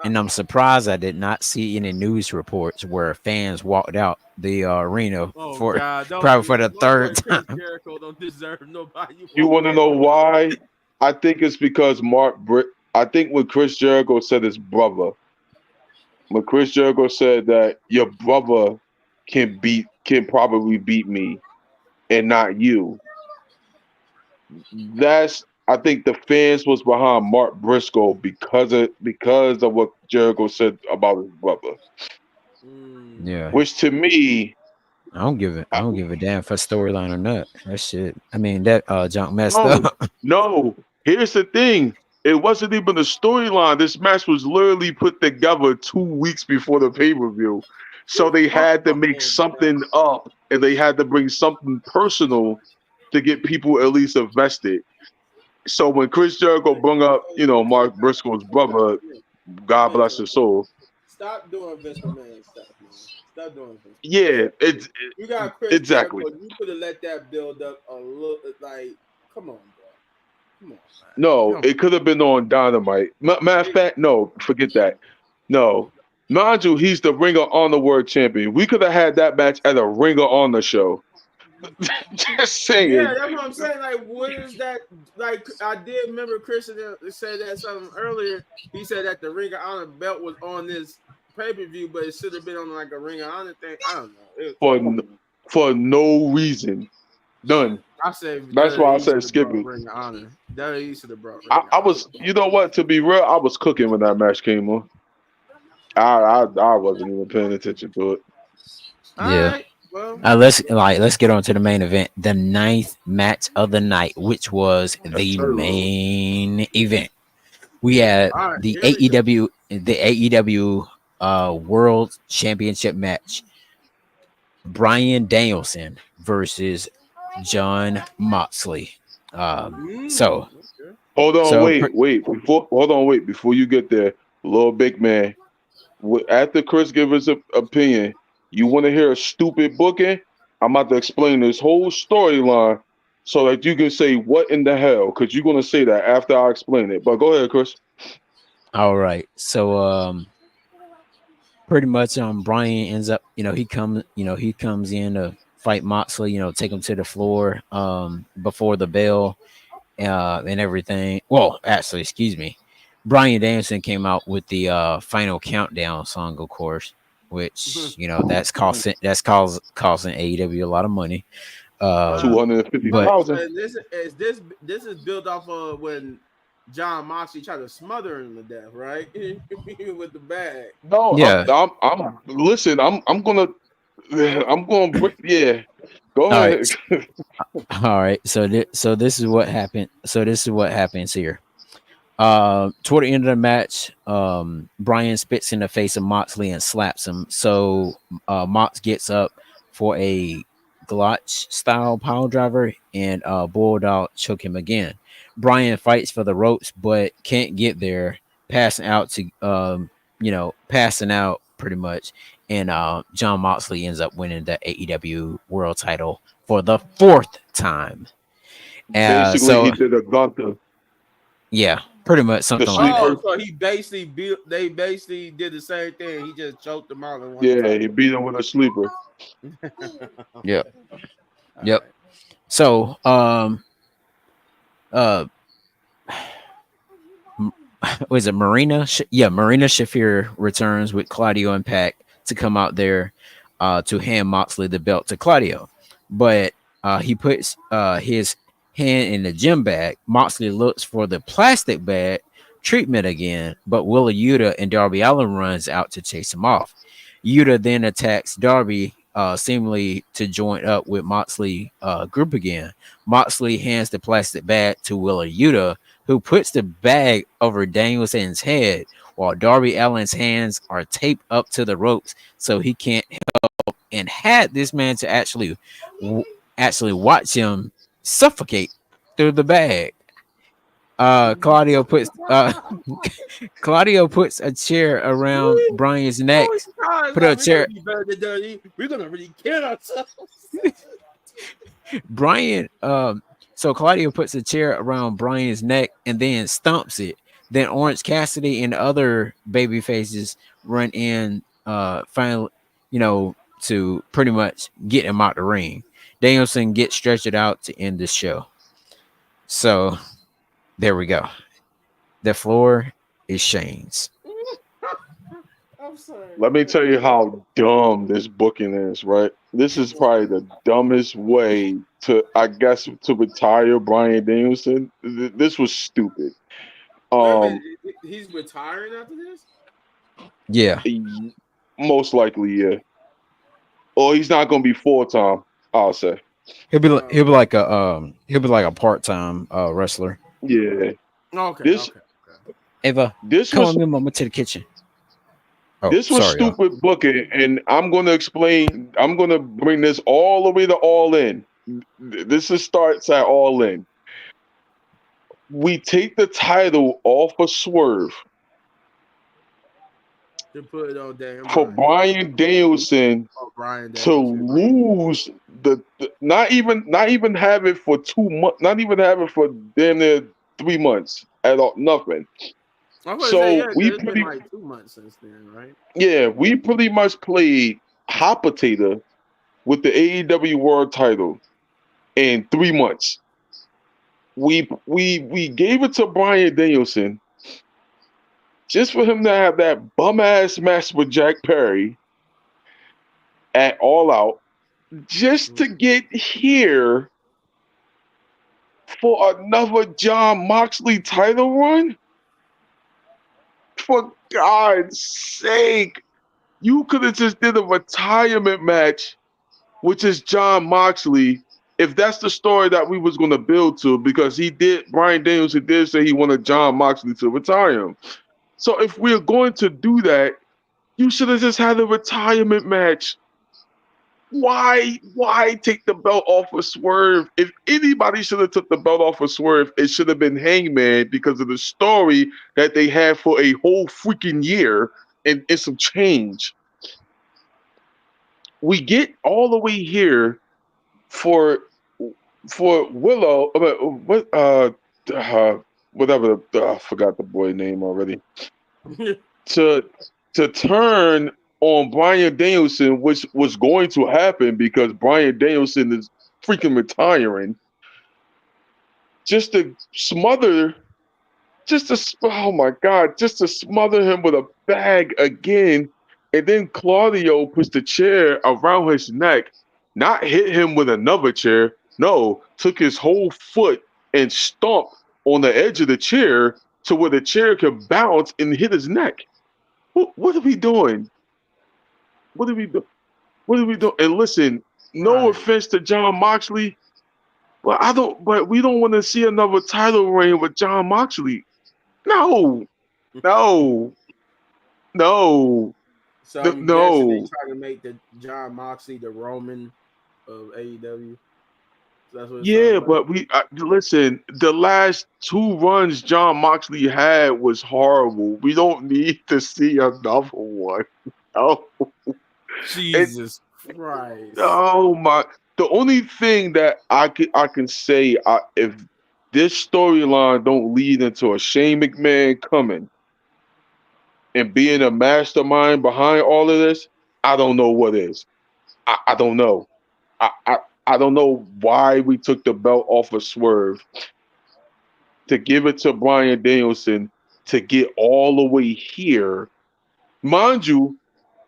And I'm surprised I did not see any news reports where fans walked out the arena
Oh
for
God!
probably for the third
Chris
time.
Jericho don't deserve nobody.
You want to know why? I think it's because I think when Chris Jericho said his brother, when Chris Jericho said that your brother can probably beat me and not you. I think the fans was behind Mark Briscoe because of what Jericho said about his brother.
Yeah.
Which to me,
I don't give a damn for storyline or not. That shit. I mean that junk messed
no,
up.
no. Here's the thing. It wasn't even a storyline. This match was literally put together 2 weeks before the pay-per-view. So they had to make something up and they had to bring something personal to get people at least invested. So when Chris Jericho brought up, Mark Briscoe's brother, God bless his soul.
Stop doing Vince McMahon stuff, man. Stop doing Vince.
Yeah,
You got Chris
exactly.
Jericho. You could have let that build up a little. Like, come on, bro. Come on, man.
No, it could have been on Dynamite. Matter of fact, no, forget that. No. Mind you, he's the Ring of Honor World Champion. We could have had that match at a Ring of Honor show. Just saying.
Yeah, that's what I'm saying. Like, what is that? Like, I did remember Christian said that something earlier. He said that the Ring of Honor belt was on this pay-per-view, but it should have been on like a Ring of Honor thing. I don't know.
For no reason. None.
I said
that's why I said skip it.
Ring of Honor. That he should have brought.
I was, you know what? To be real, I was cooking when that match came on. I wasn't even paying attention to it.
Yeah.
Right, well,
let's get on to the main event, the 9th match of the night, which was the main event. We had the AEW World Championship match. Bryan Danielson versus John Moxley. So
hold on, wait. Before you get there, little big man. After Chris gives his opinion, you want to hear a stupid booking? I'm about to explain this whole storyline so that you can say what in the hell, because you're gonna say that after I explain it. But go ahead, Chris.
All right. So pretty much Bryan ends up, he comes in to fight Moxley, take him to the floor before the bell and everything. Well, actually, excuse me. Brian Danielson came out with the final countdown song, of course, which that's costing AEW a lot of money.
Uh,
Two hundred and fifty
But
thousand.
this is built off of when John Moxley tried to smother him to death, right? With the bag.
No,
yeah,
I'm. Listen, I'm going. Yeah, go
all
ahead.
right, all right. So this is what happened. So this is what happens here. Toward the end of the match, Brian spits in the face of Moxley and slaps him. So Mox gets up for a Glotch style power driver, and Bulldog choke him again. Brian fights for the ropes but can't get there, passing out pretty much. And John Moxley ends up winning the AEW World Title for the fourth time.
Basically, he
So
did a Gunther,
yeah, pretty much
the
something like that.
Oh,
sleeper.
so he basically built. They basically did the same thing. He just choked them out and won the
Yeah,
title.
he beat him with a sleeper.
Yep.
Okay. All
Yep.
right.
So, uh, was it Marina? Marina Shafir returns with Claudio and Pac to come out there, to hand Moxley the belt to Claudio, but he puts his hand in the gym bag. Moxley looks for the plastic bag treatment again, but Willa Yuta and Darby Allin runs out to chase him off. Yuta then attacks Darby, seemingly to join up with Moxley group again. Moxley hands the plastic bag to Willa Yuta, who puts the bag over Danielson's head while Darby Allin's hands are taped up to the ropes so he can't help, and had this man to actually watch him suffocate through the bag. Claudio puts Claudio puts a chair around Brian's neck.
Oh, guys,
Put a
we're gonna
chair.
be better than dirty. We're gonna really kill ourselves.
Brian, so Claudio puts a chair around Brian's neck and then stumps it. Then Orange Cassidy and other baby faces run in, finally, to pretty much get him out the ring. Danielson gets stretched out to end the show. So there we go. The floor is Shane's.
I'm sorry.
Let me tell you how dumb this booking is, right? This is probably the dumbest way to, I guess, to retire Brian Danielson. This was stupid.
Wait a minute.
Um,
He's retiring after this?
Yeah,
Most likely, yeah. Or he's not going to be full time. I'll say,
he'll be like a part time wrestler.
yeah.
Okay,
This
okay, okay.
Ava,
this
come
was
on, me mama to the kitchen. Oh,
this was
sorry, y'all.
stupid booking, and I'm going to explain. I'm going to bring this all the way to All In. Starts at All In. We take the title off of Swerve
To put it on damn
for
Brian.
Brian Danielson
Oh, Brian
to
Danielson.
lose not even have it for 2 months, not even have it for damn near 3 months at all, nothing.
I was gonna say, yeah,
So
because it's been like 2 months since then, right?
we pretty much played hot potato with the AEW World Title in 3 months. We gave it to Brian Danielson just for him to have that bum ass match with Jack Perry at All Out, just to get here for another John Moxley title run? For God's sake, you could have just did a retirement match, which is John Moxley, if that's the story that we was going to build to, because Brian Danielson did say he wanted John Moxley to retire him. So if we're going to do that, you should have just had a retirement match. Why take the belt off of Swerve? If anybody should have took the belt off of Swerve, it should have been Hangman, because of the story that they had for a whole freaking year and some change. We get all the way here for Willow, whatever, I forgot the boy name already, to turn on Brian Danielson, which was going to happen because Brian Danielson is freaking retiring, just to smother oh my God, just to smother him with a bag again. And then Claudio puts the chair around his neck, not hit him with another chair. No, took his whole foot and stomped on the edge of the chair to where the chair could bounce and hit his neck. What are we doing? What are we doing? What are we doing? And listen, no
Right.
offense to John Moxley, but we don't want to see another title reign with John Moxley. No, no, no,
So I'm guessing they
no.
trying to make the John Moxley the Roman of AEW. That's what it sounds
Yeah,
like.
but listen. The last two runs John Moxley had was horrible. We don't need to see another one. Oh, it,
Jesus Christ.
oh my! The only thing that I can say, if this storyline don't lead into a Shane McMahon coming and being a mastermind behind all of this, I don't know what is. I don't know. I, I I don't know why we took the belt off of Swerve to give it to Brian Danielson to get all the way here. Mind you,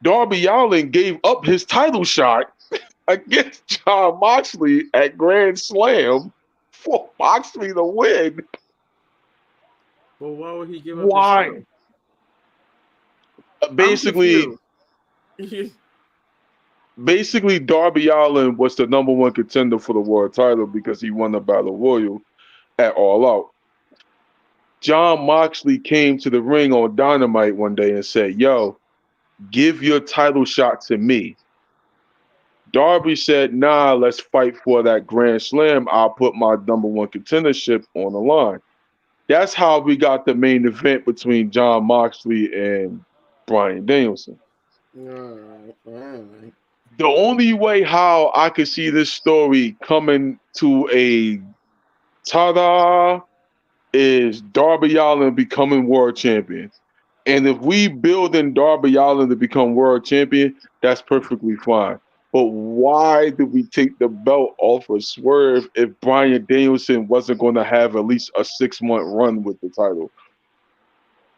Darby Allin gave up his title shot against John Moxley at Grand Slam for Moxley to win.
Well, why would he give up his
Why?
title? I'm
Basically,
confused.
basically, Darby Allin was the number one contender for the world title because he won the Battle Royal at All Out. John Moxley came to the ring on Dynamite one day and said, "Yo, give your title shot to me." Darby said, "Nah, let's fight for that Grand Slam. I'll put my number one contendership on the line." That's how we got the main event between John Moxley and Brian Danielson.
Alright.
The only way how I could see this story coming to a ta-da is Darby Allin becoming world champion. And if we build in Darby Allin to become world champion, that's perfectly fine. But why did we take the belt off of Swerve if Brian Danielson wasn't going to have at least a 6-month run with the title?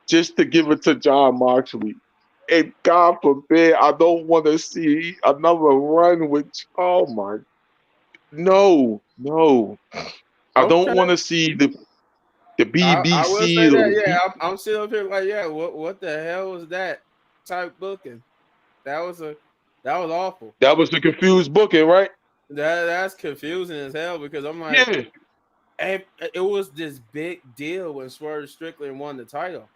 Just to give it to John Moxley. And God forbid, I don't want to see another run with, oh my, no, no. I don't
Okay.
want to see the
I will say
BBC or
that,
the
yeah,
B.
I'm still up here like, yeah, what the hell was that type booking? That was a that was awful.
That was the confused booking, right?
That's confusing as hell because I'm like,
Yeah,
it was this big deal when Swerve Strickland won the title.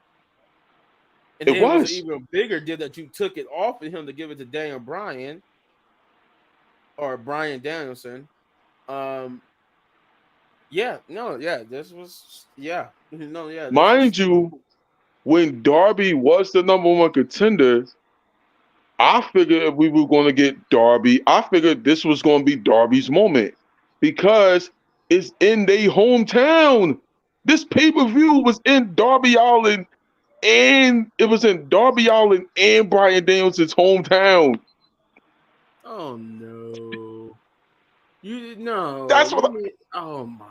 And
it
then it was an
was.
even bigger deal that you took it off of him to give it to Daniel Bryan or Brian Danielson. Um, yeah, no, yeah, this was, yeah, no, yeah, this was,
Mind you, when Darby was the number one contender, I figured if we were going to get Darby, I figured this was going to be Darby's moment because it's in their hometown. This pay-per-view was in Darby Allin and it was in Darby Allin and Brian Danielson's hometown.
oh no, you no,
That's what
you mean, oh my,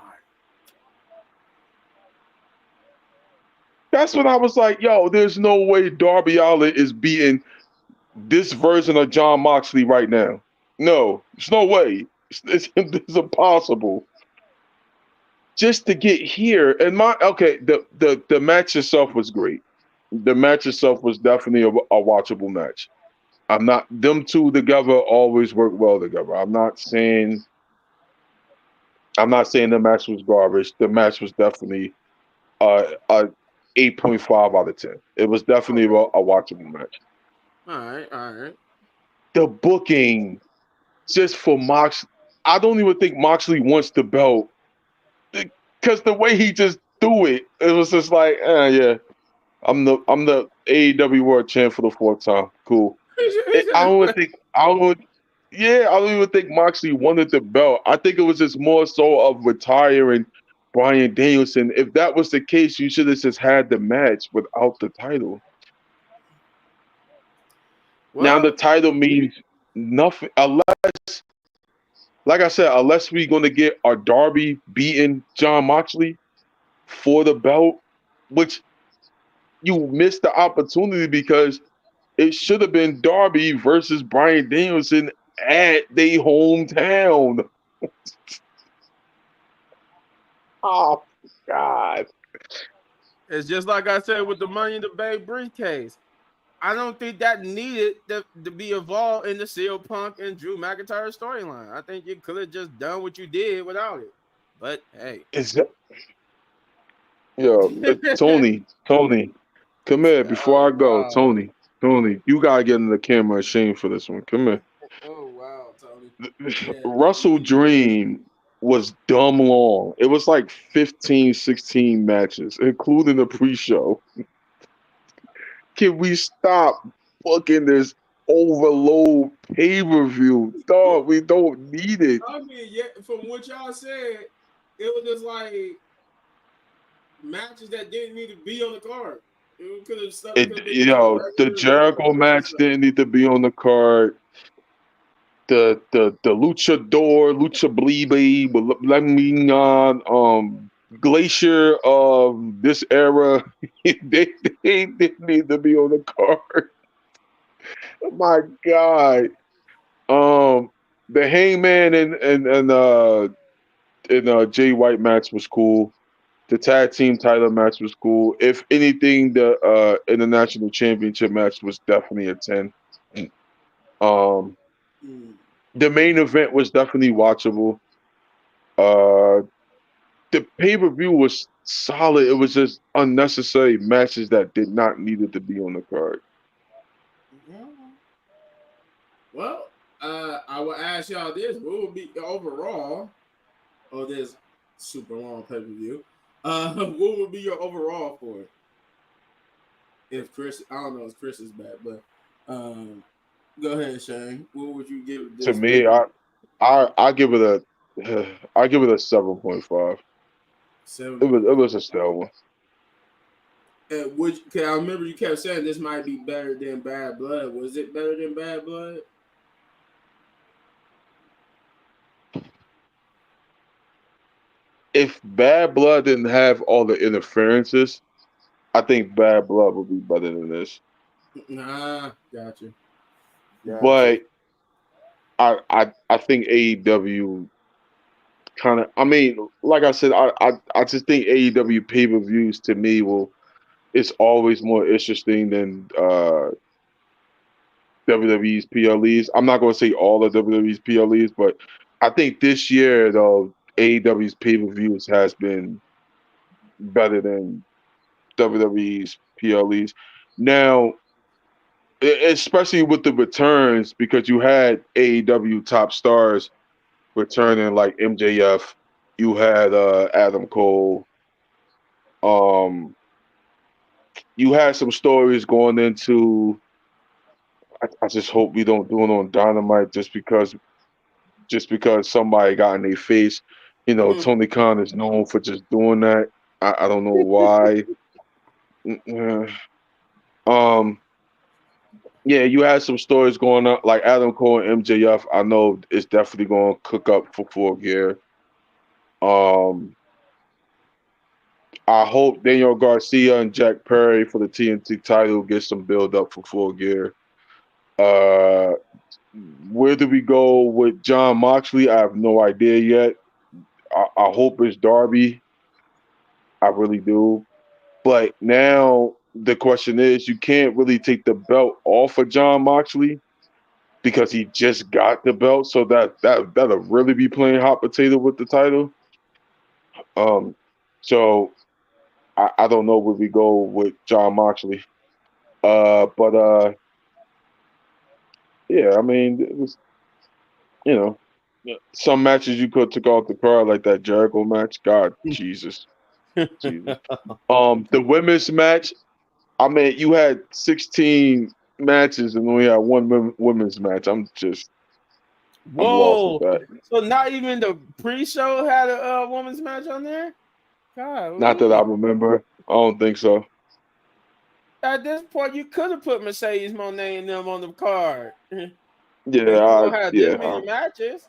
that's when I was like, yo, there's no way Darby Allin is beating this version of John Moxley right now. No, there's no way. It's impossible. Just to get here, and my okay, the match itself was great. The match itself was definitely a watchable match. I'm not them two together always work well together. I'm not saying the match was garbage. The match was definitely a 8.5 out of 10. It was definitely
okay,
a watchable match.
all right,
The booking just for Mox, I don't even think Moxley wants the belt because the way he just threw it, it was just like, yeah, I'm the AEW World Champ for the fourth time. Cool. I don't even think I don't. Yeah, I don't even think Moxley wanted the belt. I think it was just more so of retiring Brian Danielson. If that was the case, you should have just had the match without the title. Now the
well,
title means nothing unless, like I said, unless we're gonna get our Darby beating John Moxley for the belt. which you missed the opportunity because it should have been Darby versus Bryan Danielson at their hometown. Oh God.
It's just like I said with the Money in the Bank briefcase. I don't think that needed to be involved in the CM Punk and Drew McIntyre storyline. I think you could have just done what you did without it. But hey,
Is that yo, Tony, come here before I
oh
go.
wow,
Tony, you gotta get in the camera and shame for this one. Come here.
oh wow, Tony. Yeah,
Russell Dream was dumb long. It was like 15, 16 matches, including the pre-show. Can we stop booking this overload pay-per-view? Dog, we don't need it.
I mean, yeah, from what y'all said, it was just like matches that didn't need to be on the card. It could have stuck. It could have been just a
The
regular
Jericho match didn't need to be on the card. The luchador, lucha bliebe, glacier of this era, they didn't need to be on the card. My God. The Hangman and Jay White match was cool. The tag team title match was cool. If anything, the international championship match was definitely a 10. Um, the main event was definitely watchable. Uh, the pay-per-view was solid. It was just unnecessary matches that did not needed to be on the card.
Well, I will ask y'all this: what would be overall of this super long pay per view? What would be your overall for it? If Chris, I don't know if Chris is back, but go ahead, Shane. What would you give
To
this pay
me,
per view?
I give it a I give it a 7.5. It
7.
was a stellar one.
Which, cause I remember you kept saying this might be better than Bad Blood. Was it better than Bad Blood?
If Bad Blood didn't have all the interferences, I think Bad Blood would be better than this.
Nah, gotcha.
But I think AEW kind of. I mean, like I said, I just think AEW pay per views to me will. It's always more interesting than WWE's PLEs. I'm not going to say all of WWE's PLEs, but I think this year though AEW's pay per views has been better than WWE's PLEs. Now, especially with the returns, because you had AEW top stars returning like MJF, you had Adam Cole, um, you had some stories going into. I just hope we don't do it on Dynamite just because somebody got in their face. You know, Tony Khan is known for just doing that. I don't know why. Mm, um, yeah, you had some stories going on, like Adam Cole and MJF. I know it's definitely going to cook up for Full Gear. Um, I hope Daniel Garcia and Jack Perry for the TNT title get some build up for Full Gear. Uh, where do we go with John Moxley? I have no idea yet. I hope it's Darby. I really do. But now the question is, you can't really take the belt off of John Moxley because he just got the belt. So that'll really be playing hot potato with the title. Um, so I don't know where we go with John Moxley. But yeah, I mean, it was you know, some matches you could took off the card like that Jericho match. God, Jesus. The women's match. I mean, you had 16 matches and only had one women's match. I'm lost with
Whoa!
that.
So not even the pre-show had a women's match on there.
Not that I
Golly.
remember. I don't think so.
At this point, you could have put Mercedes Monet and them on the card.
Yeah,
If you gonna have this
yeah.
many matches.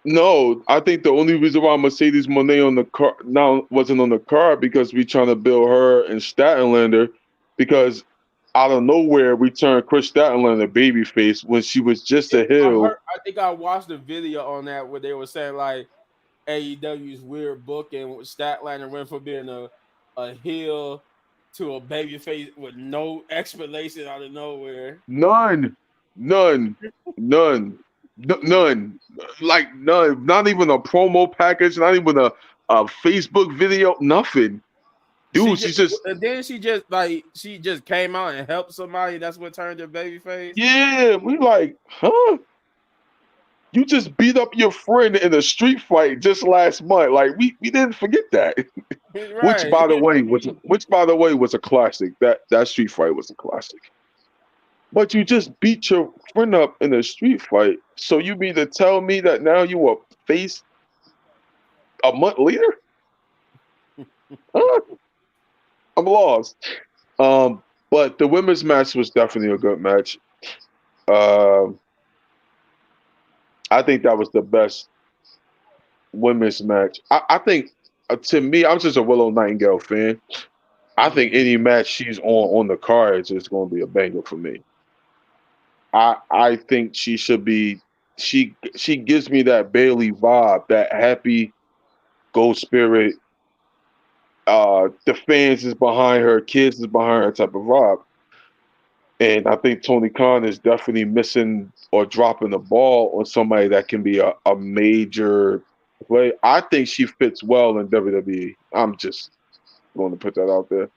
No, I think the only reason why Mercedes Monet on the car now wasn't on the card because we trying to build her and Statlander because out of nowhere we turned Chris Statlander babyface when she was just a heel.
I think I watched a video on that where they were saying like AEW's weird booking. Statlander went from being a heel to a babyface with no explanation out of nowhere.
None, none, none. Like none. Not even a promo package. Not even a Facebook video. Nothing.
She
Dude,
just
she's just
and then she just came out and helped somebody. That's what turned her babyface.
yeah. We like, huh? You just beat up your friend in a street fight just last month. Like we didn't forget that. Which
Right.
by the way was a classic. That street fight was a classic. But you just beat your friend up in a street fight. So you mean to tell me that now you are face a month later? Huh? I'm lost. Um, but the women's match was definitely a good match. Um, I think that was the best women's match. I think to me, I'm just a Willow Nightingale fan. I think any match she's on the cards is going to be a banger for me. I think she should be. She gives me that Bailey vibe, that happy ghost spirit. The fans is behind her, kids is behind her type of vibe. And I think Tony Khan is definitely missing or dropping the ball on somebody that can be a major play. I think she fits well in WWE. I'm just going to put that out there.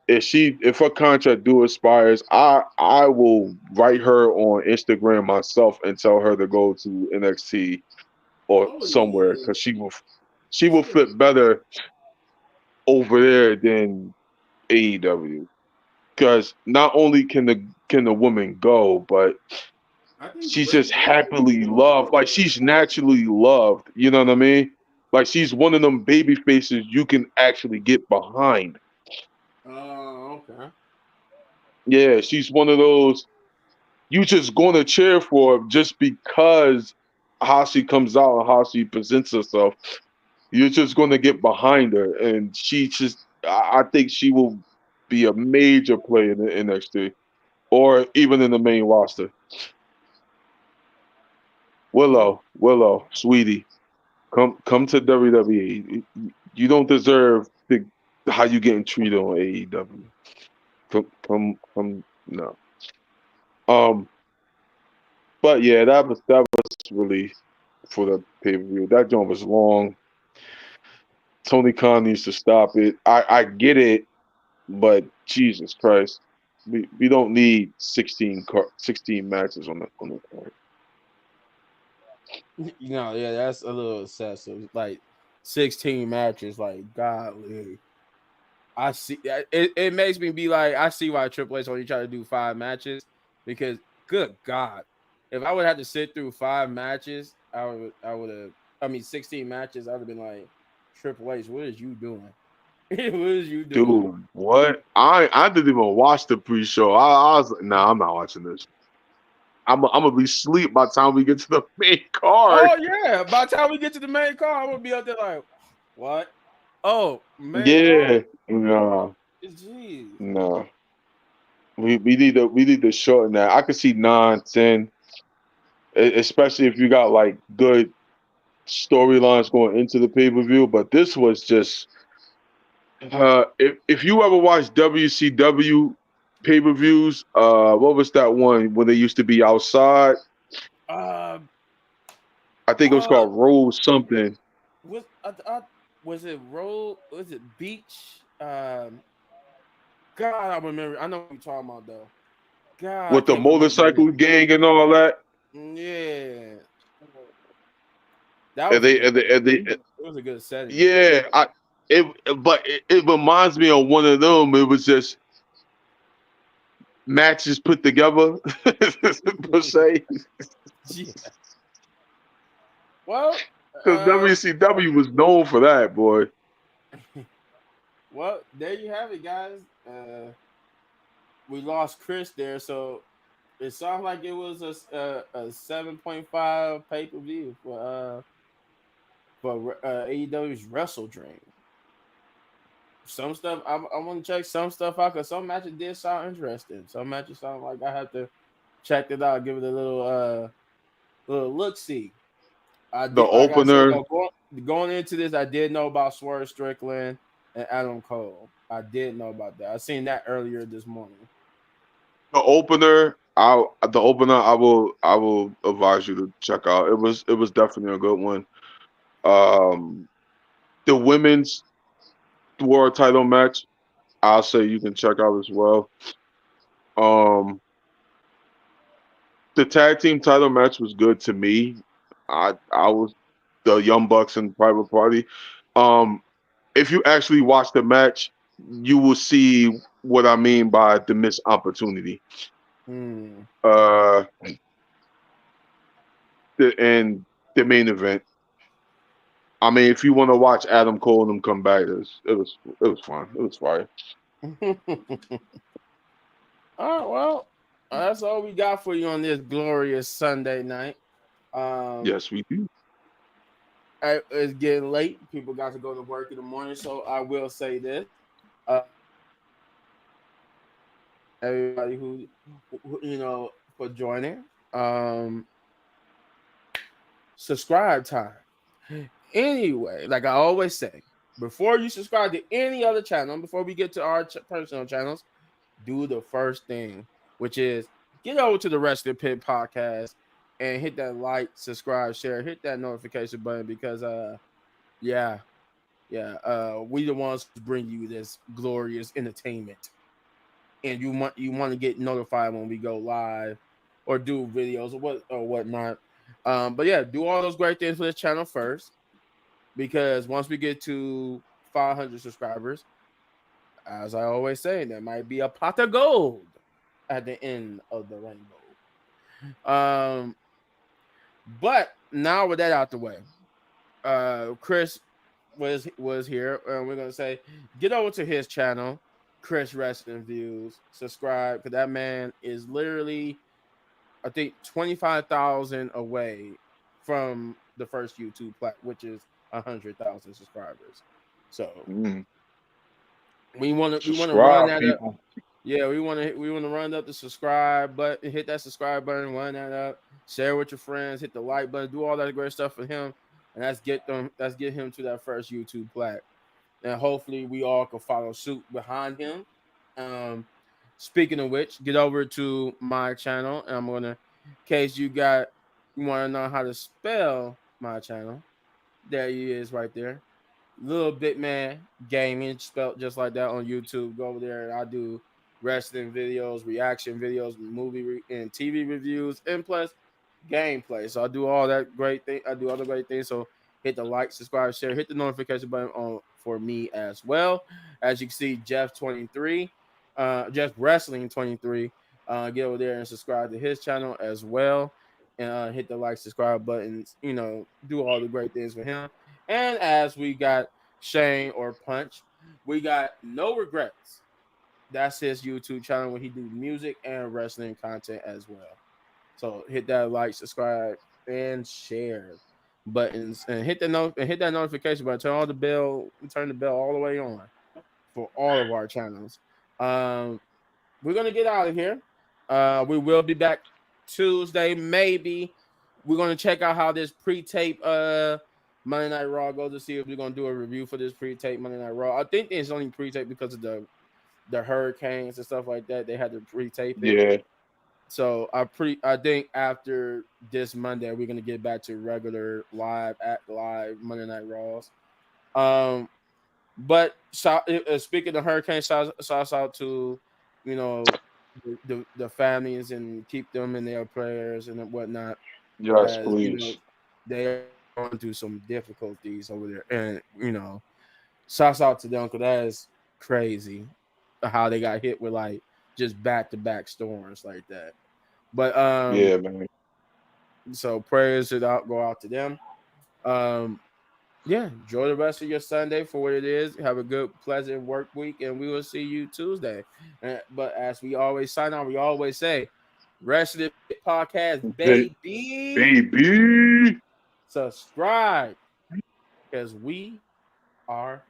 If her contract do expires, I will write her on Instagram myself and tell her to go to NXT or
Oh
somewhere
yeah.
because she will fit better over there than AEW. Because not only can the woman go, but
I think the
she's
way
just
she moves
happily
too.
loved. Like she's naturally loved. You know what I mean? Like she's one of them baby faces you can actually get behind.
Oh, okay.
Yeah, she's one of those you just going to cheer for just because how she comes out and how she presents herself. You're just going to get behind her, and she just. I think she will be a major player in the NXT or even in the main roster. Willow, sweetie, come to WWE. You don't deserve how you getting treated on AEW. Come. No. Um, but yeah, that was really for the pay per view. That joint was long. Tony Khan needs to stop it. I get it, but Jesus Christ, we don't need 16 matches on the card.
Yeah, that's a little excessive. Like 16 matches, like godly. I see it makes me be like, I see why Triple H only try to do 5 matches because good God, if I would have to sit through 5 matches, I would have I mean 16 matches, I would have been like, Triple H, what is you doing? What is you doing?
Dude, what? I didn't even watch the pre-show. I was like, nah, I'm not watching this. I'm gonna be asleep by the time we get to the main card.
Oh yeah. By the time we get to the main card, I'm gonna be up there like, what? Oh, main card?
Yeah, no,
Jeez.
no. We need to shorten that. I could see 9, 10, especially if you got like good storylines going into the pay per view. But this was just if you ever watched WCW pay per views, what was that one when they used to be outside?
Uh
I think it was
uh
called Rose something
was it roll? Was it beach? God, I remember. I know what you're talking about though. God, I
with the
can't remember the
motorcycle
name.
gang and all that.
Yeah, that
And
was a
they
good.
and they, and they
It was a good setting.
yeah, it but it reminds me of one of them. It was just matches put together per se.
Yeah. Well,
Because WCW was known for that, boy.
well, there you have it, guys. We lost Chris there, so It sounds like it was a 7.5 pay per view for AEW's Wrestle Dream. Some stuff I want to check some stuff out because some matches did sound interesting. Some matches sound like I have to check it out, give it a little look see. I
The
did, like I said,
opener,
though, going into this, I did know about Swerve Strickland and Adam Cole. I did know about that. I seen that earlier this morning.
I will advise you to check out. It was definitely a good one. Um, the women's world title match, I'll say you can check out as well. Um, the tag team title match was good to me. I was the Young Bucks and Private Party. Um, if you actually watch the match, you will see what I mean by the missed opportunity.
Hmm.
Uh, and the main event. I mean, if you want to watch Adam Cole and them come back, it was fun. It was fire.
All right, well, that's all we got for you on this glorious Sunday night. Um,
Yes, we do.
it's getting late. People got to go to work in the morning, so I will say this: uh, everybody who for joining. Um, Subscribe time. Anyway, like I always say, before you subscribe to any other channel, before we get to our personal channels, do the first thing, which is get over to the Rest of the Pit podcast and hit that like, subscribe, share, hit that notification button because yeah, we the ones who bring you this glorious entertainment. And you want to get notified when we go live or do videos or whatnot. But yeah, do all those great things for this channel first because once we get to 500 subscribers, as I always say, there might be a pot of gold at the end of the rainbow. Um, but now with that out the way, Chris was here, and we're gonna say get over to his channel, Chris Wrestling Views. Subscribe because that man is literally, I think, 25,000 away from the first YouTube plat, which is 100,000 subscribers. So
Mm.
we want to run
Subscribe,
that up.
people.
Yeah, we want to run up the subscribe button, hit that subscribe button, run that up, share with your friends, hit the like button, do all that great stuff for him, and let's get him to that first YouTube plat, and hopefully we all can follow suit behind him. Um, Speaking of which, get over to my channel, and I'm gonna, in case you want to know how to spell my channel, there he is right there. Little Bit Man Gaming, spelled just like that on YouTube. Go over there and I do wrestling videos, reaction videos, and TV reviews, and plus gameplay. So I do all that great thing. I do other great things. So hit the like, subscribe, share, hit the notification button on for me as well. As you can see, Jeff Wrestling 23. Get over there and subscribe to his channel as well. And hit the like, subscribe buttons, do all the great things for him. And as we got Shane or Punch, we got No Regrets. That's his YouTube channel where he do music and wrestling content as well. So hit that like, subscribe, and share buttons, and hit that notification button. Turn the bell all the way on for all of our channels. Um, we're gonna get out of here. We will be back Tuesday, maybe. We're gonna check out how this pre-tape Monday Night Raw goes to see if we're gonna do a review for this pre-tape Monday Night Raw. I think it's only pre-tape because of the hurricanes and stuff like that. They had to pre-tape it.
Yeah,
So I think after this Monday we're gonna get back to regular live Monday Night Raws. Um, but speaking of hurricanes, shouts out to you know the families and keep them in their prayers and whatnot,
yes,
as
please.
they are going through some difficulties over there, and shouts out to them because that is crazy how they got hit with like just back to back storms like that. But
Yeah, man.
so prayers go out to them. Um, yeah, enjoy the rest of your Sunday for what it is. Have a good, pleasant work week, and we will see you Tuesday. But as we always sign on, we always say, Rest of the podcast,
Ba-
baby.
Baby.
Subscribe because we are